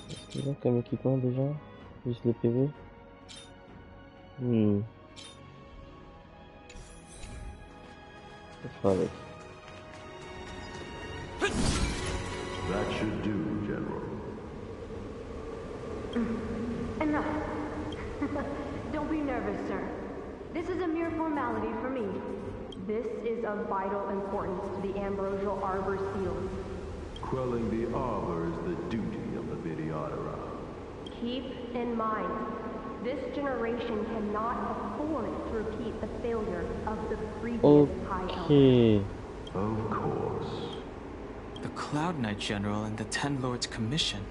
Qu'est-ce qu'il y a comme équipement déjà? Juste le PV. Ça fera avec. That should do, General. Enough. Don't be nervous, sir. This is a mere formality for me. This is of vital importance to the Ambrosial Arbor seals. Quelling the Arbor is the duty of the Videodora. Keep in mind, this generation cannot afford to repeat the failure of the previous High Elder. Of course. The Cloud Knight General and the Ten Lords Commission.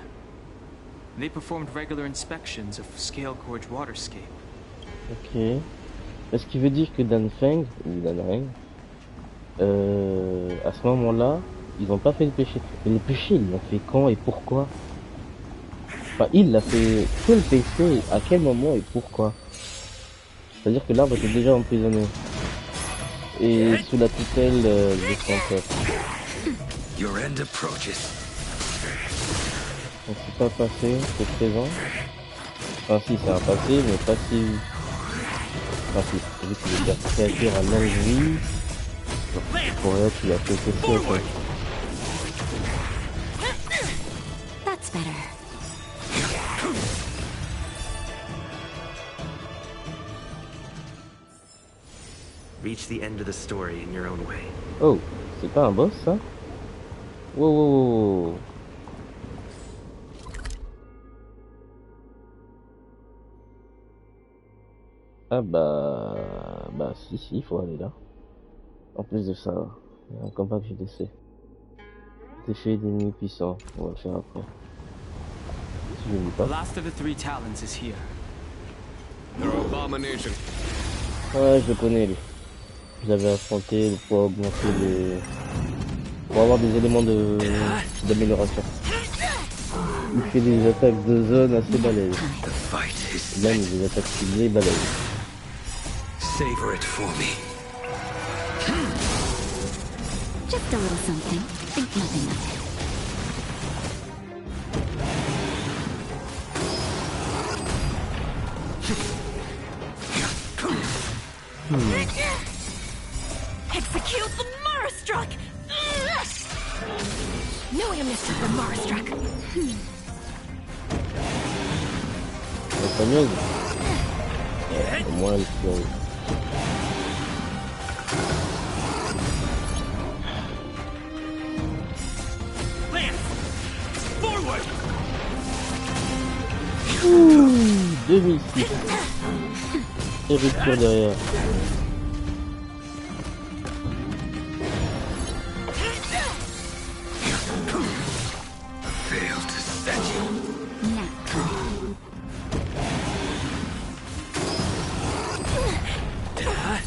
They performed regular inspections of Scale Gorge Waterscape. Ok. Ce qui veut dire que Dan Feng, ou Dan Reng, à ce moment-là, ils n'ont pas fait le péché. Mais le péché, ils l'ont fait quand et pourquoi? Enfin, il l'a fait. Quel péché, à quel moment et pourquoi? C'est-à-dire que l'arbre était déjà emprisonné. Et sous la tutelle de son peuple. Your end approaches. Donc c'est pas passé, c'est présent. Enfin si, c'est un passé, mais pas si... Enfin si, c'est vu qu'il est créateur à longue vie. Pour être, il a fait quelque chose. That's better. Reach the end of the story in your own way. Oh, c'est pas un boss ça? Wow, wow, wow. Ah bah si, il faut aller là. En plus de ça, il y a un combat que j'ai laissé. Défait d'ennemis puissants, on va le faire après. Si je ne pas. The last of the three talons is here. Ouais, je le connais lui. Je l'avais affronté pour augmenter les... pour avoir des éléments d'amélioration. Il fait des attaques de zone assez balèzes. Même des attaques ciblées balèzes. Savor it for me. Just a little something. Think nothing of it. Execute the Marastruck! No amnesty for Marastruck. C'est pas mieux. Au moins elle se... Ouh, 2006. Et rupture derrière.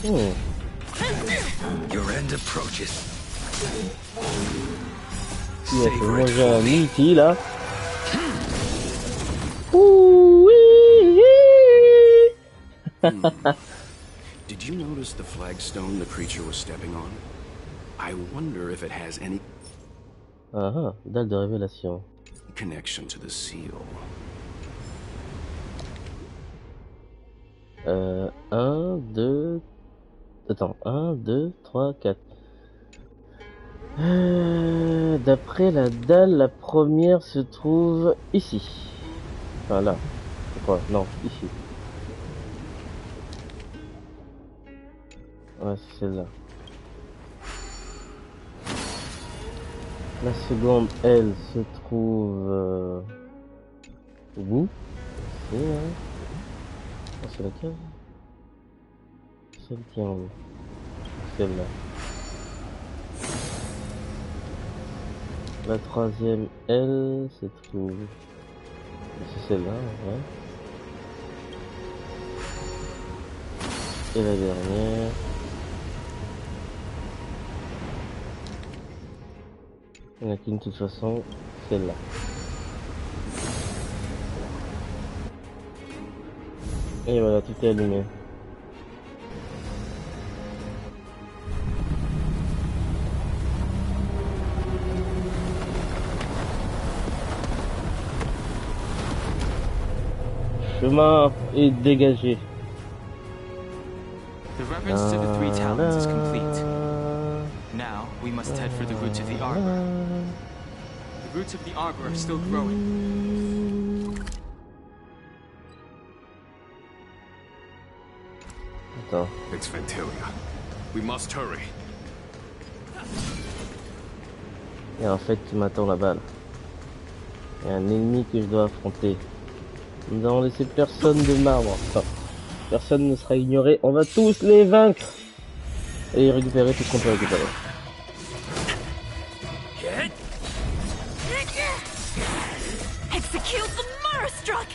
Oh. Your end approaches. Il a fait manger un multi là. Did you notice the flagstone the creature was stepping on? I wonder if it has any dalle de révélation. Connection to the seal. 1, 2... Attends, 1, 2, 3, 4. D'après la dalle, la première se trouve ici. Enfin là, je crois. Non, ici. Ouais, c'est celle-là. La seconde, elle, se trouve... au bout. C'est là. Oh, c'est laquelle? Celle qui est en haut. Celle-là. La troisième, elle, se trouve... C'est celle-là, ouais. Et la dernière... Il n'y en a qu'une de toute façon, celle-là. Et voilà, tout est allumé. Chemin est dégagé. The reverence to the three talons is complete. Now, we must head for the roots of the arbor. The roots of the arbor are still growing. Attends. It's Fantilia. We must hurry. Et en fait, il m'attend là-bas. Là. Il y a un ennemi que je dois affronter. Nous allons laisser personne de marbre. Enfin, personne ne sera ignoré. On va tous les vaincre. Et récupérer tout ce qu'on peut récupérer. Execute the Murderstruck!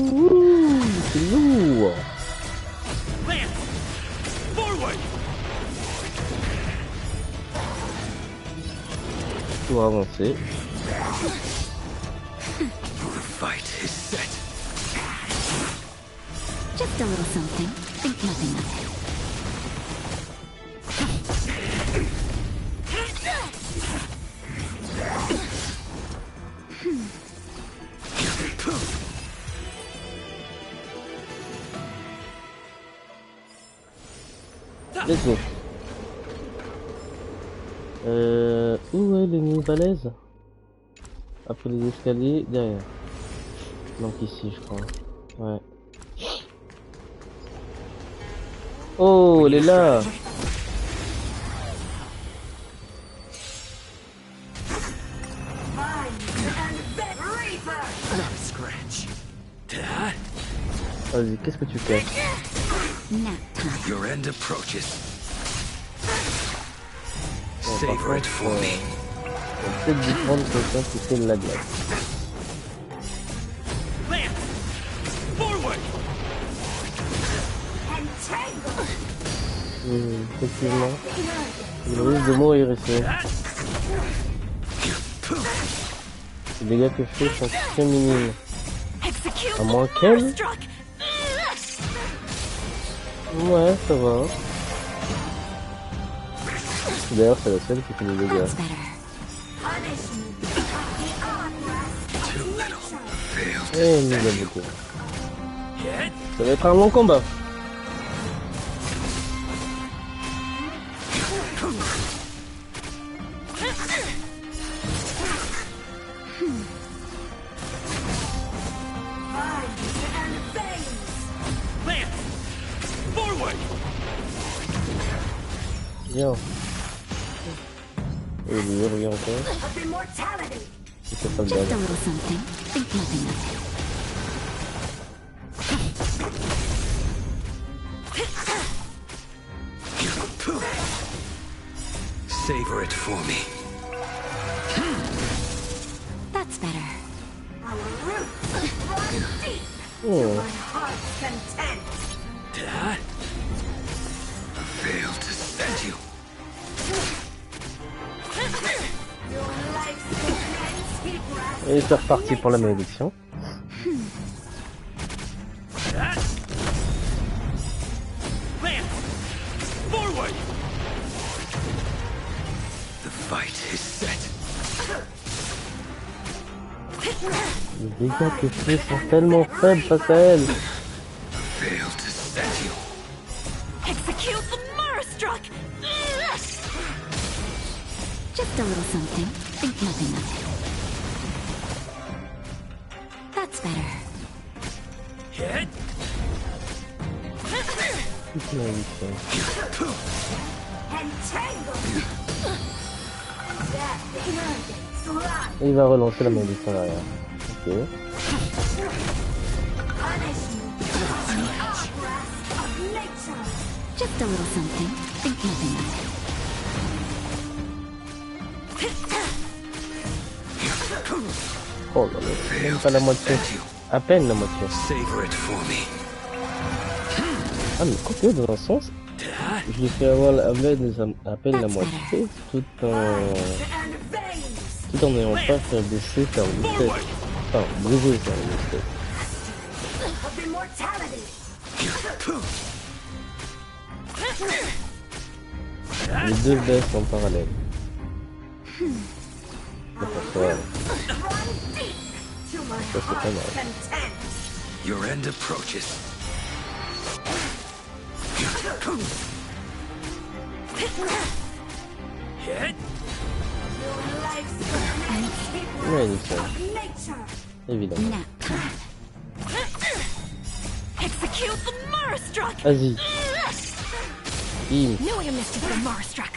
Ouh, c'est lourd. Pour avancer. The fight is set. Just a little something. Think nothing of it. Let's go. Où est l'ennemi balèze? Après les escaliers, derrière. Donc ici, je crois. Ouais. Oh, elle est là! Vas-y, qu'est-ce que tu fais? Your end approaches. Savor it for me. On peut peut-être lui prendre quelqu'un qui fait de la glace. Effectivement. Il risque de mourir ici. Les dégâts que je fais sont très minimes. À moins qu'elle. Ouais, ça va. D'ailleurs, c'est la seule qui fait des dégâts. Et nous a beaucoup. Ça va être un long combat. Bien. Et lui, regarde encore. C'est pas le dernier. Savor it for me. That's better. Oh. Fail to send you. Et c'est reparti pour la malédiction. The fight is set. Les dégâts que je fais sont tellement faibles face à elle. Fail to send you. Execute the Murderstruck! Just a little something. Think nothing of it. That's better. Et il va relancer la malédiction derrière. Ok. Just a little something. Think nothing of it. Oh là là, même pas la moitié. À peine la moitié. Ah mais quoique dans un sens, je l'ai fait avoir à peine la moitié, tout en n'ayant pas fait baisser sa vitesse. Enfin, briser sa vitesse. Les deux baissent en parallèle. Ça c'est pas mal. Your end approaches. Malédiction. Évidemment. Execute the Murderstruck! Vas-y. Knew I missed you from Marstruck.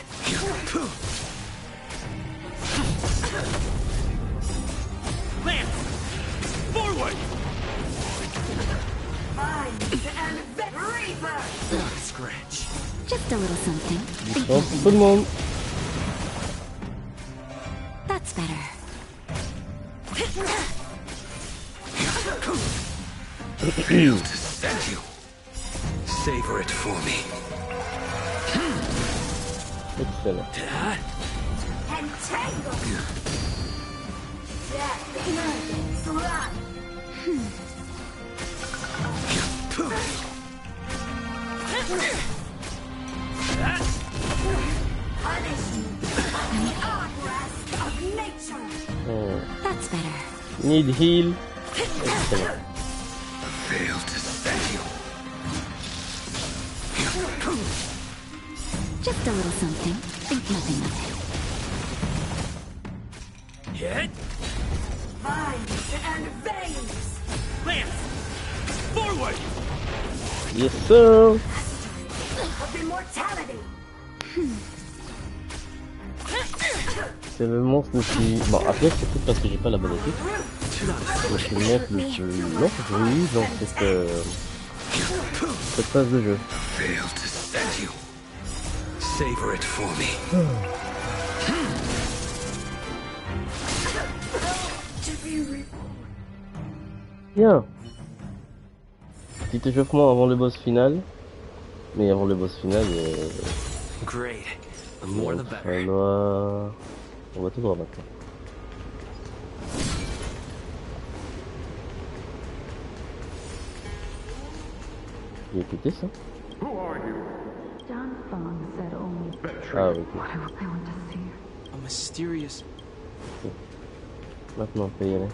Lance! Forward! Scratch. Just a little something. Oh, tout le monde. That's better. Feel to send you. Savor it for me. Excellent. Entangle! Death, blood. Punish you. The armrest of nature. That's better. Need heal. Excellent. Fail to send you. Just a little something. Think nothing of it. Hit! Vines and veins. Lance! Forward! Yes, sir. Of immortality. C'est le monstre le plus... Bon, après, c'est peut-être parce que j'ai pas la bonne équipe. Mais c'est le monstre le plus long que j'ai eu dans cette phase de jeu. Fail to send you. Savor it for me. Bien. Petit échauffement avant le boss final. Mais avant le boss final, Great. The more the better. On va tout droit maintenant. J'ai écouté ça. John Fong said only. Ah oui. What I want to see. A mysterious. Maintenant on peut y aller.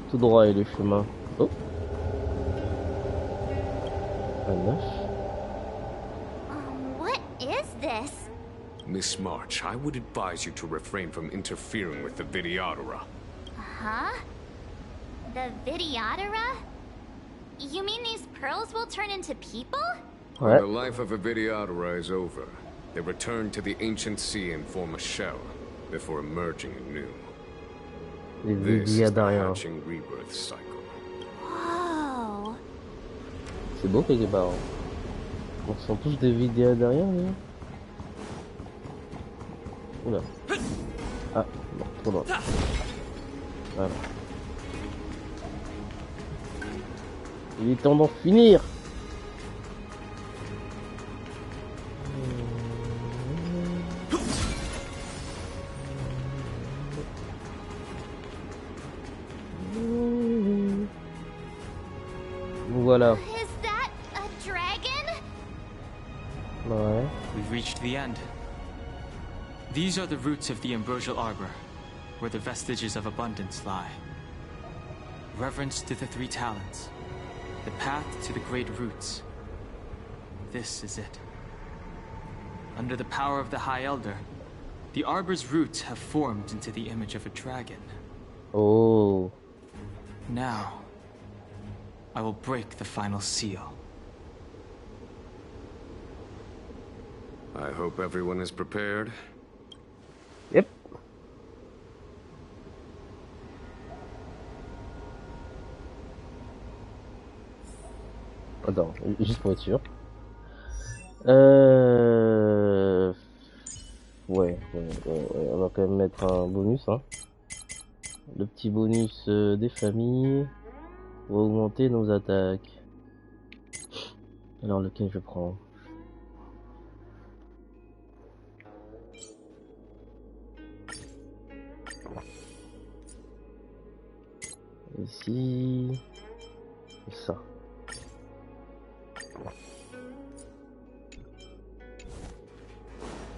Tout droit et le chemin. Oh. Un œuf. What is this? Miss March, I would advise you to refrain from interfering with the Videodora. Huh? The Videodora? You mean these pearls will turn into people? When the life of a Videodora is over, they return to the ancient sea and form a shell, before emerging anew. This is the hatching rebirth cycle. Whoa. C'est beau quelque part. On sent tous des vidéos derrière, mais... Oula. Ah, non, trop loin. Voilà. Il est temps d'en finir. Voilà. Is that a dragon? Ouais. We've reached the end. These are the roots of the ambrosial arbor, where the vestiges of abundance lie. Reverence to the three talents. The path to the great roots. This is it. Under the power of the High Elder, the arbor's roots have formed into the image of a dragon. Oh. Now, I will break the final seal. I hope everyone is prepared. Yep. Attends, juste pour être sûr. Ouais, on va quand même mettre un bonus, hein. Le petit bonus des familles pour augmenter nos attaques. Alors lequel je prends? Ici, ça.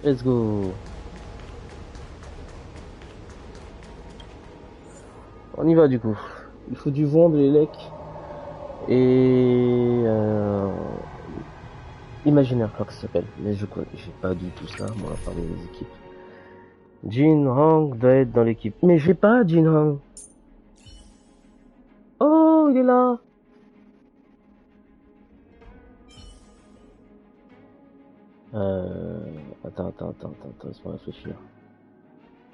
Let's go. On y va du coup. Il faut du vent, de l'élec et imaginaire, je crois que ça s'appelle. Mais j'ai pas du tout ça, moi, parmi les équipes. Jin Hong doit être dans l'équipe. Mais j'ai pas Jin Hong. Oh, il est là. Attends, laisse-moi réfléchir.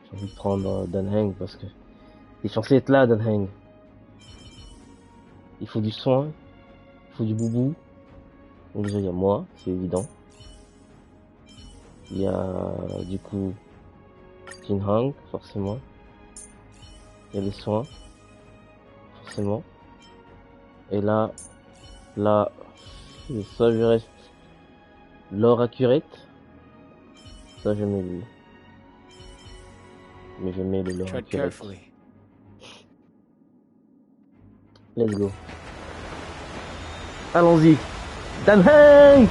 J'ai envie de prendre Danheng parce que il est censé être là, Danheng. Il faut du soin, il faut du boubou. Donc déjà il y a moi, c'est évident. Il y a du coup Jinhang, forcément. Il y a les soins, forcément. Et là, ça je reste l'or accurate. Ça je mets lui. Mais je mets le l'or accurate. Let's go. Allons-y. Danheng!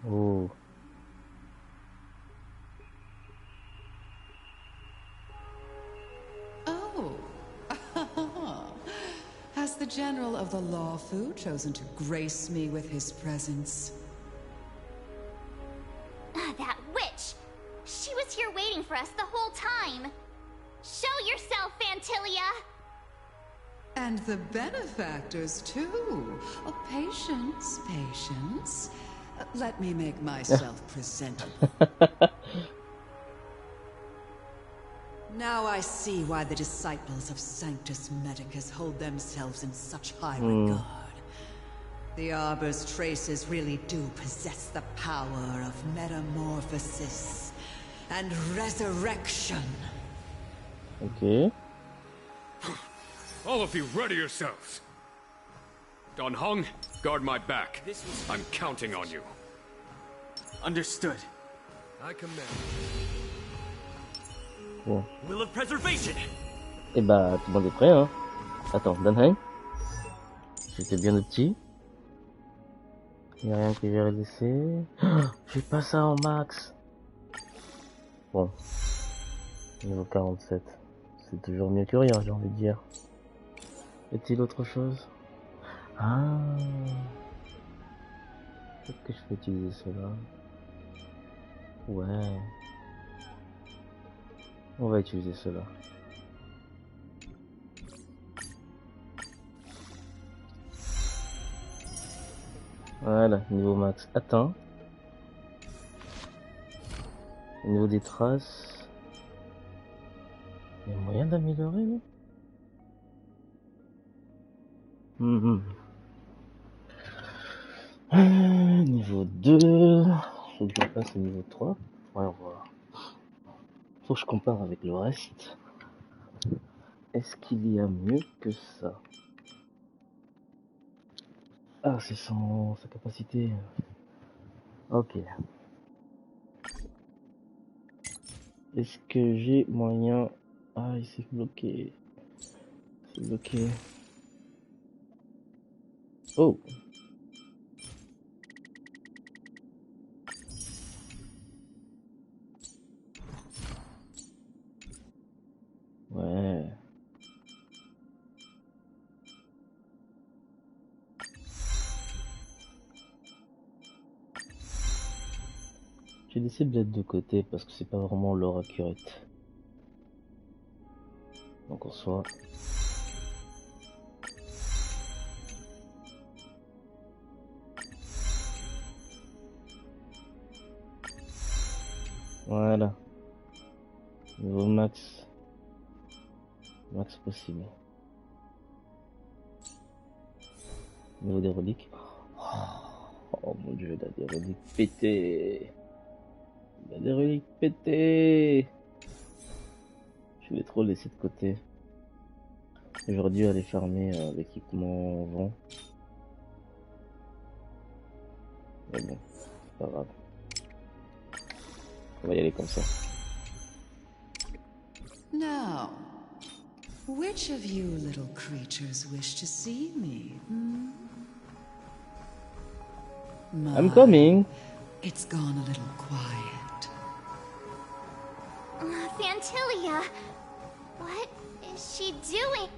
Oh. Has the General of the Lawfu chosen to grace me with his presence? That witch! She was here waiting for us the whole time! Show yourself, Fantilia! And the benefactors, too. Oh, patience, patience. Let me make myself presentable. Now I see why the disciples of Sanctus Medicus hold themselves in such high regard. The Arbor's traces really do possess the power of metamorphosis and resurrection. Okay. All of you, ready yourselves. Don Hung, guard my back. I'm counting on you. Understood. I command. Bon. Will of preservation. Et bah, tout le monde est prêt, hein. Attends, Danheng. J'étais bien petit. Il n'y a rien que je vais laisser. J'ai pas ça en max. Bon. Niveau 47. C'est toujours mieux que rien, j'ai envie de dire. Y a-t-il autre chose? Ah. Peut-être que je peux utiliser cela. Ouais. On va utiliser cela. Voilà, niveau max atteint. Au niveau des traces, il y a moyen d'améliorer là. Niveau 2, faut que je passe au niveau 3. Ouais, on va voir. Faut que je compare avec le reste. Est-ce qu'il y a mieux que ça? Ah, c'est sa capacité. Ok. Est-ce que j'ai moyen... Ah, il s'est bloqué. C'est bloqué. Oh. Ouais. J'ai laissé Blade de côté parce que c'est pas vraiment l'or accurate. Donc en soit... Voilà. Niveau max. Max possible. Niveau des reliques. Oh mon dieu, il a des reliques pétées. Il a des reliques pétées. Je vais trop laisser de côté. J'aurais dû aller farmer l'équipement en vent. Mais bon, c'est pas grave. On va y aller comme ça. Now, which of you little creatures wish to see me? I'm coming. It's gone a little quiet. Fantilia, what is she doing?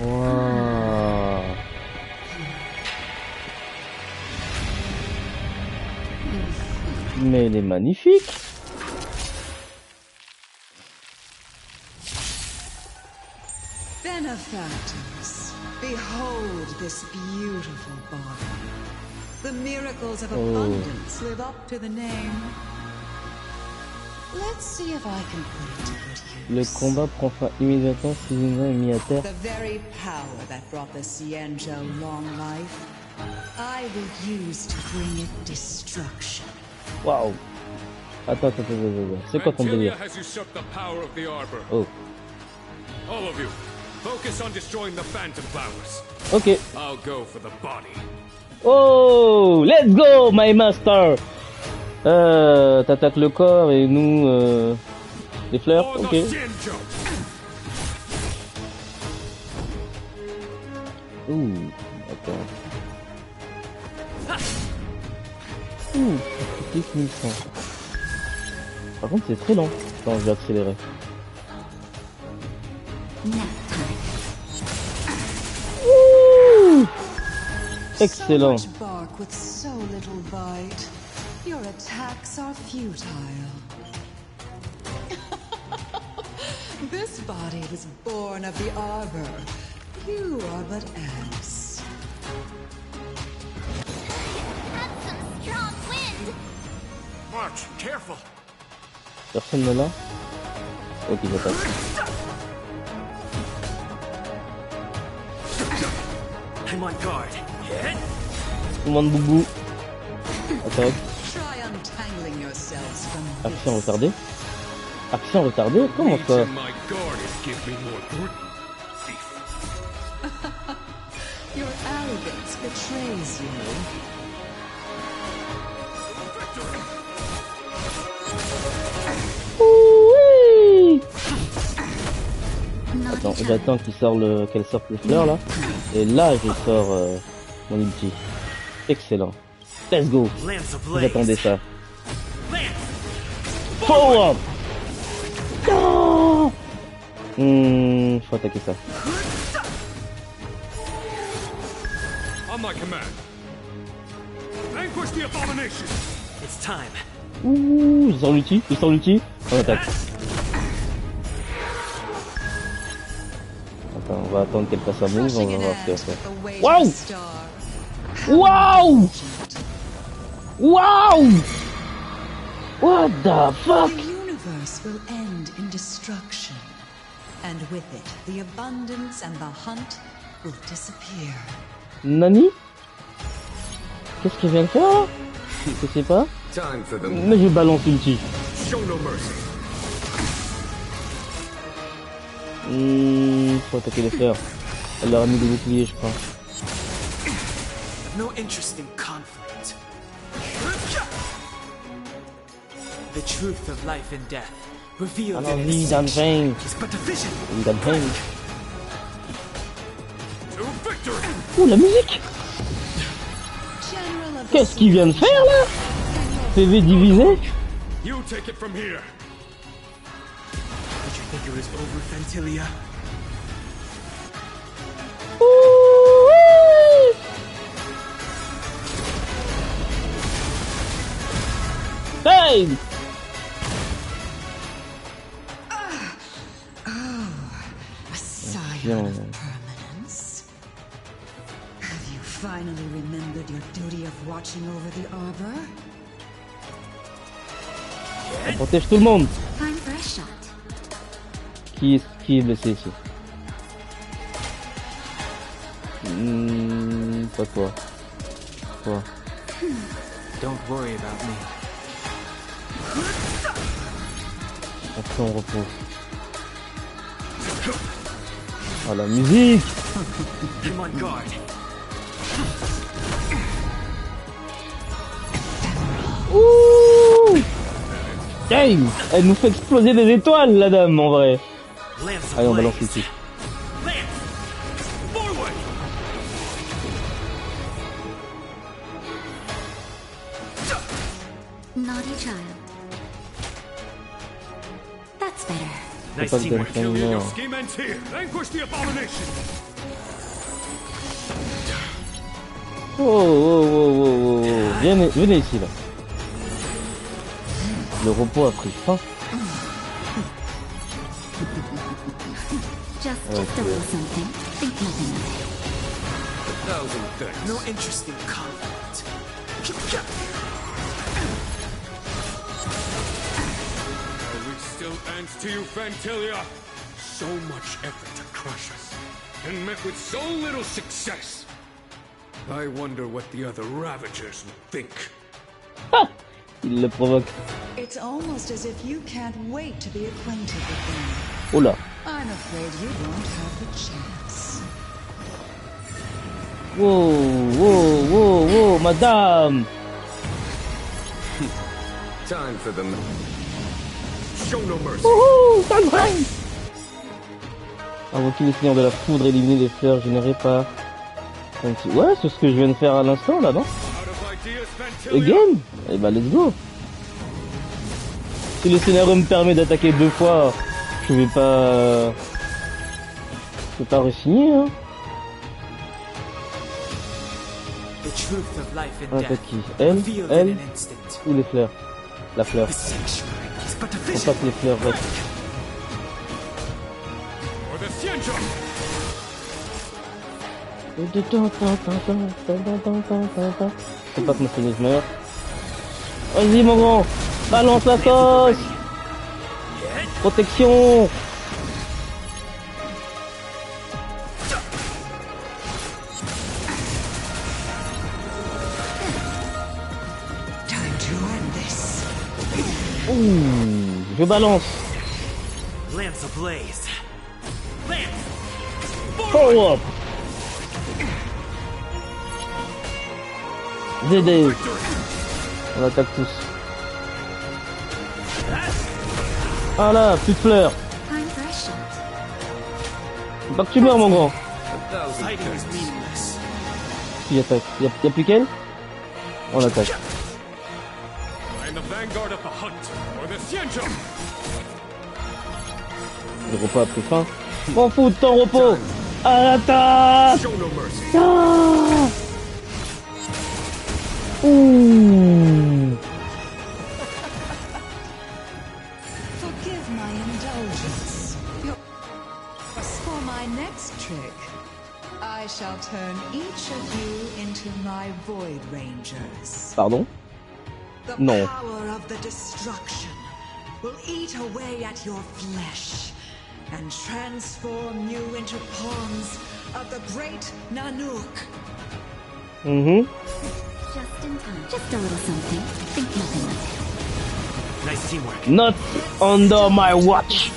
Wow. Mais elle est magnifique. Benefactors, behold this beautiful body. The miracles of Oh. abundance live up to the name. Let's see if I can put it to good Le use. combat prend fin immédiatement si l'humain est mis à terre. The very power that brought the Xianzhou long life, I will use to bring it destruction. Waouh. Attends. C'est quoi ton délire? Has usurped the power of the Arbor. Oh. All of you, focus on destroying the Phantom Flowers. Ok. I'll go for the body. Oh, let's go, my master. T'attaques le corps et nous les fleurs. Ok. Ouh, attends. Ouh, c'est 1100. Par contre, c'est très lent. Attends, je vais accélérer. Ouh, excellent. So much bark with so little bite. Your attacks are futile. This body was born of the Arbor. You are but ants. That's some strong wind. March, careful. Personne ne l'a. Ok, j'attaque. I'm on guard. Tout le monde boubou. Attaque. Try untangling yourselves from Action retardée. Action retardée? Comment ça? My guard is give me more. your arrogance betrays you. Oui. Attends, j'attends qu'elle sorte les fleurs là. Et là, je sors mon ulti. Excellent. Let's go. J'attendais ça. Forward. Oh, faut attaquer ça. On my command. Vanquish the abomination. It's time. Ouh, je sors l'ulti. On attaque. Attends, on va attendre qu'elle fasse un move, on va voir ce qu'elle fait. Waouh! Waouh! Waouh! What the fuck? The universe will end in destruction. And with it, the abundance and the hunt will disappear. Nani? Qu'est-ce qu'il vient de faire là? Je sais pas. Mais je balance l'ulti. Show no mercy. Faut attaquer les fleurs. Elle leur a mis des boucliers, je crois. No interest in conflict. The truth of life and death revealed Alors, in vie this d'un vain. is but a vision. Vie d'un vain. Ouh, la musique! Qu'est-ce qu'il vient de faire là? PV divisé? You take it from here. Did you think it was over, Fantilia? Hey! A scion of permanence. Have you finally remembered your duty of watching over the Arbor? On protège tout le monde. Time for a shot. Qui est blessé ici? Pas toi. Toi. Don't worry about me. Action au repos. Ah, la musique! I'm on guard. Ouh! Dang! Elle nous fait exploser des étoiles, la dame, en vrai. Allez, on balance ici. Naughty child. That's better. Nice teamwork. Your scheme ends here. Vanquish the abomination. Oh. Venez ici, là. Le repos a pris fin. Just a little something. Think nothing of it. No interesting conflict. Are we still ants to you, Fantilia? So much effort to crush us, and met with so little success. I wonder what the other Ravagers would think. Il le provoque. It's almost as if you can't wait to be acquainted with them. Oh là. I'm afraid you won't have the chance. Wow, madame. Time for them. Show no mercy. Wouhou, time. Invoquer les seigneurs de la foudre, éliminer les fleurs générées par... Ouais, c'est ce que je viens de faire à l'instant, là, non? Again? Eh bah, let's go. Si le scénario me permet d'attaquer 2 fois, je vais pas re-signer, hein. Attaque qui? Elle ou les fleurs? La fleur. Faut pas que les fleurs restent. Faut pas que ma fenêtre meure. Vas-y mon grand, balance la sauce. Protection. Ouh, je balance. Lamps ablaze. Power up. Dédé. On attaque tous. Ah là, plus de fleurs. Faut pas que tu meurs mon grand. Qui attaque? Y'a plus qu'elle? On attaque. Le repas a pris fin. M'en fous de ton repos. À l'attaque. Ah. Ouh. Forgive my indulgence. For my next trick, I shall turn each of you into my Void Rangers. Pardon? The Non. power of the destruction will eat away at your flesh and transform you into pawns of the great Nanook. Mm-hmm. Just in time. Just a little something. Think nothing of it. Nice teamwork. Not under my watch.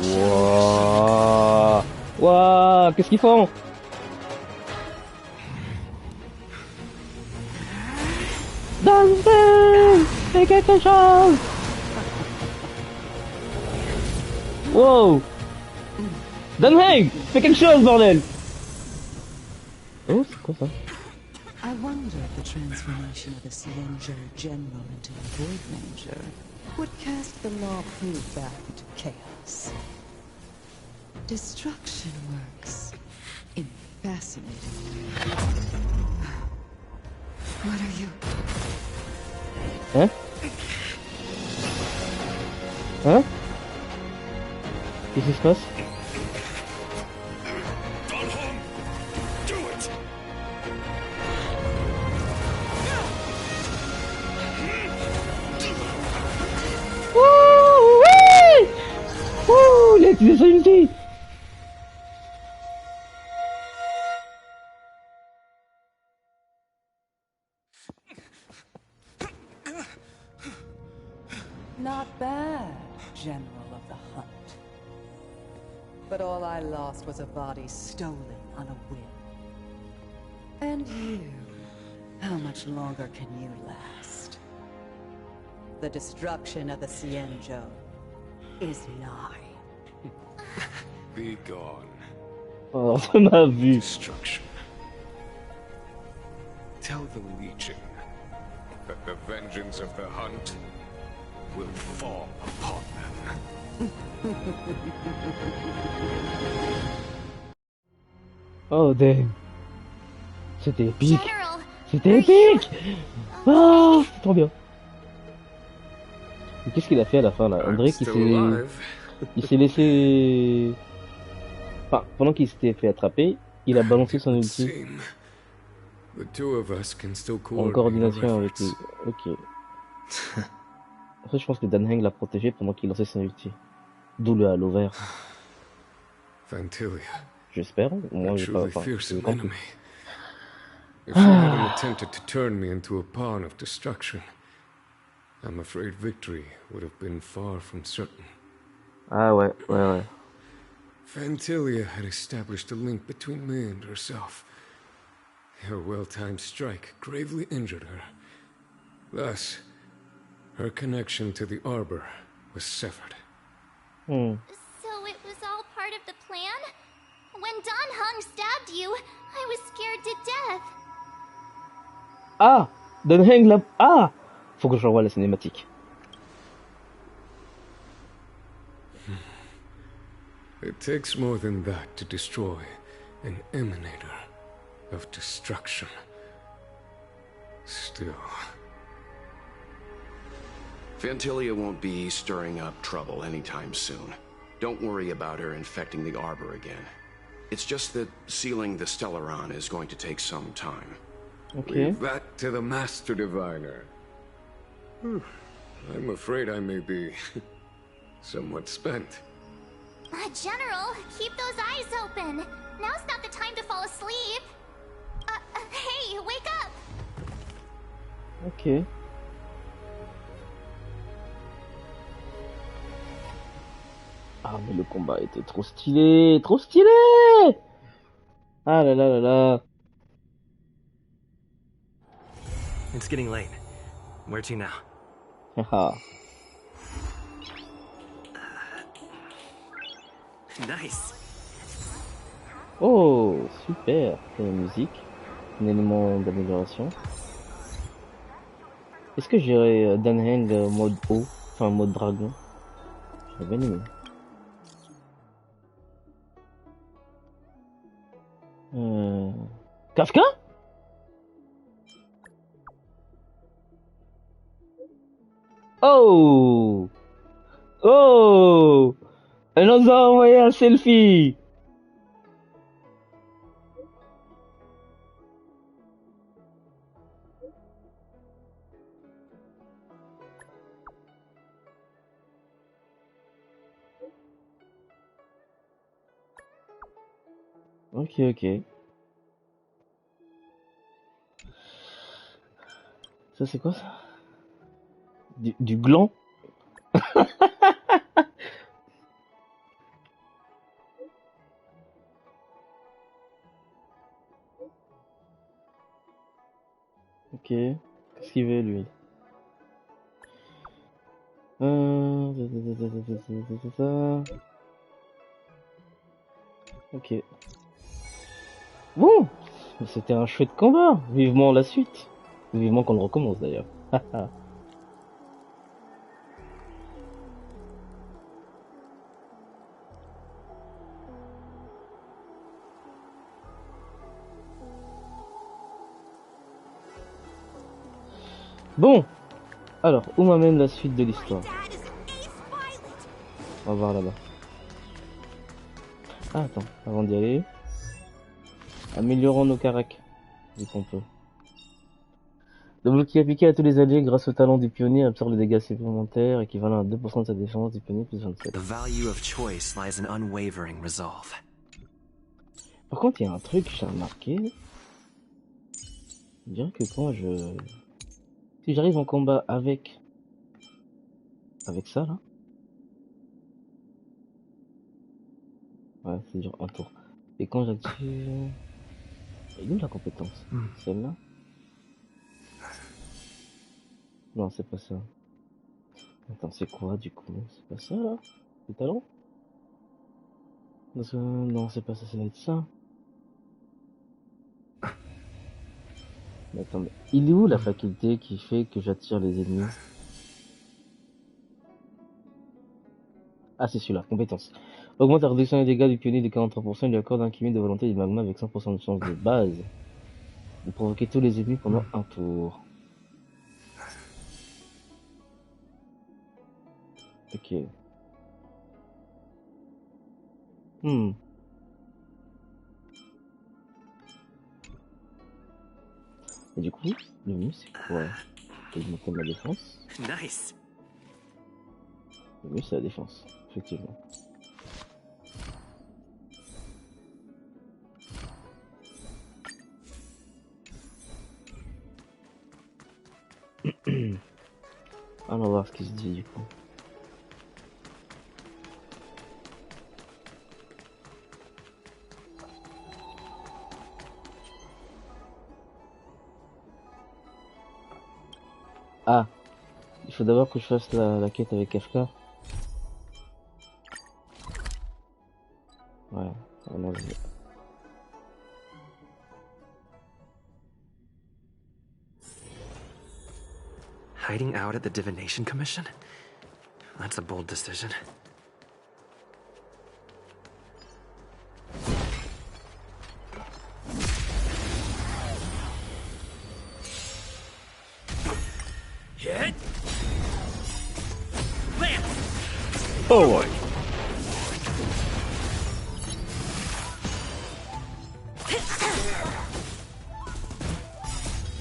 Wouah. Wouah. Qu'est-ce qu'ils font? Dansez. Fais quelque chose. Wow. Danheng, fais quelque chose, bordel. Oh, c'est quoi ça? I wonder if the transformation of the Silenger General into a Void Ranger would cast the law proof back into chaos. Destruction works in fascinating ways. What are you? Hein? Hein? Qu'est-ce qui se passe? Ouh, il a utilisé son ulti. Not bad, General of the Hunt. But all I lost was a body stolen on a whim. And you, how much longer can you last? The destruction of the Cienjo is nigh. Be gone. Oh, ça m'a vu. Destruction. Tell the Legion that the vengeance of the Hunt will fall upon them. Oh damn. C'était épique. C'était épique. Ah, c'est trop bien. Mais qu'est-ce qu'il a fait à la fin là? On dirait qu'il s'est laissé... Enfin, pendant qu'il s'était fait attraper, il a balancé son ulti. En coordination avec lui. Ok. En fait, je pense que Dan Heng l'a protégé pendant qu'il lançait son ulti. D'où le halo vert. J'espère. Moi, j'ai pas... Enfin, j'ai compris. If she hadn't attempted to turn me into a pawn of destruction, I'm afraid victory would have been far from certain. Ah ouais. Fantilia had established a link between me and herself. Her well-timed strike gravely injured her. Thus, her connection to the Arbor was severed. So it was all part of the plan? When Dan Heng stabbed you, I was scared to death. Ah, Dan Heng l'a... Ah, faut que je revoie la cinématique. It takes more than that to destroy an emanator of destruction. Still... Fantilia won't be stirring up trouble anytime soon. Don't worry about her infecting the Arbor again. It's just that sealing the Stellaron is going to take some time. Okay. Leave that to the Master Diviner. I'm afraid I may be somewhat spent. General, keep those eyes open. Now's not the time to fall asleep. Hey, wake up! Ok. Ah mais le combat était trop stylé, trop stylé. Ah là là là là. It's getting late. Where to now? Haha. Nice. Oh, super. C'est la musique. Un élément d'amélioration. Est-ce que j'irais Dan Heng mode haut, enfin mode dragon? J'aurais bien aimé. Kafka? Oh! Oh! Elle nous a envoyé un selfie! Ok, ok. Ça c'est quoi ça? Du gland? Ok. Qu'est-ce qu'il veut lui? Ça. Ok. Bon! C'était un chouette combat. Vivement la suite. Vivement qu'on le recommence d'ailleurs. Bon, alors, où m'amène la suite de l'histoire? On va voir là-bas. Ah, attends, avant d'y aller, améliorons nos caracs, vu qu'on peut. Le bloc qui est appliqué à tous les alliés grâce au talent du pionnier absorbe les dégâts supplémentaires équivalent à 2% de sa défense du pionnier plus 27. The value of choice lies in unwavering resolve. Par contre, il y a un truc que j'ai remarqué. Je dirais que quand si j'arrive en combat avec ça là. Ouais, c'est genre un tour. Et quand j'active... Il est où la compétence? Celle-là? Non, c'est pas ça. Attends, c'est quoi du coup? C'est pas ça là? Les talons? Non, c'est pas ça, ça va être ça. Mais attends, mais il est où la faculté qui fait que j'attire les ennemis? Ah, c'est celui-là, compétence. Augmente la réduction des dégâts du pionnier de 43% et lui accorde un cumul de volonté du magma avec 100% de chance de base. De provoquer tous les ennemis pendant un tour. Ok. Hmm. Et du coup, le mieux c'est quoi? Augmenter ma défense. Nice. Le mieux c'est la défense, effectivement. On va voir ce qui se dit du coup. Ah, il faut d'abord que je fasse la quête avec Kafka. Ouais, allons-y. Hiding out at the Divination Commission? That's a bold decision. Hit! Oh!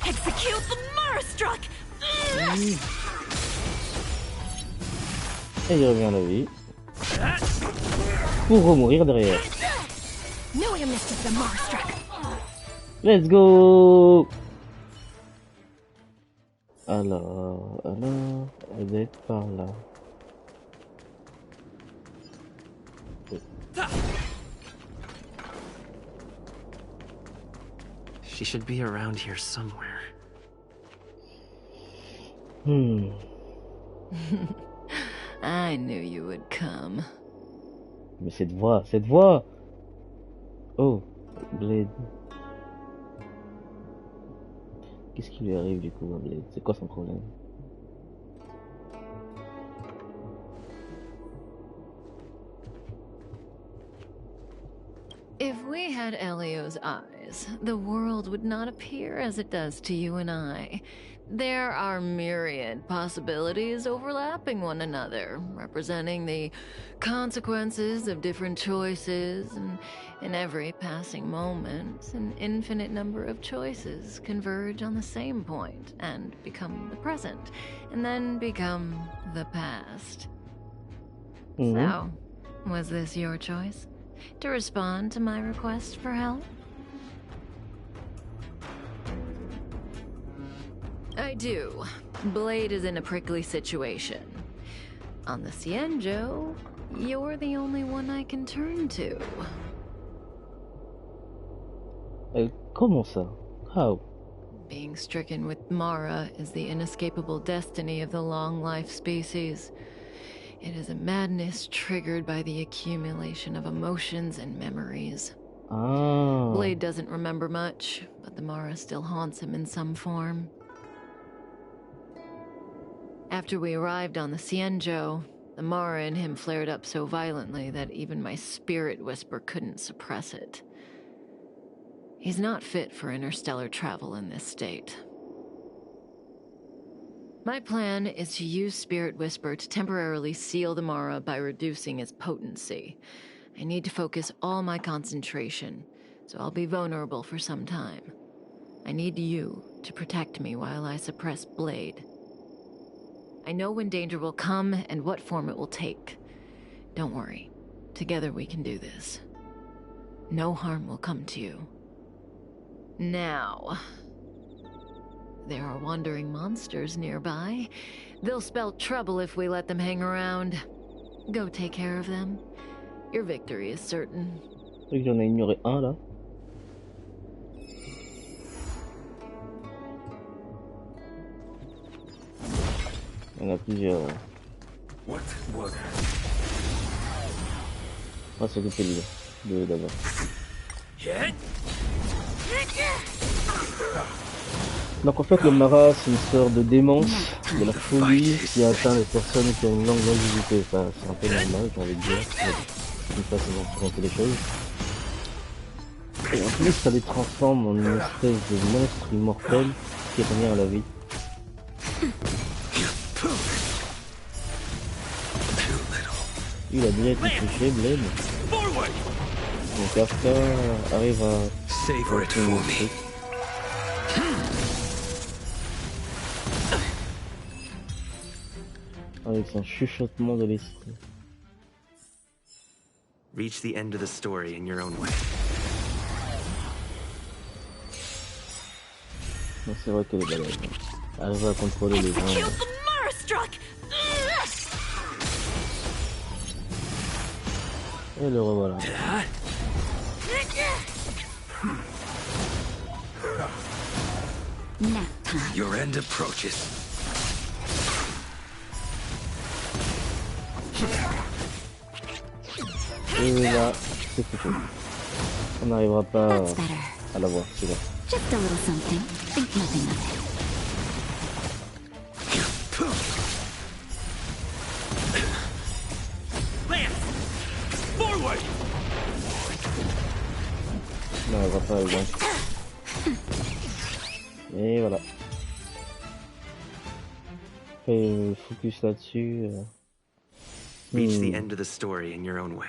Execute the Marastruck! Et il revient à la vie. Pour remourir derrière. Let's go! Alors, elle doit être par là. She should be around here somewhere. I knew you would come. Mais cette voix! Oh, Blade. Qu'est-ce qui lui arrive du coup à Blade? C'est quoi son problème? If we had Elio's eyes, the world would not appear as it does to you and I. There are myriad possibilities overlapping one another, representing the consequences of different choices, and in every passing moment, an infinite number of choices converge on the same point and become the present, and then become the past. So, was this your choice? To respond to my request for help? I do. Blade is in a prickly situation. On the Cienjo, you're the only one I can turn to. Comment ça? How? Being stricken with Mara is the inescapable destiny of the long-life species. It is a madness triggered by the accumulation of emotions and memories. Ah. Blade doesn't remember much, but the Mara still haunts him in some form. After we arrived on the Cienjo, the Mara in him flared up so violently that even my spirit whisper couldn't suppress it. He's not fit for interstellar travel in this state. My plan is to use Spirit Whisper to temporarily seal the Mara by reducing its potency. I need to focus all my concentration, so I'll be vulnerable for some time. I need you to protect me while I suppress Blade. I know when danger will come and what form it will take. Don't worry. Together we can do this. No harm will come to you. Now, there are wandering monsters nearby. They'll spell trouble if we let them hang around. Go take care of them. Your victory is certain. J'en ai ignoré un là. Il y en a plusieurs. What was On va s'occuper de lui d'abord. Donc en fait le Mara c'est une sorte de démence, de la folie qui atteint les personnes qui ont une longue longévité. Enfin, c'est un peu normal j'ai envie de dire, une façon de présenter les choses. Et en plus ça les transforme en une espèce de monstre immortel qui revient à la vie. Il a déjà été touché, Blade. Donc After arrive à... Savor it for me. Avec son chuchotement de l'esprit. Reach the end of the story in your own way. C'est vrai qu'elle est balèze. Arrive à contrôler les gens. Et le revoilà. Your end approaches. Et là, c'est foutu. On n'arrivera pas à l'avoir, c'est là. Just a little something. Think nothing of it. On n'arrivera pas à le vaincre. Et voilà. Fais focus là-dessus. Reach the end of the story in your own way.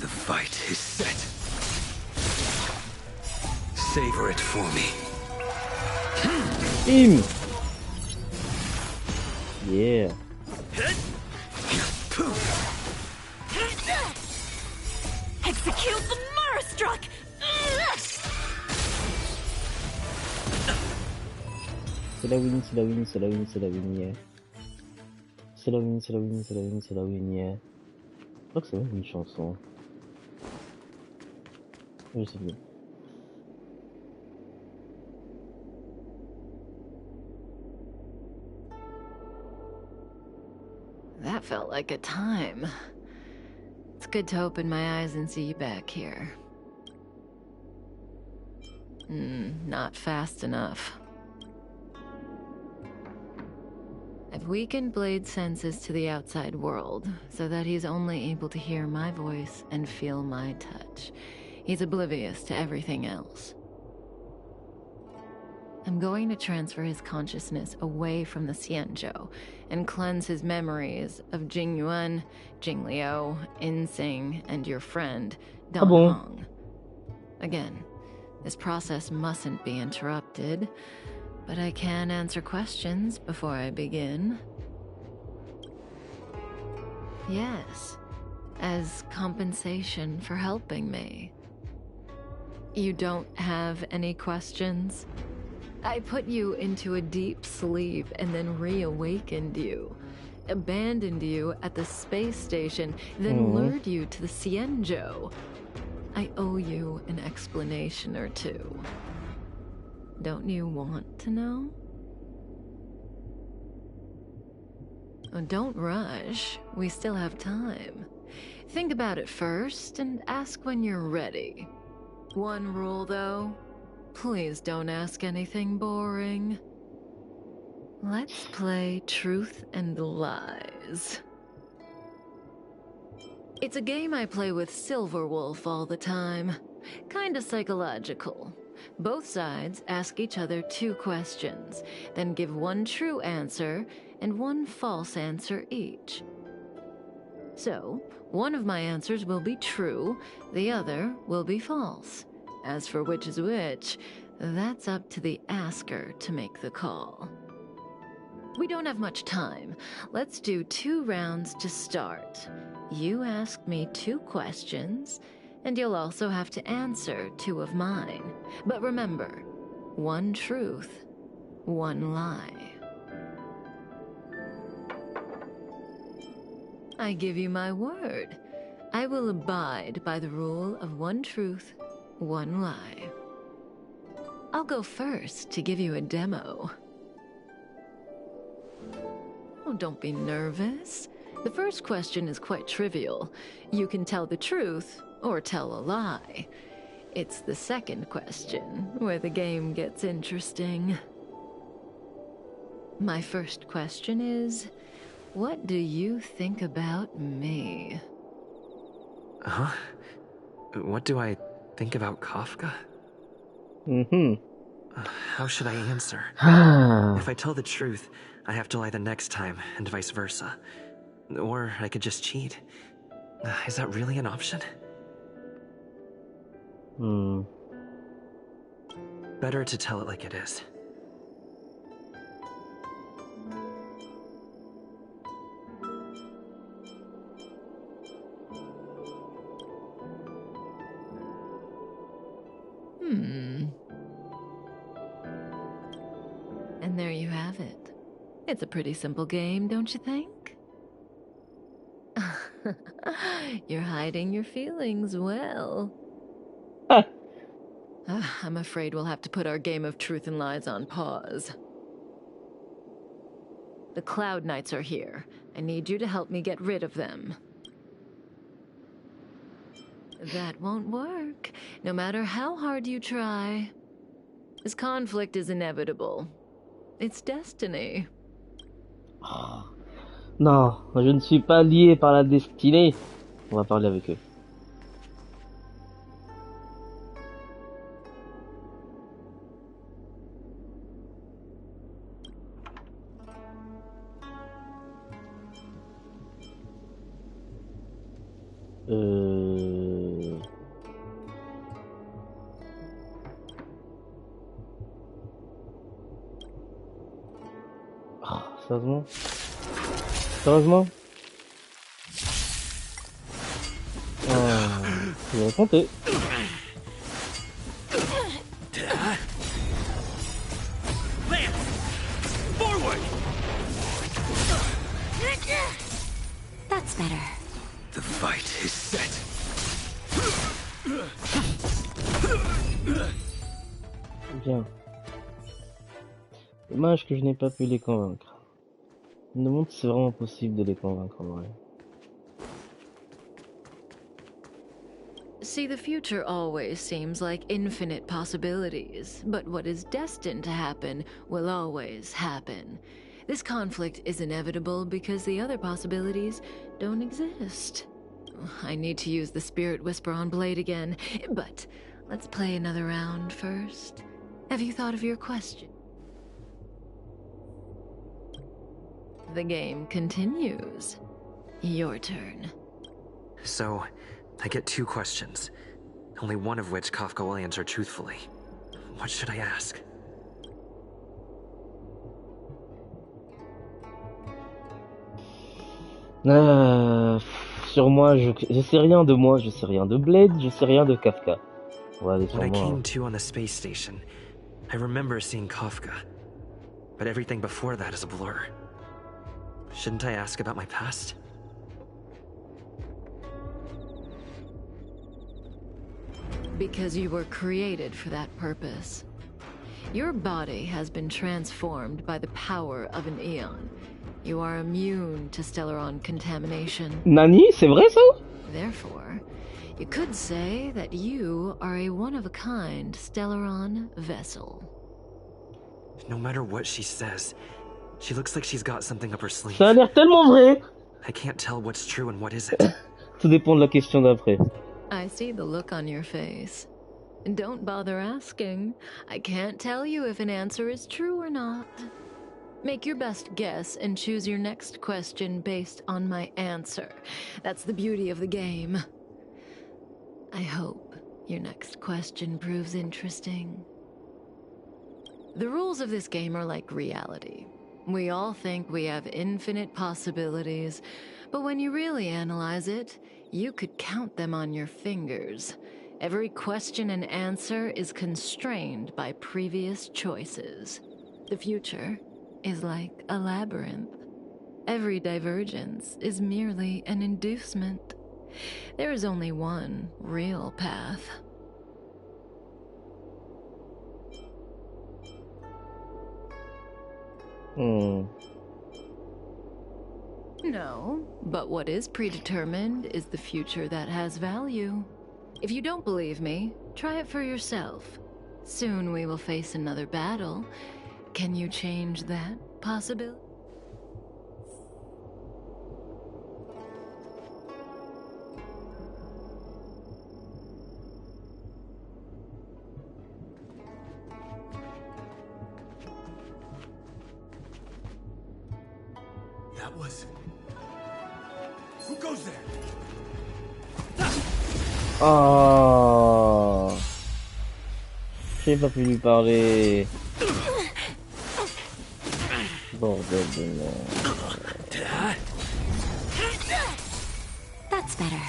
The fight is set. Savor it for me. Bim! Yeah. Execute the Murstruck! C'est la win, c'est la win, c'est la win, c'est la win, yeah. C'est la win, c'est la win, c'est la win, c'est la win, yeah. Je crois que c'est même une chanson. Je sais plus. That felt like a time. It's good to open my eyes and see you back here. Not fast enough. I've weakened Blade's senses to the outside world, so that he's only able to hear my voice and feel my touch. He's oblivious to everything else. I'm going to transfer his consciousness away from the Xianzhou and cleanse his memories of Jingyuan, Jingliu, Insing, and your friend, Dan Hong. Again, this process mustn't be interrupted, but I can answer questions before I begin. Yes, as compensation for helping me. You don't have any questions? I put you into a deep sleep and then reawakened you. Abandoned you at the space station, then lured you to the Xianzhou. I owe you an explanation or two. Don't you want to know? Oh, don't rush. We still have time. Think about it first and ask when you're ready. One rule, though. Please don't ask anything boring. Let's play Truth and Lies. It's a game I play with Silverwolf all the time. Kinda psychological. Both sides ask each other 2 questions, then give 1 true answer and 1 false answer each. So, one of my answers will be true, the other will be false. As for which is which, that's up to the asker to make the call. We don't have much time. Let's do 2 rounds to start. You ask me 2 questions, and you'll also have to answer 2 of mine. But remember, 1 truth, 1 lie. I give you my word. I will abide by the rule of 1 truth, 1 lie. I'll go first to give you a demo. Oh, don't be nervous. The first question is quite trivial. You can tell the truth or tell a lie. It's the second question where the game gets interesting. My first question is, What do you think about me? Huh? What do I think about Kafka? How should I answer? If I tell the truth, I have to lie the next time, and vice versa. Or I could just cheat. Is that really an option? Better to tell it like it is. And there you have it. It's a pretty simple game, don't you think? You're hiding your feelings well. I'm afraid we'll have to put our game of truth and lies on pause. The Cloud Knights are here. I need you to help me get rid of them. That won't work, no matter how hard you try. This conflict is inevitable. It's destiny. Non, je ne suis pas lié par la destinée. On va parler avec eux. Sérieusement? Sérieusement? Je vais compter. That's better. The fight is set. Bien. Dommage que je n'ai pas pu les convaincre. Je me demande si c'est vraiment possible de les convaincre en vrai. See, the future always seems like infinite possibilities, but what is destined to happen will always happen. This conflict is inevitable because the other possibilities don't exist. I need to use the Spirit Whisper on Blade again, but let's play another round first. Have you thought of your question? The game continues. Your turn. So, I get 2 questions, only one of which Kafka will answer truthfully. What should I ask? Sur moi, je sais rien de moi, je sais rien de Blade, je sais rien de Kafka. On va aller sur When I moi. came to on the space station, I remember seeing Kafka, but everything before that is a blur. Shouldn't I ask about my past? Because you were created for that purpose. Your body has been transformed by the power of an Aeon. You are immune to Stellaron contamination. Nani, c'est vrai ça? Therefore, you could say that you are a one-of-a-kind Stellaron vessel. No matter what she says, she looks like she's got something up her sleeve. Ça a l'air tellement vrai. I can't tell what's true and what isn't. Tout dépend de la question d'après. I see the look on your face. Don't bother asking. I can't tell you if an answer is true or not. Make your best guess and choose your next question based on my answer. That's the beauty of the game. I hope your next question proves interesting. The rules of this game are like reality. We all think we have infinite possibilities, but when you really analyze it, you could count them on your fingers. Every question and answer is constrained by previous choices. The future is like a labyrinth. Every divergence is merely an inducement. There is only one real path. No, but what is predetermined is the future that has value. If you don't believe me, try it for yourself. Soon we will face another battle. Can you change that possibility? That was... Who goes there? Oh, j'ai pas pu lui parler. Bordel de merde. That's better.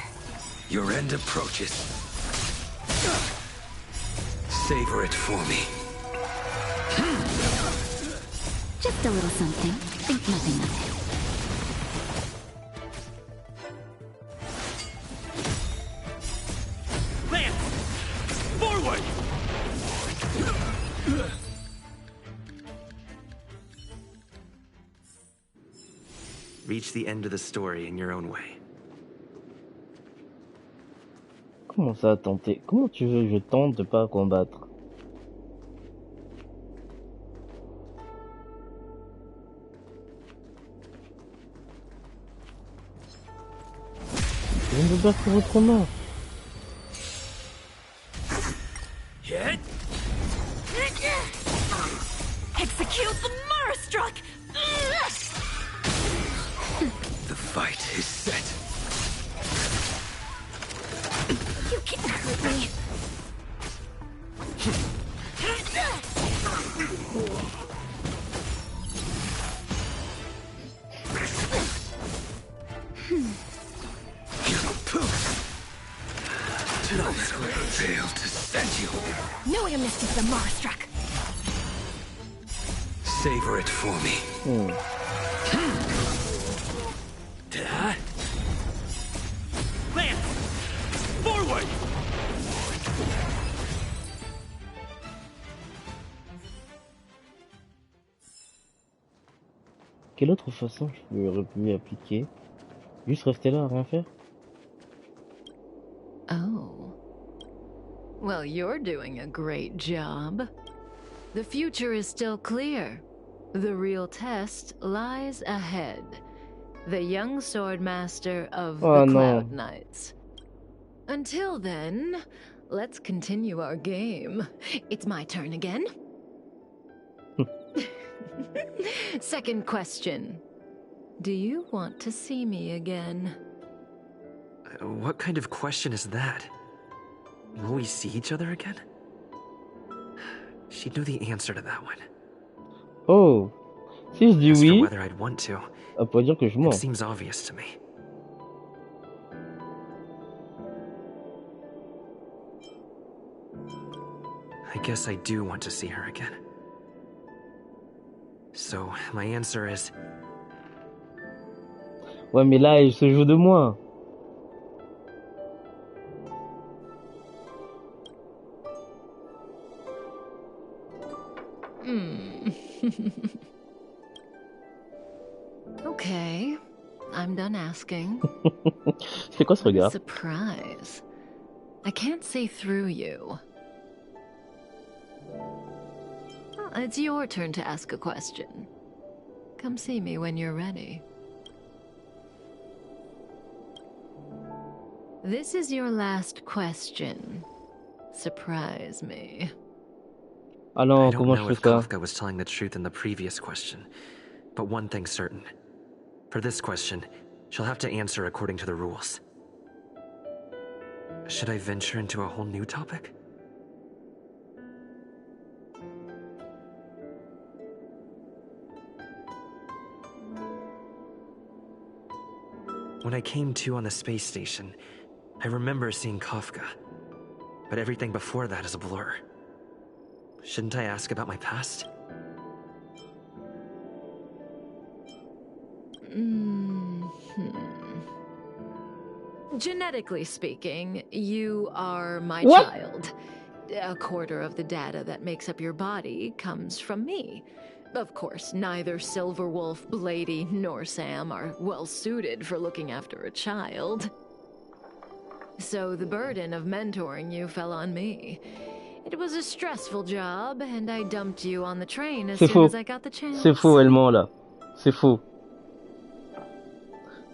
Your end approaches. Savor it for me. Just a little something. Think nothing of it. Lance! Forward! Reach the end of the story in your own way. Comment ça, tenter? Comment tu veux que je tente de pas combattre? Je ne peux pas faire autrement. Execute the Marastruck! The fight is set. You can't hurt me. None will prevail to set you. No amnesty for the Marastruck. Savor it for me. Lance! Forward! Quelle autre façon je aurais pu appliquer? Juste rester là, rien faire? Oh. Well, you're doing a great job. The future is still clear. The real test lies ahead. The young swordmaster of the Cloud Knights. Until then, let's continue our game. It's my turn again. Second question. Do you want to see me again? What kind of question is that? Will we see each other again? She'd know the answer to that one. Oh, si je dis As for oui, whether I'd want to, ça peut dire que je it mens. seems obvious to me. I guess I do want to see her again. So, my answer is... Ouais, mais là, il se joue de moi. Okay, I'm done asking. C'est quoi ce regard? Surprise. I can't see through you. It's your turn to ask a question. Come see me when you're ready. This is your last question. Surprise me. Ah non, I don't comment know je if fais ça? Kafka was telling the truth in the previous question, but one thing's certain. For this question, she'll have to answer according to the rules. Should I venture into a whole new topic? When I came to on the space station, I remember seeing Kafka, but everything before that is a blur. Shouldn't I ask about my past? Genetically speaking, you are my What? child. A quarter of the data that makes up your body comes from me. Of course, neither Silverwolf, Blady, nor Sam are well suited for looking after a child. So the burden of mentoring you fell on me. It was a stressful job, and I dumped you on the train as soon as I got the chance. C'est faux, elle ment là. C'est faux.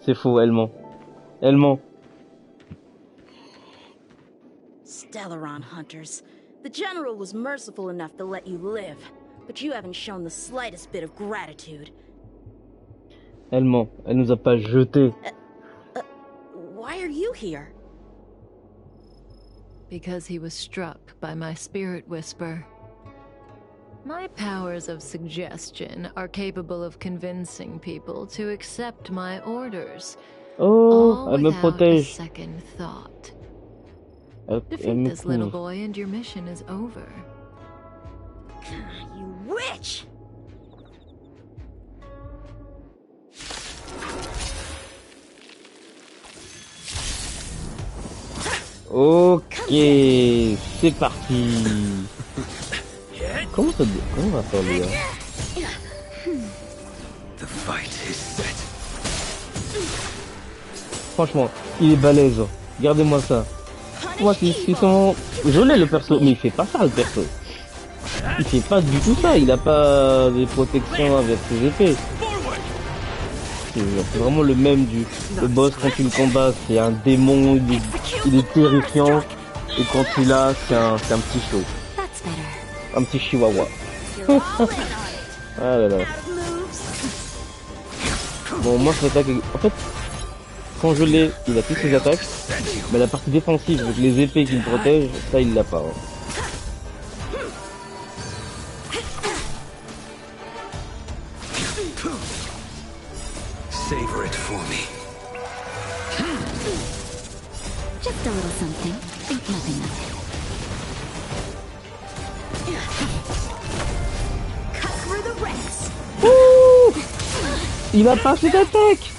C'est faux, elle ment. Elle ment. Stellaron hunters. The General was merciful enough to let you live, but you haven't shown the slightest bit of gratitude. Elle ment. Elle nous a pas jetés. Why are you here? Because he was struck by my spirit whisper. My powers of suggestion are capable of convincing people to accept my orders. Oh, all elle me without a protège. second thought. Elle Defeat me this little couvre. boy and your mission is over. You witch! Ok, c'est parti. Comment on va faire les gars? The fight is set. Franchement, il est balèze. Regardez-moi ça. Moi, c'est son... Je l'ai le perso, mais il fait pas ça le perso. Il fait pas du tout ça. Il a pas des protections avec ses épées. C'est vraiment le même le boss quand tu le combats. C'est un démon, il est terrifiant. Et quand tu l'as, c'est un petit show. Un petit chihuahua. Ah là là. Bon, moi je m'attaque. En fait, quand je l'ai, il a toutes ses attaques. Mais la partie défensive, avec les épées qui me protègent, ça il l'a pas. Hein. Savor it for me. Just a little something. Think nothing of it. Cut through the ranks. Ouh, il a pas cette attaque.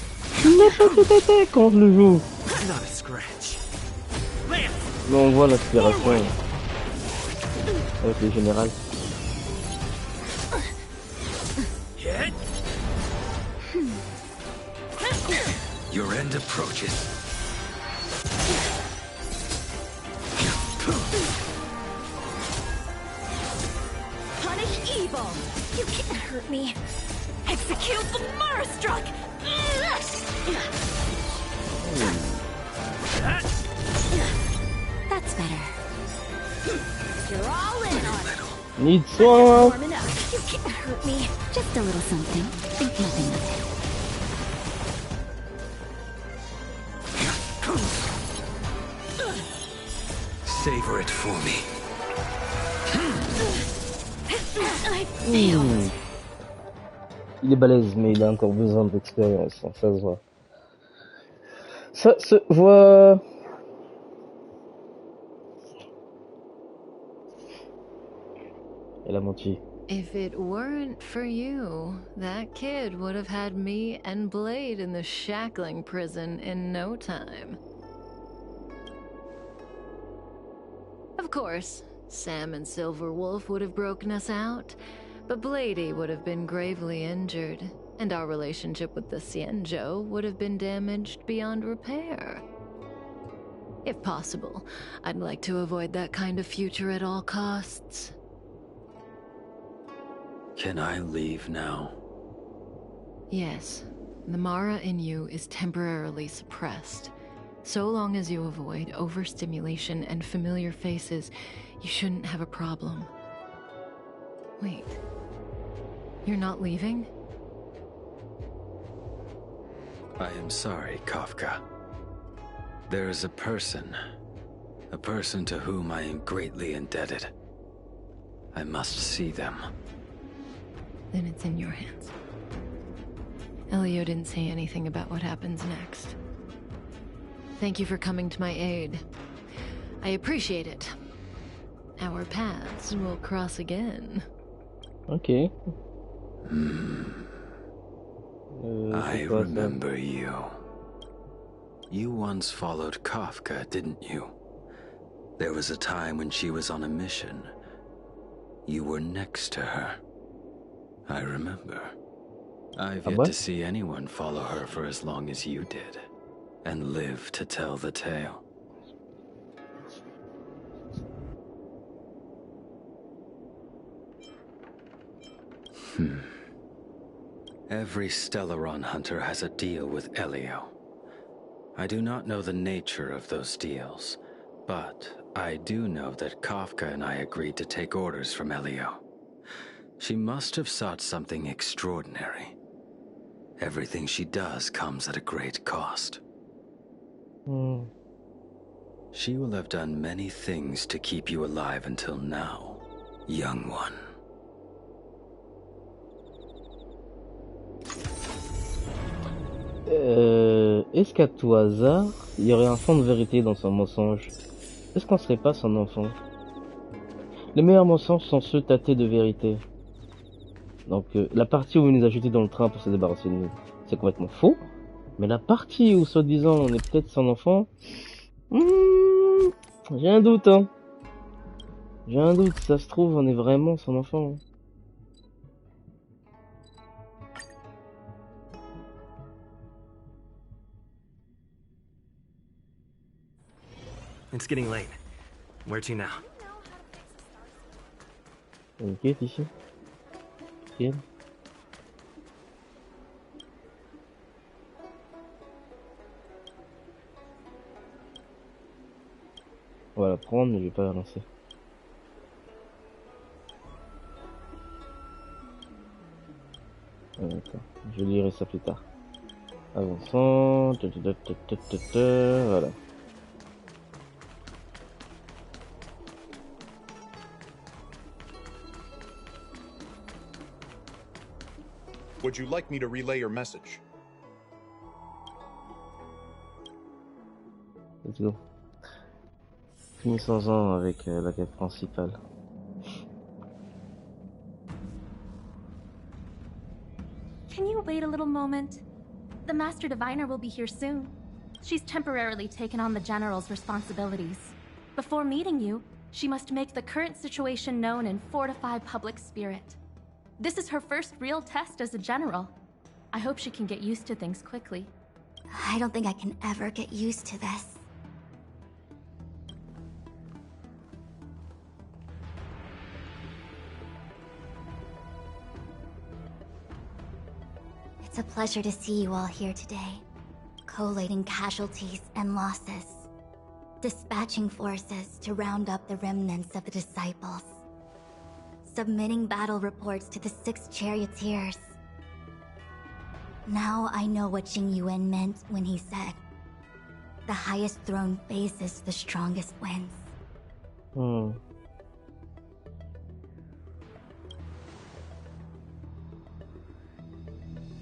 Il a pas cette attaque quand je le joue. Mais on voit l'aspiration avec les générales. Your end approaches. Punish evil. You can't hurt me. Execute the Murderstruck. That's better. You're all in on it. Need soin. Warm enough. You can't hurt me. Just a little something. Think nothing of it. Savor it for me. Il est balèze, mais il a encore besoin d'expérience, hein, ça se voit. Ça se voit. Elle a menti. If it weren't for you, that kid would have had me and Blade in the shackling prison in no time. Of course, Sam and Silverwolf would have broken us out, but Blady would have been gravely injured, and our relationship with the Xianzhou would have been damaged beyond repair. If possible, I'd like to avoid that kind of future at all costs. Can I leave now? Yes, the Mara in you is temporarily suppressed. So long as you avoid overstimulation and familiar faces, you shouldn't have a problem. Wait. You're not leaving? I am sorry, Kafka. There is a person to whom I am greatly indebted. I must see them. Then it's in your hands. Elio didn't say anything about what happens next. Thank you for coming to my aid. I appreciate it. Our paths will cross again. Okay. I remember you. You once followed Kafka, didn't you? There was a time when she was on a mission. You were next to her. I remember. I've yet to see anyone follow her for as long as you did, and live to tell the tale. Every Stellaron hunter has a deal with Elio. I do not know the nature of those deals, but I do know that Kafka and I agreed to take orders from Elio. She must have sought something extraordinary. Everything she does comes at a great cost. She will have done many things to keep you alive until now, young one. Est-ce qu'à tout hasard, il y aurait un fond de vérité dans son mensonge? Est-ce qu'on serait pas son enfant? Les meilleurs mensonges sont ceux tâtés de vérité. Donc la partie où il nous a jetés dans le train pour se débarrasser de nous, c'est complètement faux. Mais la partie où soi-disant on est peut-être son enfant, j'ai un doute, hein. J'ai un doute, ça se trouve on est vraiment son enfant. It's getting late. Where to now? Ok, ici. Tiens. On va la prendre, mais je vais pas la lancer. Attends, je lirai ça plus tard. Avançons. Voilà. Would you like me to relay your message? Let's go. Finissons-en avec la quête principale. Can you wait a little moment? The Master Diviner will be here soon. She's temporarily taken on the General's responsibilities. Before meeting you, she must make the current situation known and fortify public spirit. This is her first real test as a General. I hope she can get used to things quickly. I don't think I can ever get used to this. It's a pleasure to see you all here today, collating casualties and losses, dispatching forces to round up the remnants of the disciples, submitting battle reports to the 6 charioteers. Now I know what Jing Yuan meant when he said, "The highest throne faces the strongest wins."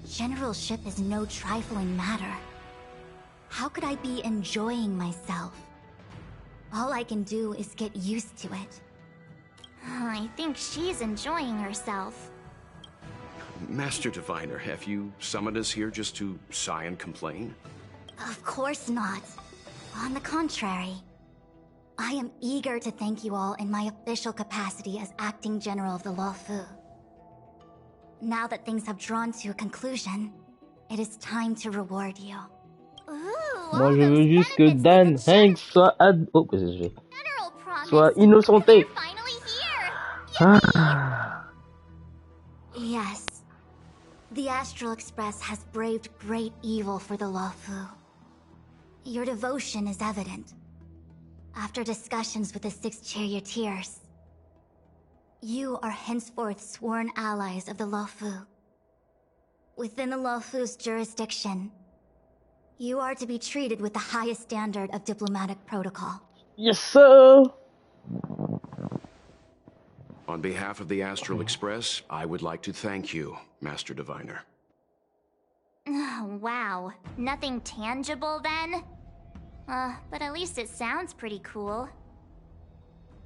Generalship is no trifling matter. How could I be enjoying myself? All I can do is get used to it. I think she's enjoying herself. Master Diviner, have you summoned us here just to sigh and complain? Of course not. On the contrary. I am eager to thank you all in my official capacity as acting general of the Luofu. Now that things have drawn to a conclusion, it is time to reward you. Moi je veux juste que Dan Hanks soit soit innocenté. Yes. The Astral Express has braved great evil for the Luofu. Your devotion is evident. After discussions with the 6 charioteers, you are henceforth sworn allies of the Luofu. Within the Luofu's jurisdiction, you are to be treated with the highest standard of diplomatic protocol. Yes, sir! On behalf of the Astral Express, I would like to thank you, Master Diviner. Wow. Nothing tangible then? But at least it sounds pretty cool.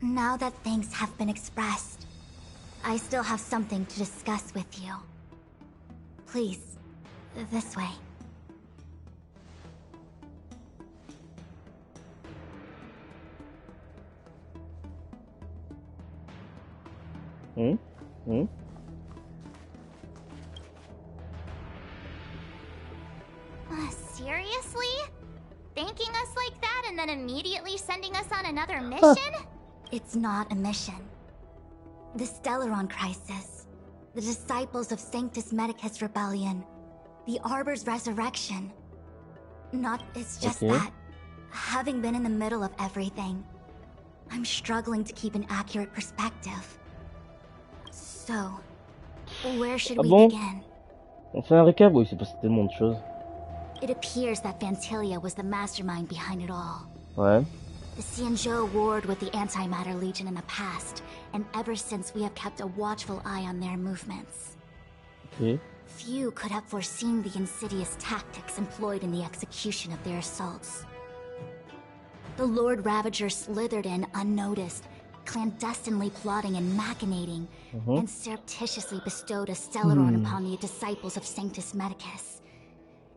Now that thanks have been expressed, I still have something to discuss with you. Please, this way. Seriously? Thanking us like that and then immediately sending us on another mission? It's not a mission. The Stellaron Crisis, the Disciples of Sanctus Medicus Rebellion, the Arbor's Resurrection. It's just that, having been in the middle of everything, I'm struggling to keep an accurate perspective. So, where should we begin? On fait un récap? Oui, c'est passé tellement de choses. It appears that Fantilia was the mastermind behind it all. Ouais. The Xianzhou warred with the Antimatter Legion in the past, and ever since we have kept a watchful eye on their movements. Okay. Few could have foreseen the insidious tactics employed in the execution of their assaults. The Lord Ravager slithered in unnoticed, clandestinely plotting and machinating, and surreptitiously bestowed a Stellaron upon the disciples of Sanctus Medicus.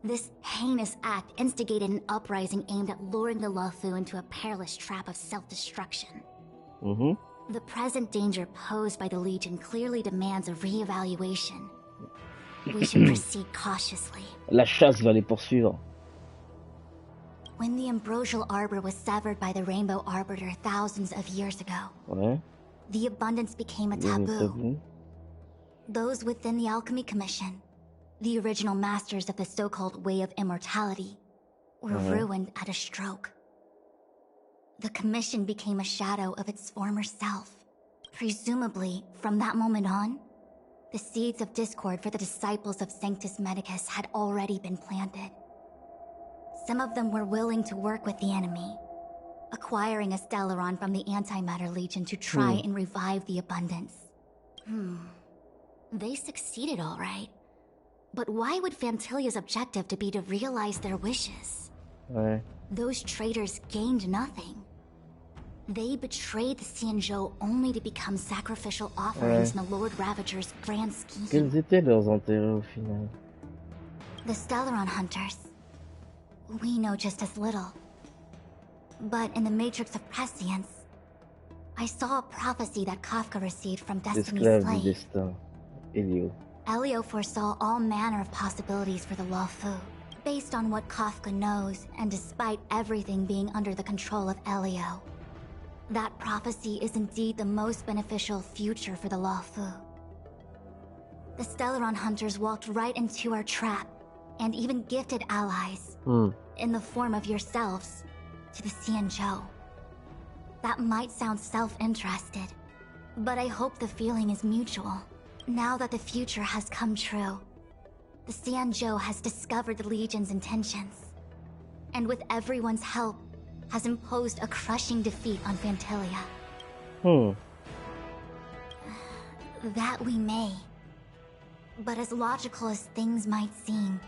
This heinous act instigated an uprising aimed at luring the Luofu into a perilous trap of self-destruction. The present danger posed by the Legion clearly demands a re-evaluation. We should proceed cautiously. La chasse va les poursuivre. When the ambrosial arbor was severed by the Rainbow Arbiter thousands of years ago, Ouais. the abundance became a taboo. Those within the Alchemy Commission, the original masters of the so-called Way of Immortality, were ruined at a stroke. The Commission became a shadow of its former self. Presumably, from that moment on, the seeds of discord for the disciples of Sanctus Medicus had already been planted. Some of them were willing to work with the enemy, acquiring a Stellaron from the Antimatter Legion to try and revive the abundance. They succeeded all right. But why would Fantilia's objective to be to realize their wishes? Ouais. Those traitors gained nothing. They betrayed the Xianzhou only to become sacrificial offerings in the Lord Ravager's grand scheme. Quels étaient leurs intérêts au final? The Stellaron Hunters. We know just as little. But in the Matrix of Prescience, I saw a prophecy that Kafka received from Destiny's Esclave du Slave. destin. Elio. Elio foresaw all manner of possibilities for the Luofu, based on what Kafka knows, and despite everything being under the control of Elio. That prophecy is indeed the most beneficial future for the Luofu. The Stellaron Hunters walked right into our trap, and even gifted allies, in the form of yourselves, to the Xianzhou. That might sound self-interested, but I hope the feeling is mutual. Now that the future has come true, the Xianzhou has discovered the Legion's intentions, and with everyone's help, has imposed a crushing defeat on Fantilia. That we may. But as logical as things might seem,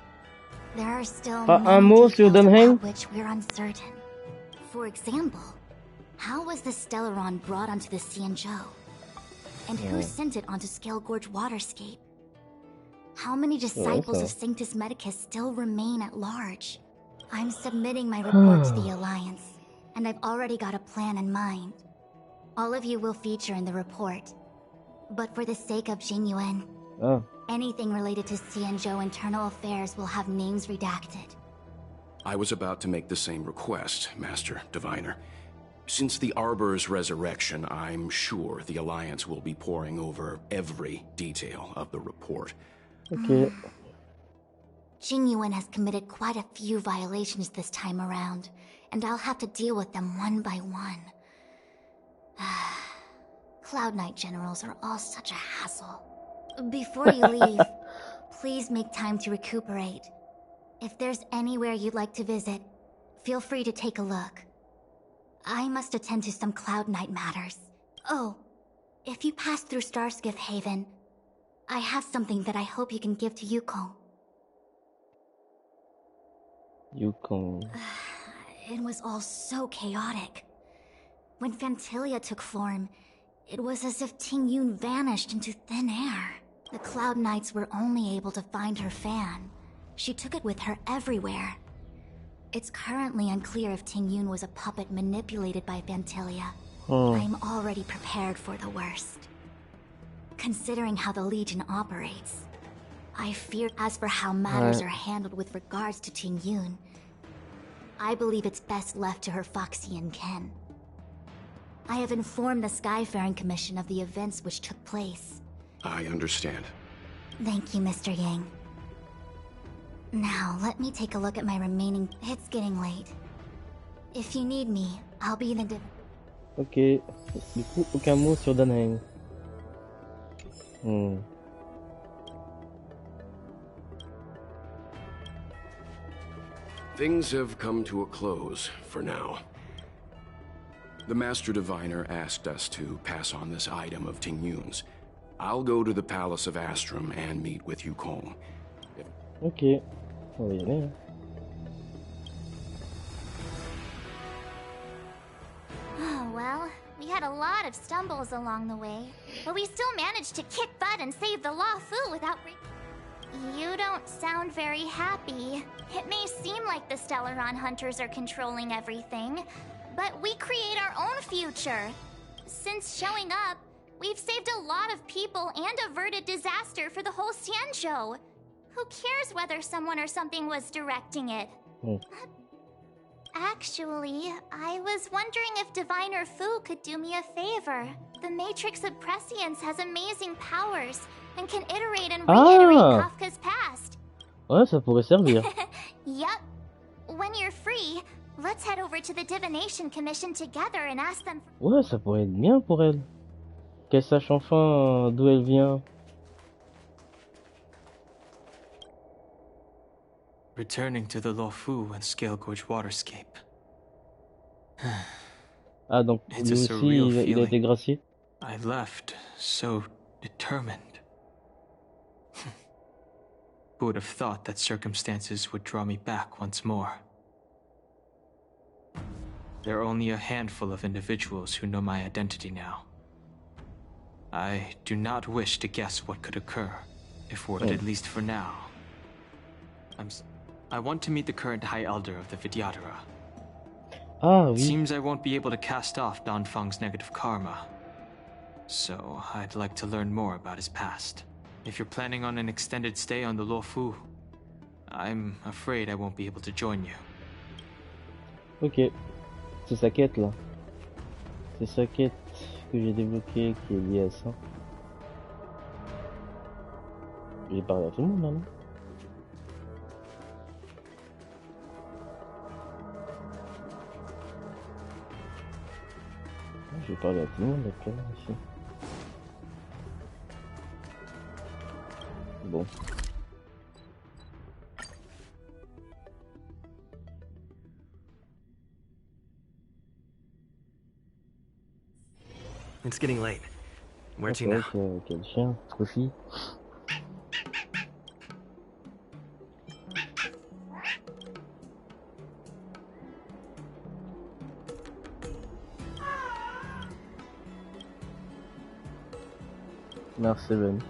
there are still many details about which we're uncertain. For example, how was the Stellaron brought onto the Xianzhou? And who sent it onto Scale Gorge Waterscape? How many disciples of Sanctus Medicus still remain at large? I'm submitting my report to the Alliance, and I've already got a plan in mind. All of you will feature in the report. But for the sake of Jingyuan, anything related to Xianzhou internal affairs will have names redacted. I was about to make the same request, Master Diviner. Since the Arbor's resurrection, I'm sure the Alliance will be poring over every detail of the report. Okay. Jingyuan has committed quite a few violations this time around, and I'll have to deal with them one by one. Cloud Knight generals are all such a hassle. Before you leave, please make time to recuperate. If there's anywhere you'd like to visit, feel free to take a look. I must attend to some Cloud Knight matters. Oh, if you pass through Starskiff Haven, I have something that I hope you can give to Yukong. Yukong. It was all so chaotic. When Fantilia took form, it was as if Ting Yun vanished into thin air. The Cloud Knights were only able to find her fan. She took it with her everywhere. It's currently unclear if Ting Yun was a puppet manipulated by Fantilia. I'm already prepared for the worst. Considering how the Legion operates, I fear as for how matters are handled with regards to Ting Yun, I believe it's best left to her Foxian kin. I have informed the Skyfaring Commission of the events which took place. I understand. Thank you, Mr. Yang. Now, let me take a look at my remaining... It's getting late. If you need me, I'll be in the... Ok. Du coup, aucun mot sur Danheim. Things have come to a close for now. The Master Diviner asked us to pass on this item of Ting Yun's. I'll go to the Palace of Astrum and meet with Yukong. Ok, on va y aller. Oh, well, we had a lot of stumbles along the way, but we still managed to kick butt and save the Law Fu without You don't sound very happy. It may seem like the Stellaron Hunters are controlling everything, but we create our own future. Since showing up, we've saved a lot of people and averted disaster for the whole Xianzhou. Who cares whether someone or something was directing it? Actually, I was wondering if Diviner Fu could do me a favor. The Matrix of Prescience has amazing powers and can iterate and reiterate Kafka's past. Ouais, ça pourrait servir. Yup. When you're free, let's head over to the Divination Commission together and ask them. Ouais, ça pourrait être bien pour elle. Qu'elle sache enfin d'où elle vient. Returning to the Luofu and Scale Gorge waterscape. Ah, donc lui aussi, il a été gracié. I left so determined. Who would have thought that circumstances would draw me back once more? There are only a handful of individuals who know my identity now. I do not wish to guess what could occur, but at least for now. I want to meet the current High Elder of the Vidyadhara. Ah, oui. It seems I won't be able to cast off Danfeng's negative karma, so I'd like to learn more about his past. If you're planning on an extended stay on the Luofu, I'm afraid I won't be able to join you. Ok, c'est sa quête là. C'est sa quête que j'ai débloquée qui est liée à ça. J'ai parlé à tout le monde là, non? Je vais parler à tout le monde d'accord ici. Bon. It's getting late. Where to now? Quel chien, Trophy. Merci Ben.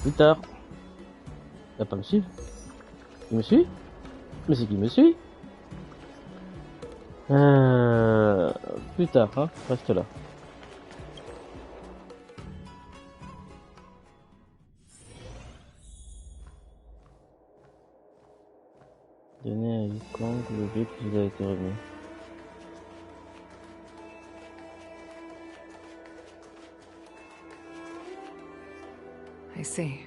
Plus tard. Il va pas me suivre. Il me suit? Mais c'est qui me suit? Plus tard, hein. Reste là. Donner à Yukong l'objet qui vous a été remis. I see.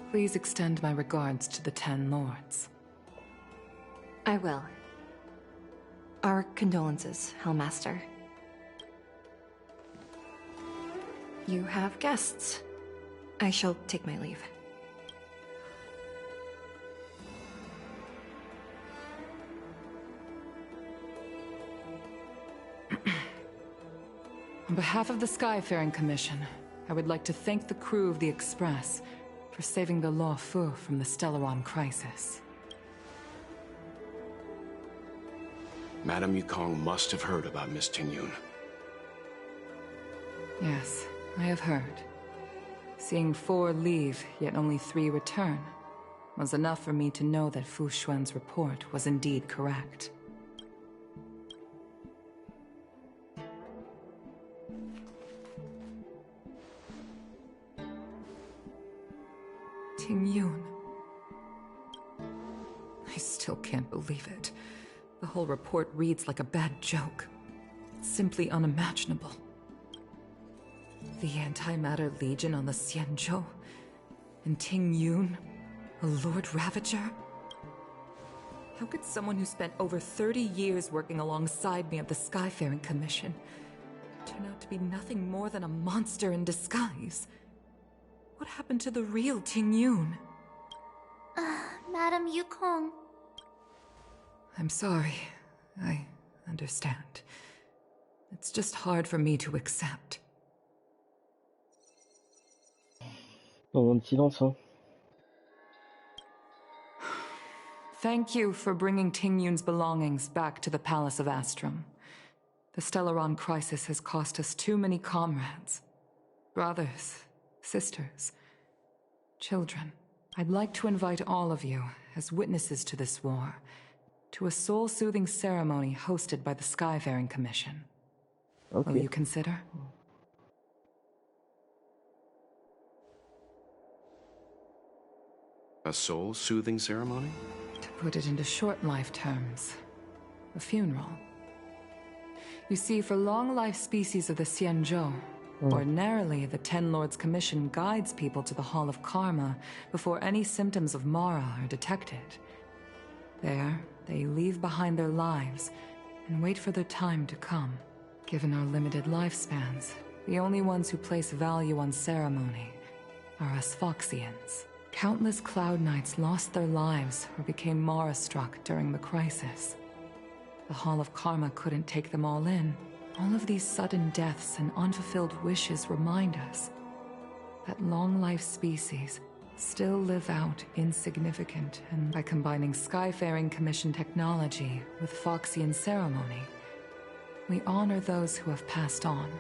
Please extend my regards to the 10 lords. I will. Our condolences, Hellmaster. You have guests. I shall take my leave. On behalf of the Skyfaring Commission, I would like to thank the crew of the Express for saving the Luofu from the Stellaron crisis. Madame Yukong must have heard about Miss Ting Yun. Yes, I have heard. Seeing 4 leave, yet only 3 return, was enough for me to know that Fu Xuan's report was indeed correct. Ting Yun. I still can't believe it. The whole report reads like a bad joke. It's simply unimaginable. The Antimatter Legion on the Xianzhou, and Ting Yun, a Lord Ravager? How could someone who spent over 30 years working alongside me at the Skyfaring Commission turn out to be nothing more than a monster in disguise? What happened to the real Ting Yun? Madam Yukong. I'm sorry. I understand. It's just hard for me to accept. Moment de silence, hein. Thank you for bringing Ting Yun's belongings back to the Palace of Astrum. The Stellaron crisis has cost us too many comrades. Brothers, sisters, children. I'd like to invite all of you, as witnesses to this war, to a soul-soothing ceremony hosted by the Skyfaring Commission. Okay. Will you consider? A soul-soothing ceremony? To put it into short life terms, a funeral. You see, for long-life species of the Xianzhou, ordinarily the Ten Lords Commission guides people to the Hall of Karma before any symptoms of Mara are detected. There, they leave behind their lives and wait for their time to come. Given our limited lifespans, the only ones who place value on ceremony are us Foxians. Countless Cloud Knights lost their lives or became Mara-struck during the crisis. The Hall of Karma couldn't take them all in. All of these sudden deaths and unfulfilled wishes remind us that long-life species still live out insignificant, and by combining Skyfaring Commission technology with Foxian ceremony, we honor those who have passed on.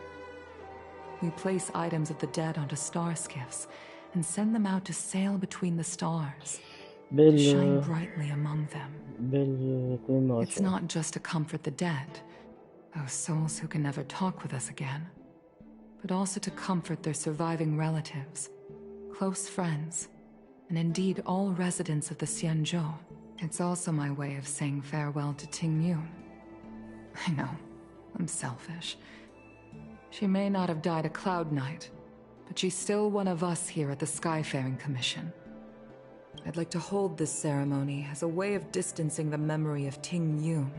We place items of the dead onto star skiffs and send them out to sail between the stars, to shine brightly among them. It's not just to comfort the dead, those souls who can never talk with us again, but also to comfort their surviving relatives, close friends, and indeed all residents of the Xianzhou. It's also my way of saying farewell to Ting Yun. I know, I'm selfish. She may not have died a Cloud Knight, but she's still one of us here at the Skyfaring Commission. I'd like to hold this ceremony as a way of distancing the memory of Ting Yun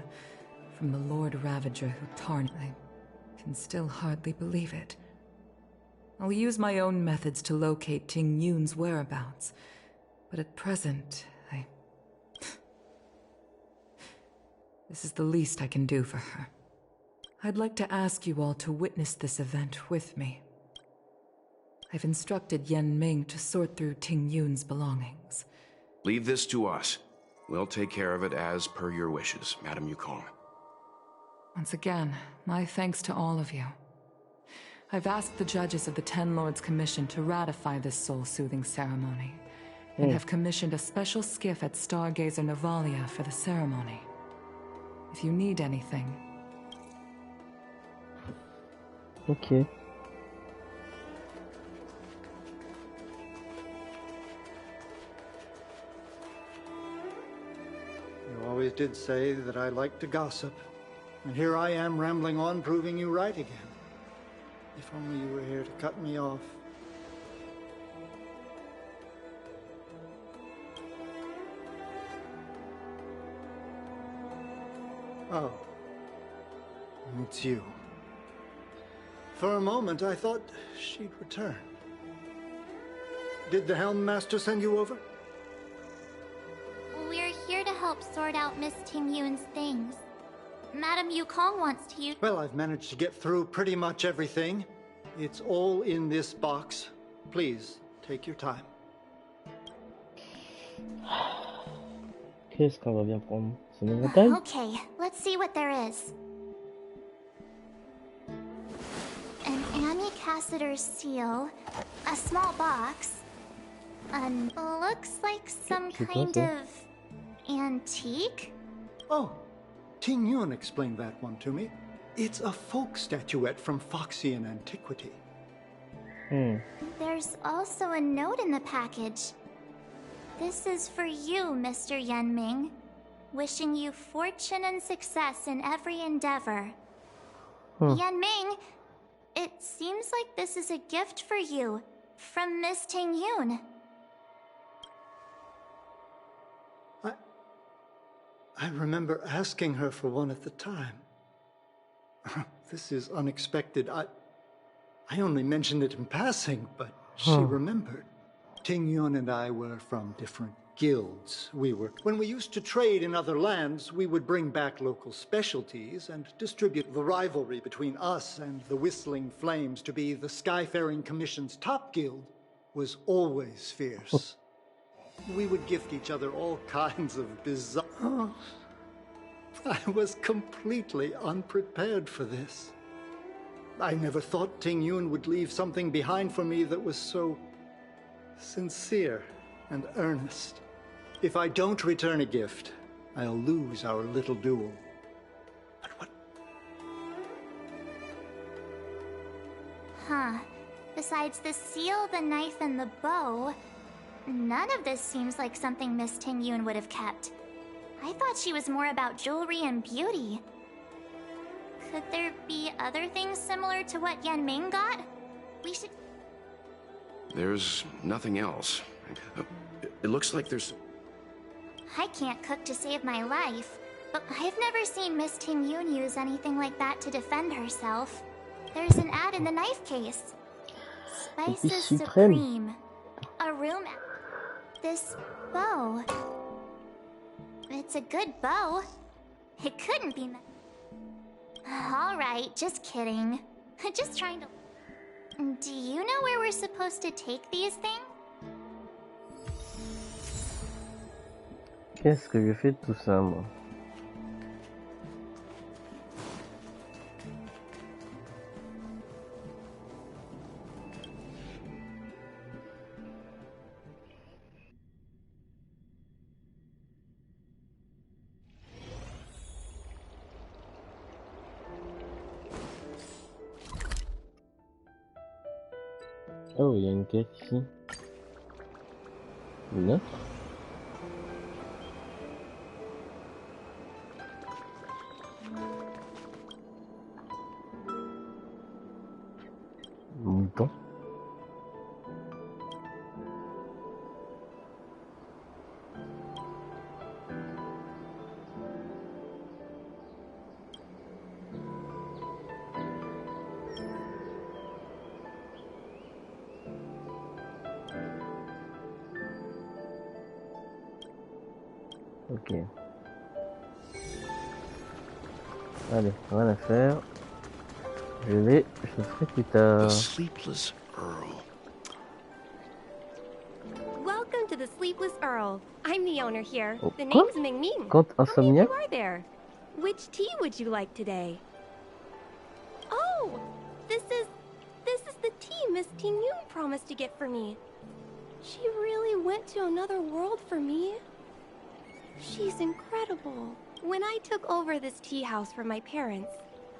from the Lord Ravager who tarnished. I can still hardly believe it. I'll use my own methods to locate Ting Yun's whereabouts, but at present, this is the least I can do for her. I'd like to ask you all to witness this event with me. I've instructed Yan Ming to sort through Ting Yun's belongings. Leave this to us. We'll take care of it as per your wishes, Madam Yukong. Once again, my thanks to all of you. I've asked the judges of the Ten Lords Commission to ratify this soul-soothing ceremony, and have commissioned a special skiff at Stargazer Navalia for the ceremony. If you need anything... Okay. You always did say that I like to gossip, and here I am rambling on, proving you right again. If only you were here to cut me off. Oh. It's you. For a moment, I thought she'd return. Did the Helm Master send you over? We're here to help sort out Miss Ting Yun's things. Madam Yukong wants to use... Well, I've managed to get through pretty much everything. It's all in this box. Please, take your time. Qu'est-ce qu'on va bien prendre? C'est une bataille? Okay, let's see what there is. An Annie Cassiter's seal, a small box, looks like some kind of antique? Oh, Ting Yun explained that one to me. It's a folk statuette from Foxian antiquity. There's also a note in the package. This is for you, Mr. Yan Ming. Wishing you fortune and success in every endeavor. Yan Ming, it seems like this is a gift for you from Miss Ting Yun. I remember asking her for one at the time. This is unexpected. I only mentioned it in passing, but She remembered. Ting-Yun and I were from different guilds. When we used to trade in other lands, we would bring back local specialties and distribute. The rivalry between us and the Whistling Flames to be the Skyfaring Commission's top guild was always fierce. We would gift each other all kinds of bizarre... Oh, I was completely unprepared for this. I never thought Ting-Yun would leave something behind for me that was so sincere and earnest. If I don't return a gift, I'll lose our little duel. But what? Huh. Besides the seal, the knife, and the bow, none of this seems like something Miss Ting-Yun would have kept. I thought she was more about jewelry and beauty. Could there be other things similar to what Yan Ming got? We should... There's nothing else. It looks like there's... I can't cook to save my life, but I've never seen Miss Ting-Yun use anything like that to defend herself. There's an ad in the knife case. Spices Supreme. A room... This bow... It's a good bow. It couldn't be... Alright, just kidding. Just trying to... Do you know where we're supposed to take these things? Qu'est-ce que je fais de tout ça, moi? Oh, il y a une quête ici. Une autre. Mouton. Ok. Allez, rien à faire. Je le ferai plus tard. The Sleepless Earl. Welcome to the Sleepless Earl. I'm the owner here. Oh, the quoi? name's Ming Ming. Quand insomniaque? Who are there? Which tea would you like today? Oh, this is the tea Miss Ting-Yun promised to get for me. She really went to another world for me. She's incredible. When I took over this tea house from my parents,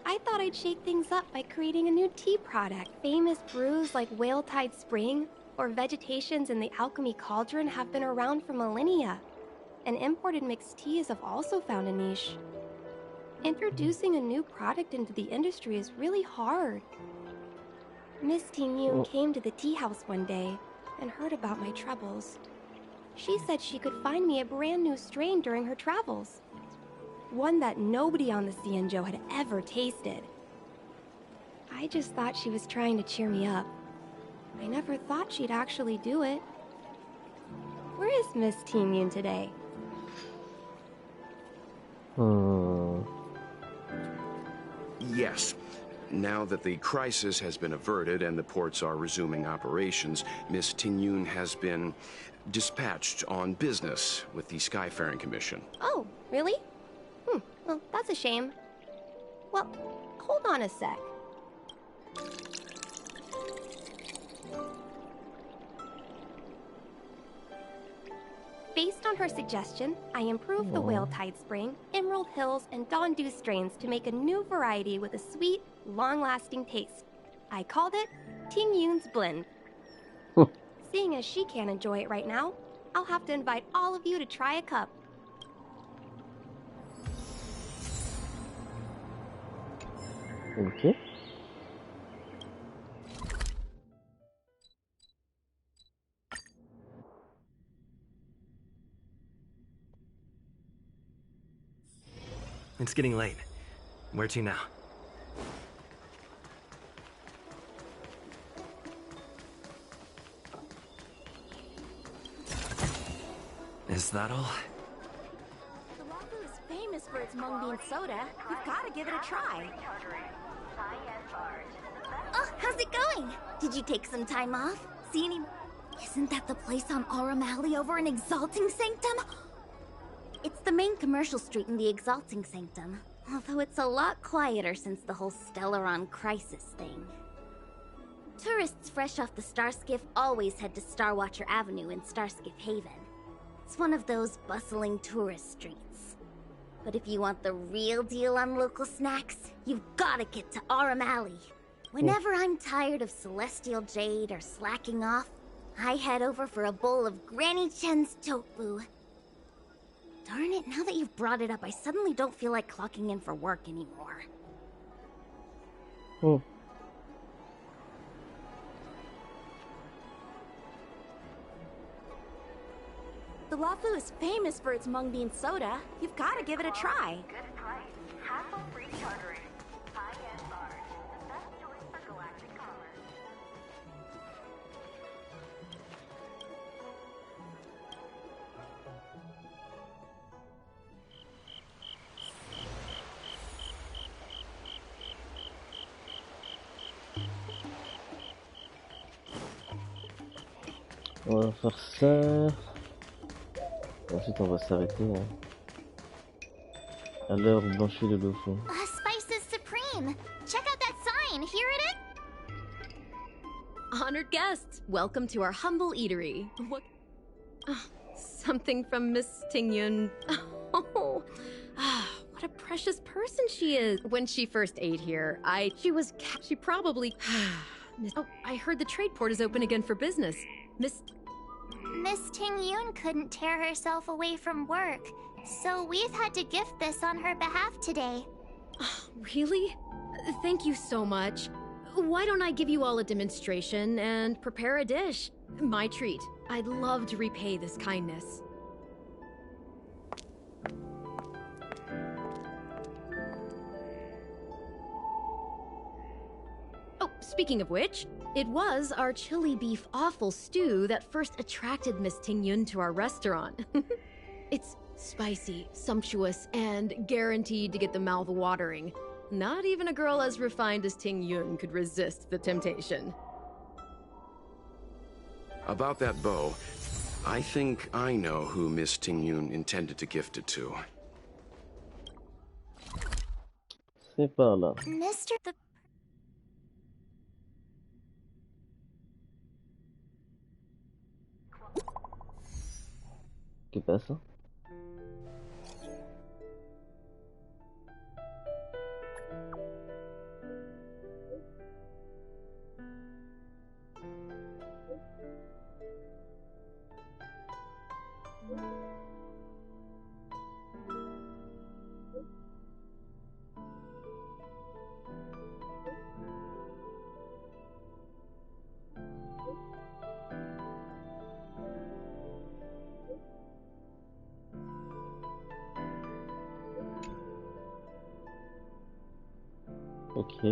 I thought I'd shake things up by creating a new tea product. Famous brews like Whale Tide Spring or Vegetations in the Alchemy Cauldron have been around for millennia, and imported mixed teas have also found a niche. Introducing a new product into the industry is really hard. Miss Ting-Yun came to the tea house one day and heard about my troubles. She said she could find me a brand new strain during her travels. One that nobody on the Xianzhou had ever tasted. I just thought she was trying to cheer me up. I never thought she'd actually do it. Where is Miss Ting-Yun today? Yes. Now that the crisis has been averted and the ports are resuming operations, Miss Ting-Yun has been dispatched on business with the Skyfaring Commission. Oh, really? Well, that's a shame. Well, hold on a sec. Based on her suggestion, I improved the Whale Tide Spring, Emerald Hills, and Dawn Dew strains to make a new variety with a sweet, long-lasting taste. I called it Ting-Yun's Blend. Seeing as she can't enjoy it right now, I'll have to invite all of you to try a cup. Ok. It's getting late. Where to now? Is that all? The Lafu is famous for its mung bean soda. You've got to give it a try. Oh, how's it going? Did you take some time off? See any... Isn't that the place on Aurum Alley over in Exalting Sanctum? It's the main commercial street in the Exalting Sanctum. Although it's a lot quieter since the whole Stellaron crisis thing. Tourists fresh off the Starskiff always head to Starwatcher Avenue in Starskiff Haven. It's one of those bustling tourist streets. But if you want the real deal on local snacks, you've gotta get to Aurum Alley. Whenever I'm tired of Celestial Jade or slacking off, I head over for a bowl of Granny Chen's tofu. Darn it, now that you've brought it up, I suddenly don't feel like clocking in for work anymore. The Lafu is famous for its mung bean soda. You've got to give it a try. Good price, hassle-free chartering. High-end barge, the best choice for galactic commerce. On va faire ça. Ensuite, on va s'arrêter hein. À l'heure où blanchit le dauphin. Spices Supreme! Check out that sign! Hear it? Honored guests, welcome to our humble eatery. What? Something from Miss Tingyun. Oh, what a precious person she is. When she first ate here, she probably... Oh, I heard the trade port is open again for business. Miss Tingyun couldn't tear herself away from work, so we've had to gift this on her behalf today. Really? Thank you so much. Why don't I give you all a demonstration and prepare a dish? My treat. I'd love to repay this kindness. Oh, speaking of which, it was our chili beef offal stew that first attracted Miss Tingyun to our restaurant. It's spicy, sumptuous, and guaranteed to get the mouth watering. Not even a girl as refined as Tingyun could resist the temptation. About that bow, I think I know who Miss Tingyun intended to gift it to. C'est par là. Mr. the... ¿Qué pasa? Ok.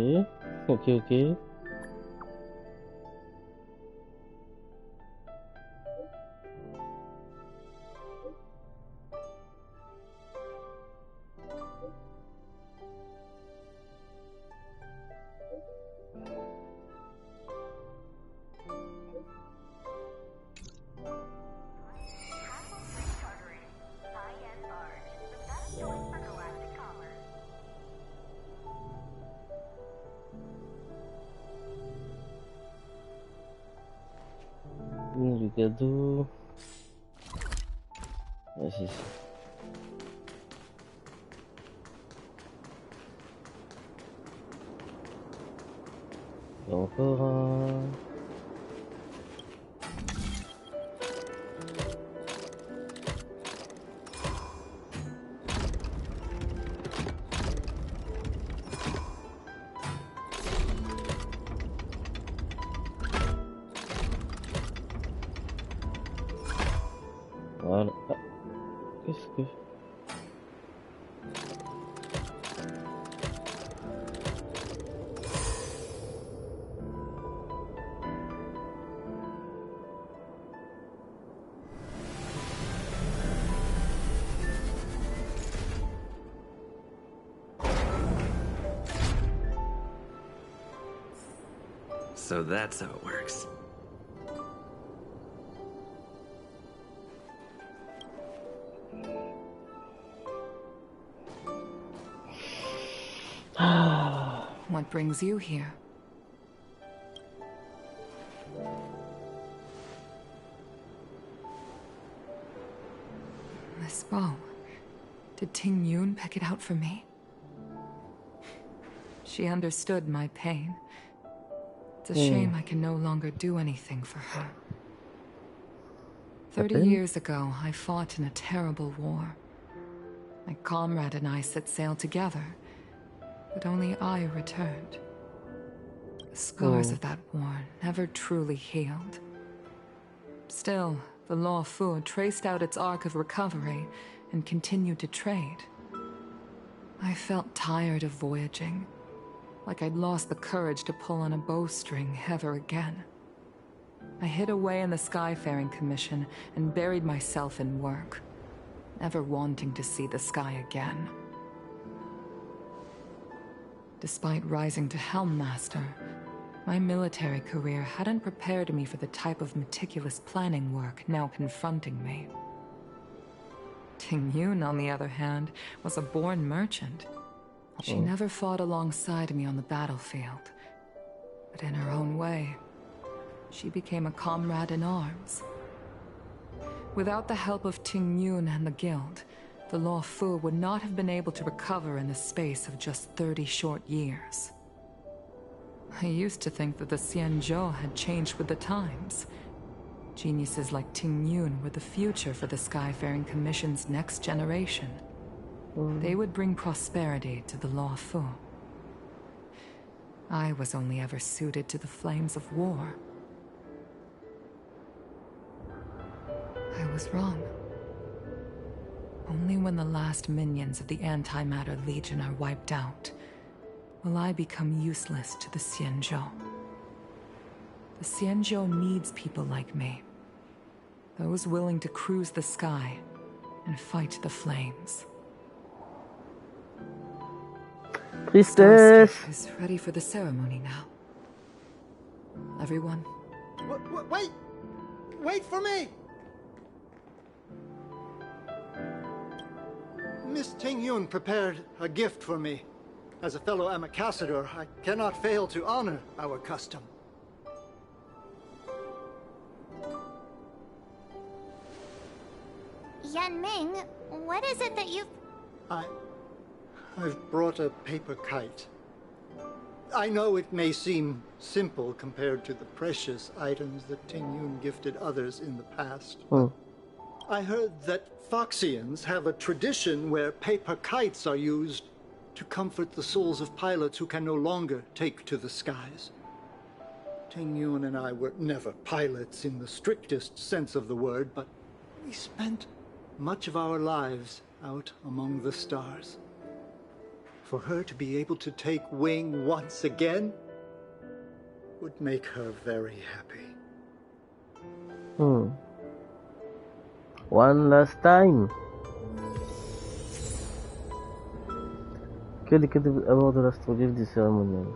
Le cadeau. Ouais, c'est ça. Et encore un. Voilà. Ah. Qu'est-ce que... So that's how it works. What brings you here? This bow. Did Ting Yun pick it out for me? She understood my pain. It's a shame I can no longer do anything for her. 30 years ago, I fought in a terrible war. My comrade and I set sail together, but only I returned. The scars of that war never truly healed. Still, the Law Fu traced out its arc of recovery and continued to trade. I felt tired of voyaging, like I'd lost the courage to pull on a bowstring ever again. I hid away in the Skyfaring Commission and buried myself in work, never wanting to see the sky again. Despite rising to Helm Master, my military career hadn't prepared me for the type of meticulous planning work now confronting me. Ting Yun, on the other hand, was a born merchant. She never fought alongside me on the battlefield, but in her own way, she became a comrade in arms. Without the help of Ting Yun and the Guild, the Law Fu would not have been able to recover in the space of just 30 short years. I used to think that the Xianzhou had changed with the times. Geniuses like Ting Yun were the future for the Skyfaring Commission's next generation. They would bring prosperity to the Law Fu. I was only ever suited to the flames of war. I was wrong. Only when the last minions of the Antimatter Legion are wiped out will I become useless to the Xianzhou. The Xianzhou needs people like me. Those willing to cruise the sky and fight the flames. Tristesse is ready for the ceremony now. Everyone. Wait! Wait for me! Miss Ting Yun prepared a gift for me. As a fellow ambassador, I cannot fail to honor our custom. Yan Ming, what is it that you've... I've brought a paper kite. I know it may seem simple compared to the precious items that Ting Yun gifted others in the past. I heard that Foxians have a tradition where paper kites are used to comfort the souls of pilots who can no longer take to the skies. Ting Yun and I were never pilots in the strictest sense of the word, but we spent much of our lives out among the stars. For her to be able to take wing once again would make her very happy. One last time. Quel est à bord de l'astroglyphe du cérémonial?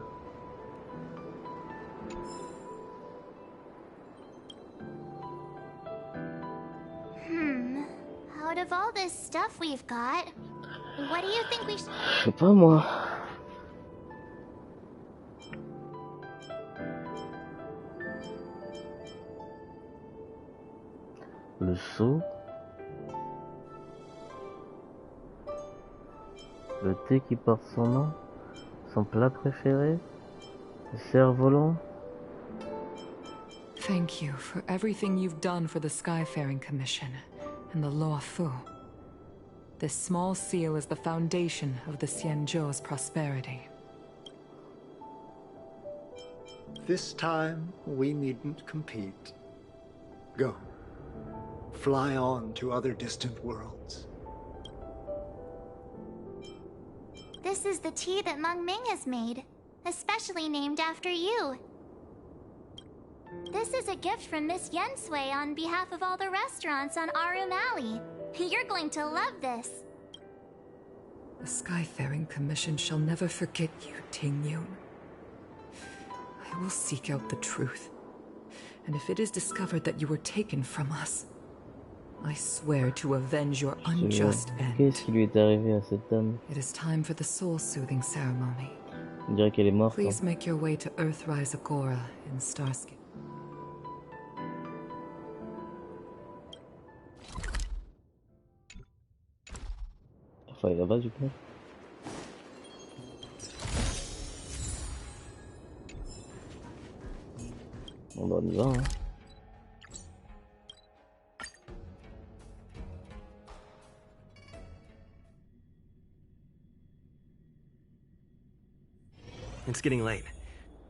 Out of all this stuff we've got, what do you think we should... Je sais pas moi. Le seau. Le thé qui porte son nom. Son plat préféré. Le cerf-volant. Thank you for everything you've done for the Skyfaring Commission and the Law Fu. This small seal is the foundation of the Xianzhou's prosperity. This time, we needn't compete. Go. Fly on to other distant worlds. This is the tea that Meng Ming has made, especially named after you. This is a gift from Miss Yen Sui on behalf of all the restaurants on Arum Alley. You're going to love this. The Skyfaring Commission shall never forget you, Ting Yun. I We will seek out the truth. And if it is discovered that you were taken from us, I swear to avenge your unjust end. Qu'est-ce qui lui est arrivé à cette dame? It is time for the soul-soothing ceremony. On dirait qu'elle est morte. Please make your way to Earthrise Agora in Starscape. Faut aller là-bas du coup. Bon bah on y va hein. It's getting late.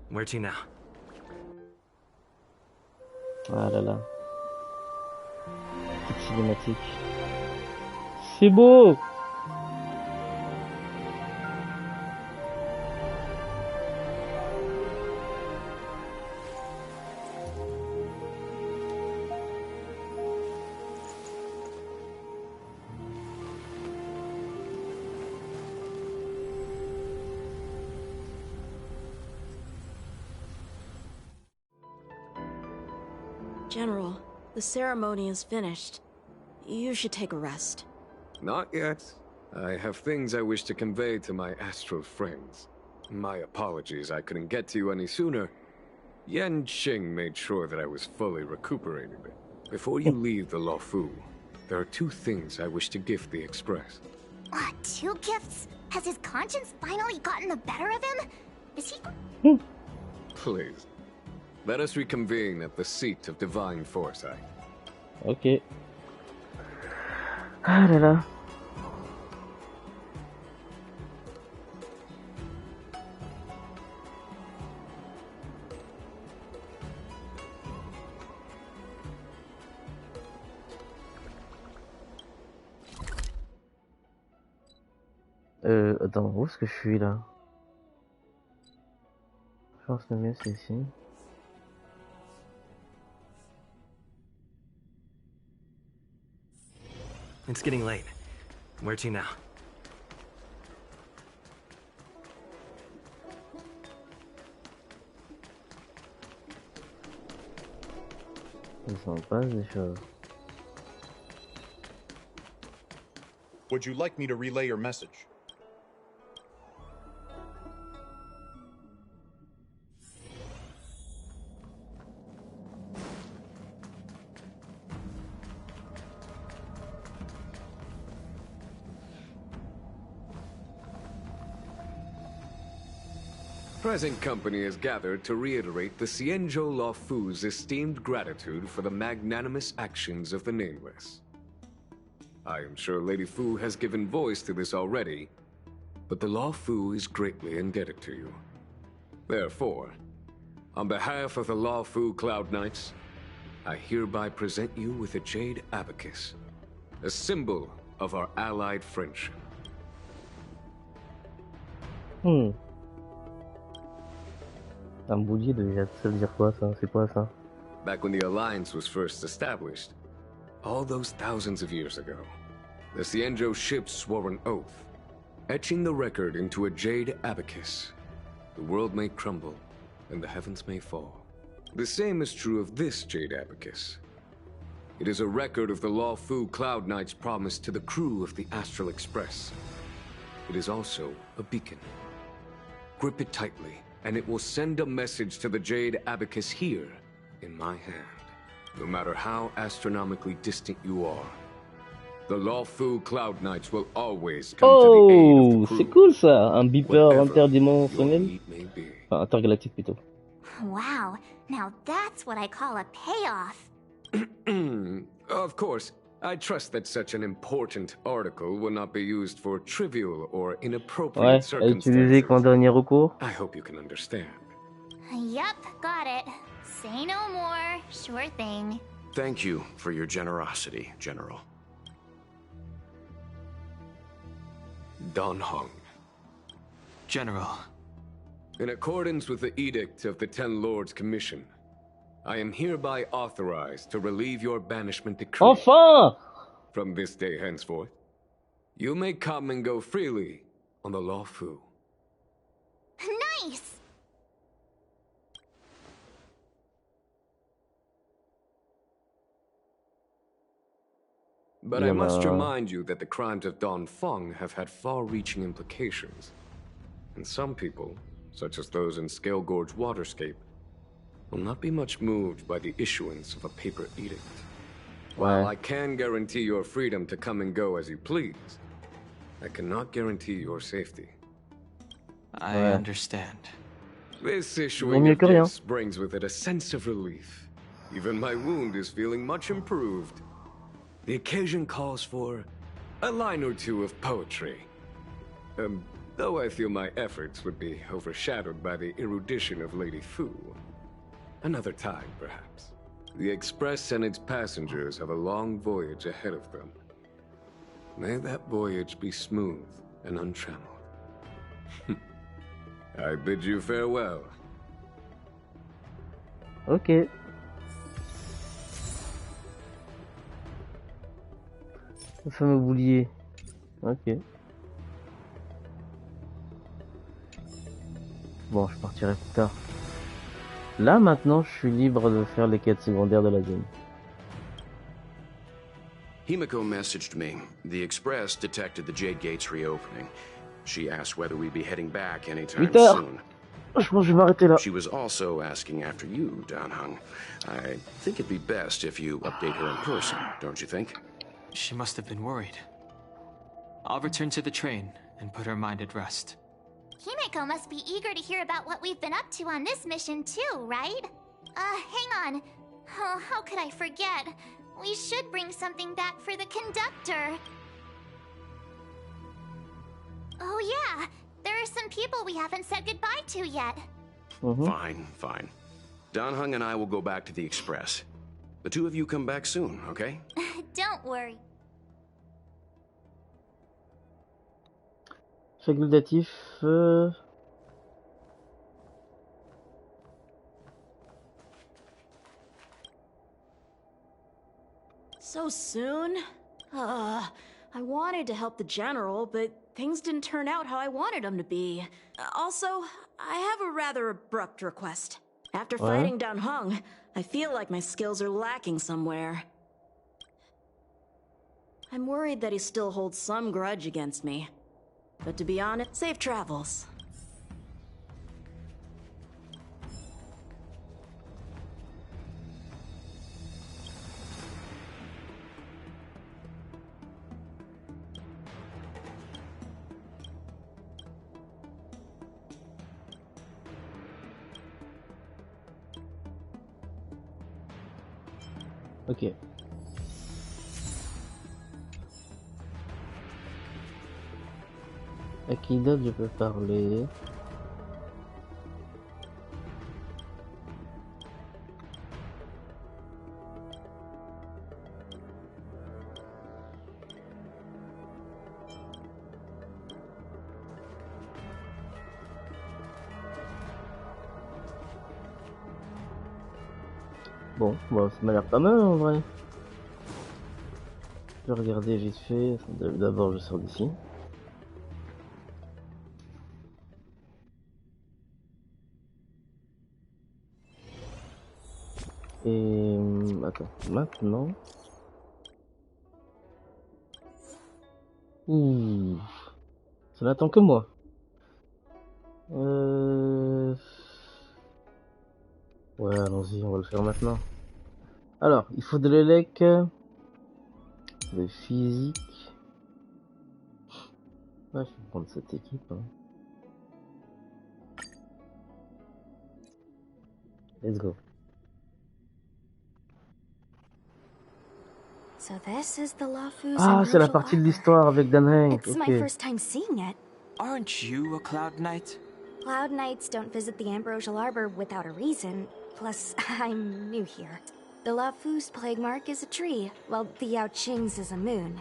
Where to now? Ah là là. Petite cinématique. C'est beau! General, the ceremony is finished. You should take a rest. Not yet. I have things I wish to convey to my astral friends. My apologies I couldn't get to you any sooner. Yan Qing made sure that I was fully recuperated. Before you leave the Luofu, there are two things I wish to gift the Express. Two gifts? Has his conscience finally gotten the better of him? Is he... Please. Let us reconvene at the seat of divine foresight. Ok. Ah là là. Attends, où est-ce que je suis là? Je pense que le mieux c'est ici. It's getting late. Where to now? Il s'en passe des choses. Would you like me to relay your message? Present company is gathered to reiterate the Xianzhou Luofu's esteemed gratitude for the magnanimous actions of the Nameless. I am sure Lady Fu has given voice to this already, but the Luofu is greatly indebted to you. Therefore, on behalf of the Luofu Cloud Knights, I hereby present you with a Jade Abacus, a symbol of our allied friendship. Un boulier de ça veut dire quoi ça? C'est quoi ça? Back when the Alliance was first established, all those thousands of years ago, the Xianzhou ships swore an oath, etching the record into a Jade Abacus. The world may crumble, and the heavens may fall. The same is true of this Jade Abacus. It is a record of the Luofu Cloud Knight's promise to the crew of the Astral Express. It is also a beacon. Grip it tightly, and it will send a message to the Jade Abacus here, in my hand. No matter how astronomically distant you are, the Luofu Cloud Knights will always come to the aid of the crew. C'est cool ça, un beeper interdimensionnel. Enfin, intergalactique plutôt. Wow, now that's what I call a payoff. Of course, I trust that such an important article will not be used for trivial or inappropriate circumstances. Qu'en dernier recours. I hope you can understand. Yep, got it. Say no more. Sure thing. Thank you for your generosity, General. Dan Heng. General. In accordance with the edict of the Ten Lords Commission, I am hereby authorized to relieve your banishment decree. Enfin! From this day henceforth, you may come and go freely on the Luofu. Nice! But I must remind you that the crimes of Don Feng have had far-reaching implications. And some people, such as those in Scale Gorge Waterscape, will not be much moved by the issuance of a paper edict. While I can guarantee your freedom to come and go as you please, I cannot guarantee your safety. I understand. This issuing of gifts brings with it a sense of relief. Even my wound is feeling much improved. The occasion calls for a line or two of poetry. Though I feel my efforts would be overshadowed by the erudition of Lady Fu. Another time, perhaps. The Express and its passengers have a long voyage ahead of them. May that voyage be smooth and untrammeled. I bid you farewell. Ok. Le fameux boulier. Ok. Bon, je partirai plus tard. Là, maintenant, je suis libre de faire les quêtes secondaires de la zone. Himiko messaged me. The Express detected the Jade Gates reopening. She asked whether we'd be heading back anytime soon. Je pense que je vais m'arrêter là. She was also asking after you, Dan Heng. I think it'd be best if you update her in person, don't you think? She must have been worried. I'll return to the train and put her mind at rest. Himiko must be eager to hear about what we've been up to on this mission too, right? Hang on. Oh, how could I forget? We should bring something back for the conductor. Oh yeah, there are some people we haven't said goodbye to yet. Fine, fine. Dan Heng and I will go back to the Express. The two of you come back soon, okay? Don't worry. Facultatif. So soon? I wanted to help the General, but things didn't turn out how I wanted them to be. Also, I have a rather abrupt request. After fighting Dan Heng, I feel like my skills are lacking somewhere. I'm worried that he still holds some grudge against me. But to be honest, safe travels. Ok. À qui d'autre je peux parler? Bon, ça m'a l'air pas mal en vrai. Je vais regarder vite fait. D'abord je sors d'ici. Et attends, maintenant. Ouh, ça n'attend que moi. Ouais, allons-y, on va le faire maintenant. Alors, il faut de l'élec, de physique. Ouais, je vais prendre cette équipe. Hein. Let's go. So this is the Lafu's Ah, c'est la partie de l'histoire avec Dan Heng. It's my first time seeing it. Aren't you a Cloud Knight? Cloud Knights don't visit the Ambrosial Arbor without a reason. Plus, I'm new here. The Lafu's plague mark is a tree, while the Yao Qing's is a moon.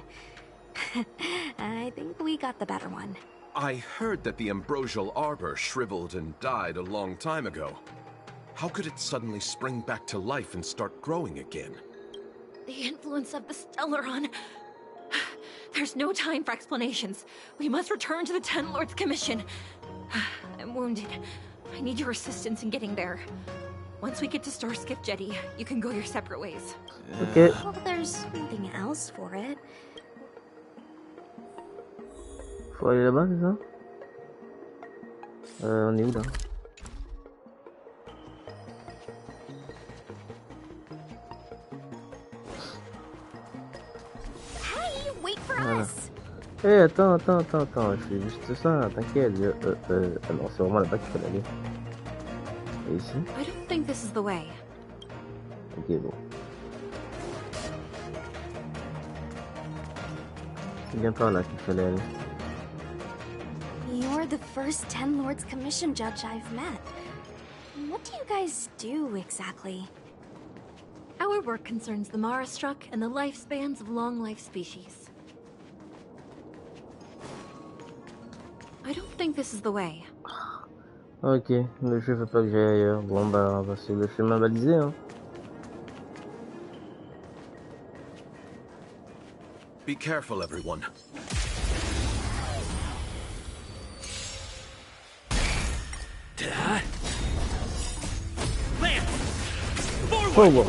I think we got the better one. I heard that the Ambrosial Arbor shriveled and died a long time ago. How could it suddenly spring back to life and start growing again? The influence of the Stellaron. There's no time for explanations. We must return to the Ten Lords Commission. I'm wounded. I need your assistance in getting there. Once we get to Starskip Jetty, you can go your separate ways. Ok. Well, there's nothing else for it. Faut aller là-bas, c'est ça? On est où là? Hey, wait for Voilà. us. Eh, attends, je fais juste ça, t'inquiète. Ah non, c'est vraiment là-bas qu'il faut aller. Et ici? I don't think this is the way. Ok, bon. C'est bien par là qu'il fallait aller. You're the first 10 Lords Commission judge I've met. What do you guys do exactly? Our work concerns the Marastruck and the lifespans of long-life species. I don't think this is the way. Ok, le jeu veut pas que j'aille ailleurs. Bon bah, c'est le chemin balisé, hein. Be careful, everyone. Forward.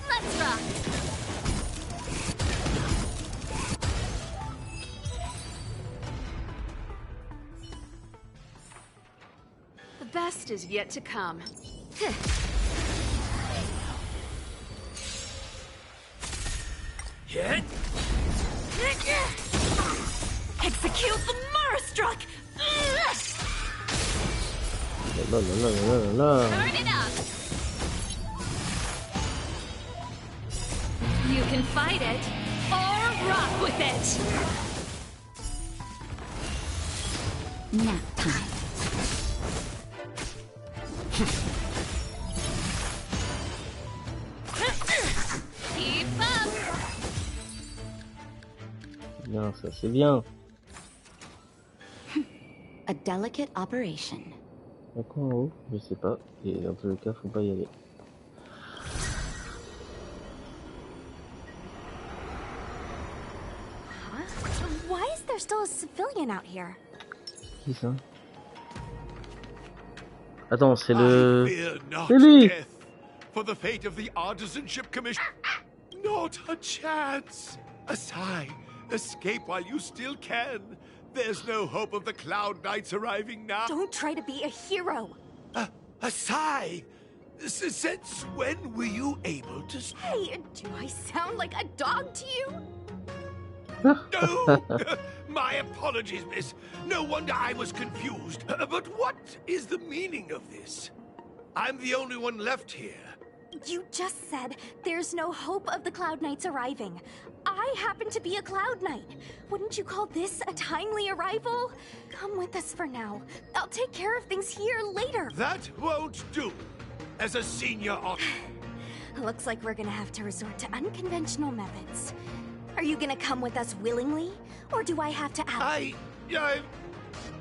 Let's rock. The best is yet to come. Hit! Execute the Marastruck! Turn it up. You can fight it, or rock with it! Nap time. Keep up. Bien, ça c'est bien. A delicate operation. Donc en haut, je sais pas. Et dans tous les cas, faut pas y aller. Huh? Why is there still a civilian out here? Qui ça? Attends, c'est I le... fear not C'est lui! death, for the fate of the Artisanship Commission. Not a chance. Asai, escape while you still can. There's no hope of the Cloud Knights arriving now. Don't try to be a hero. Asai, since when were you able to... Hey, do I sound like a dog to you? No! My apologies, miss. No wonder I was confused. But what is the meaning of this? I'm the only one left here. You just said there's no hope of the Cloud Knights arriving. I happen to be a Cloud Knight. Wouldn't you call this a timely arrival? Come with us for now. I'll take care of things here later. That won't do. As a senior Looks like we're gonna have to resort to unconventional methods. Are you gonna come with us willingly? Or do I have to ask?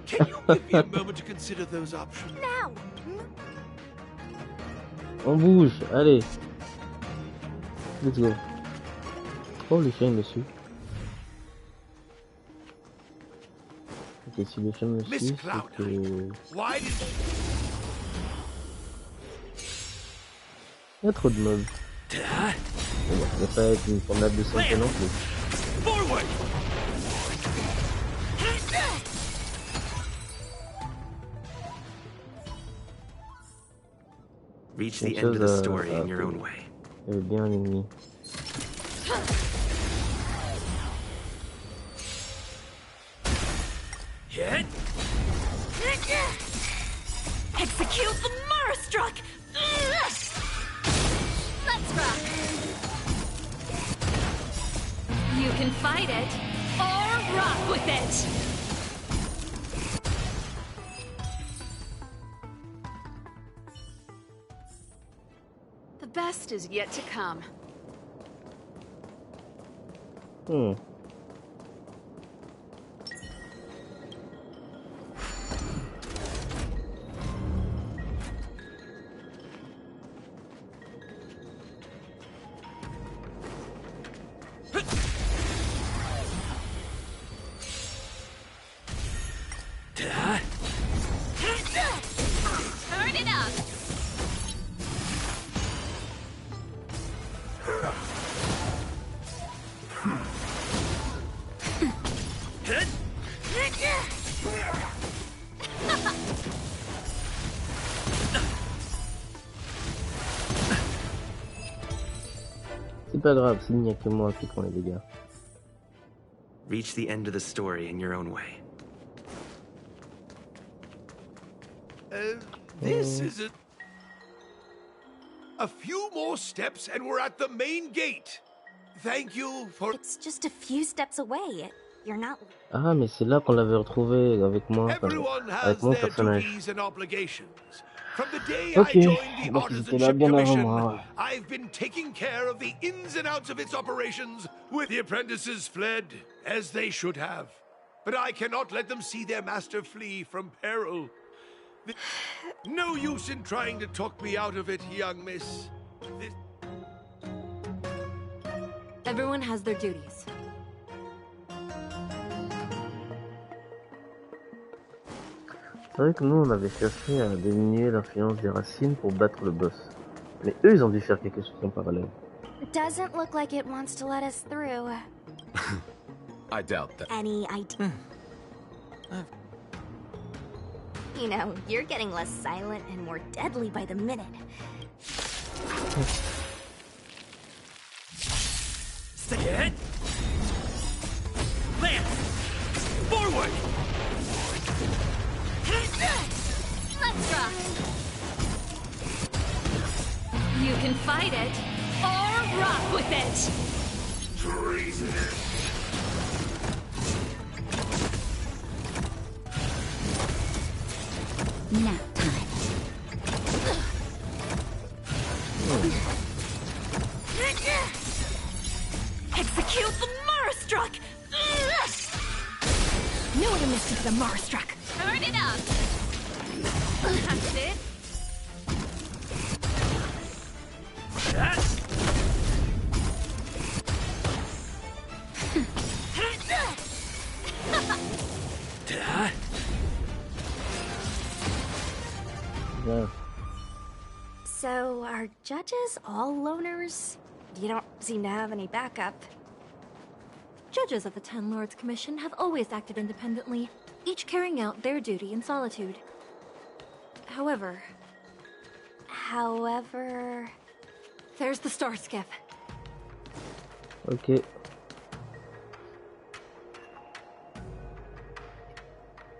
Can you give me a moment to consider those options? Now! On bouge, allez. Let's go. Oh, le chien me suit. Ok, si le chien me suit, c'est que... Why did... Il y a trop de mobs. Bon, ça va pas être une promenade de santé non plus. Forward! Reach the end of the story in your own way. Il y avait bien un ennemi. Hit! Execute the Marastruck! Let's rock. You can fight it, or rock with it! The best is yet to come. C'est pas grave, s'il n'y a que moi qui prends les dégâts. Reach the end of the story in your own way. This is a few more steps and we're at the main gate. Thank you for... It's just a few steps away. You're not... Ah, mais c'est là qu'on l'avait retrouvé avec moi, avec mon personnage. From the day Ok, I joined the donc ils étaient là bien avant moi. I've been taking care of the ins and outs of its operations. With the apprentices fled, as they should have. But I cannot let them see their master flee from peril. No use in trying to talk me out of it, young miss. Everyone has their duties. C'est vrai que nous on avait cherché à diminuer l'influence des racines pour battre le boss. Mais eux ils ont dû faire quelque chose en parallèle. Doesn't look like it wants to let us through. I doubt that. Any idea? You know, you're getting less silent and more deadly by the minute. Stand! Lance! Forward! Let's rock. You can fight it, or rock with it. Treasonous. Nap time. Execute the Marastruck! Knew I missed the Marastruck. Turn it up. That's it. Yeah. So, are judges all loners? You don't seem to have any backup. Judges of the Ten Lords Commission have always acted independently, each carrying out their duty in solitude. However... There's the star skiff. Ok.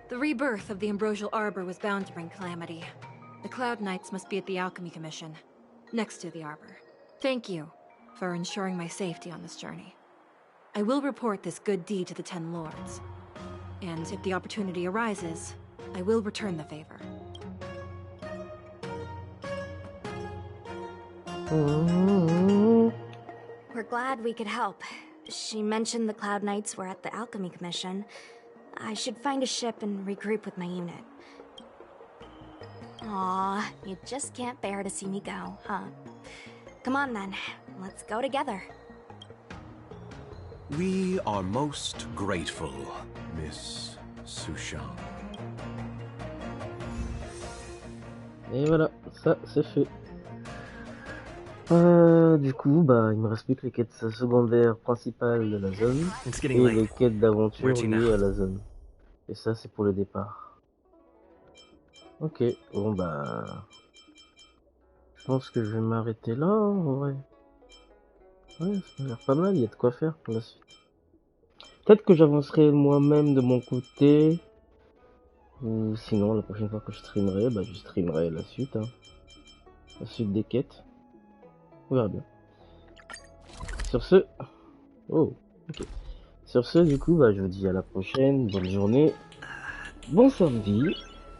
The rebirth of the Ambrosial Arbor was bound to bring calamity. The Cloud Knights must be at the Alchemy Commission, next to the Arbor. Thank you for ensuring my safety on this journey. I will report this good deed to the Ten Lords. And if the opportunity arises, I will return the favor. We're glad we could help. She mentioned the Cloud Knights were at the Alchemy Commission. I should find a ship and regroup with my unit. Aw, you just can't bear to see me go, huh? Come on then, let's go together. We are most grateful, Miss Sushan. Et voilà, ça c'est fait. Du coup, bah, il me reste plus que les quêtes secondaires principales de la zone et les quêtes d'aventure liées à la zone. Et ça, c'est pour le départ. Ok, bon bah... Je pense que je vais m'arrêter là, en vrai. Ouais, ça a l'air pas mal, il y a de quoi faire pour la suite. Peut-être que j'avancerai moi-même de mon côté. Ou sinon, la prochaine fois que je streamerai, bah je streamerai la suite. Hein. La suite des quêtes. On verra bien. Sur ce... Oh, ok. Sur ce, du coup, bah je vous dis à la prochaine. Bonne journée. Bon samedi.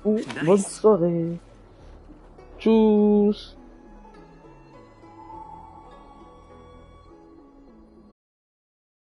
Ou bonne soirée. Tchuss.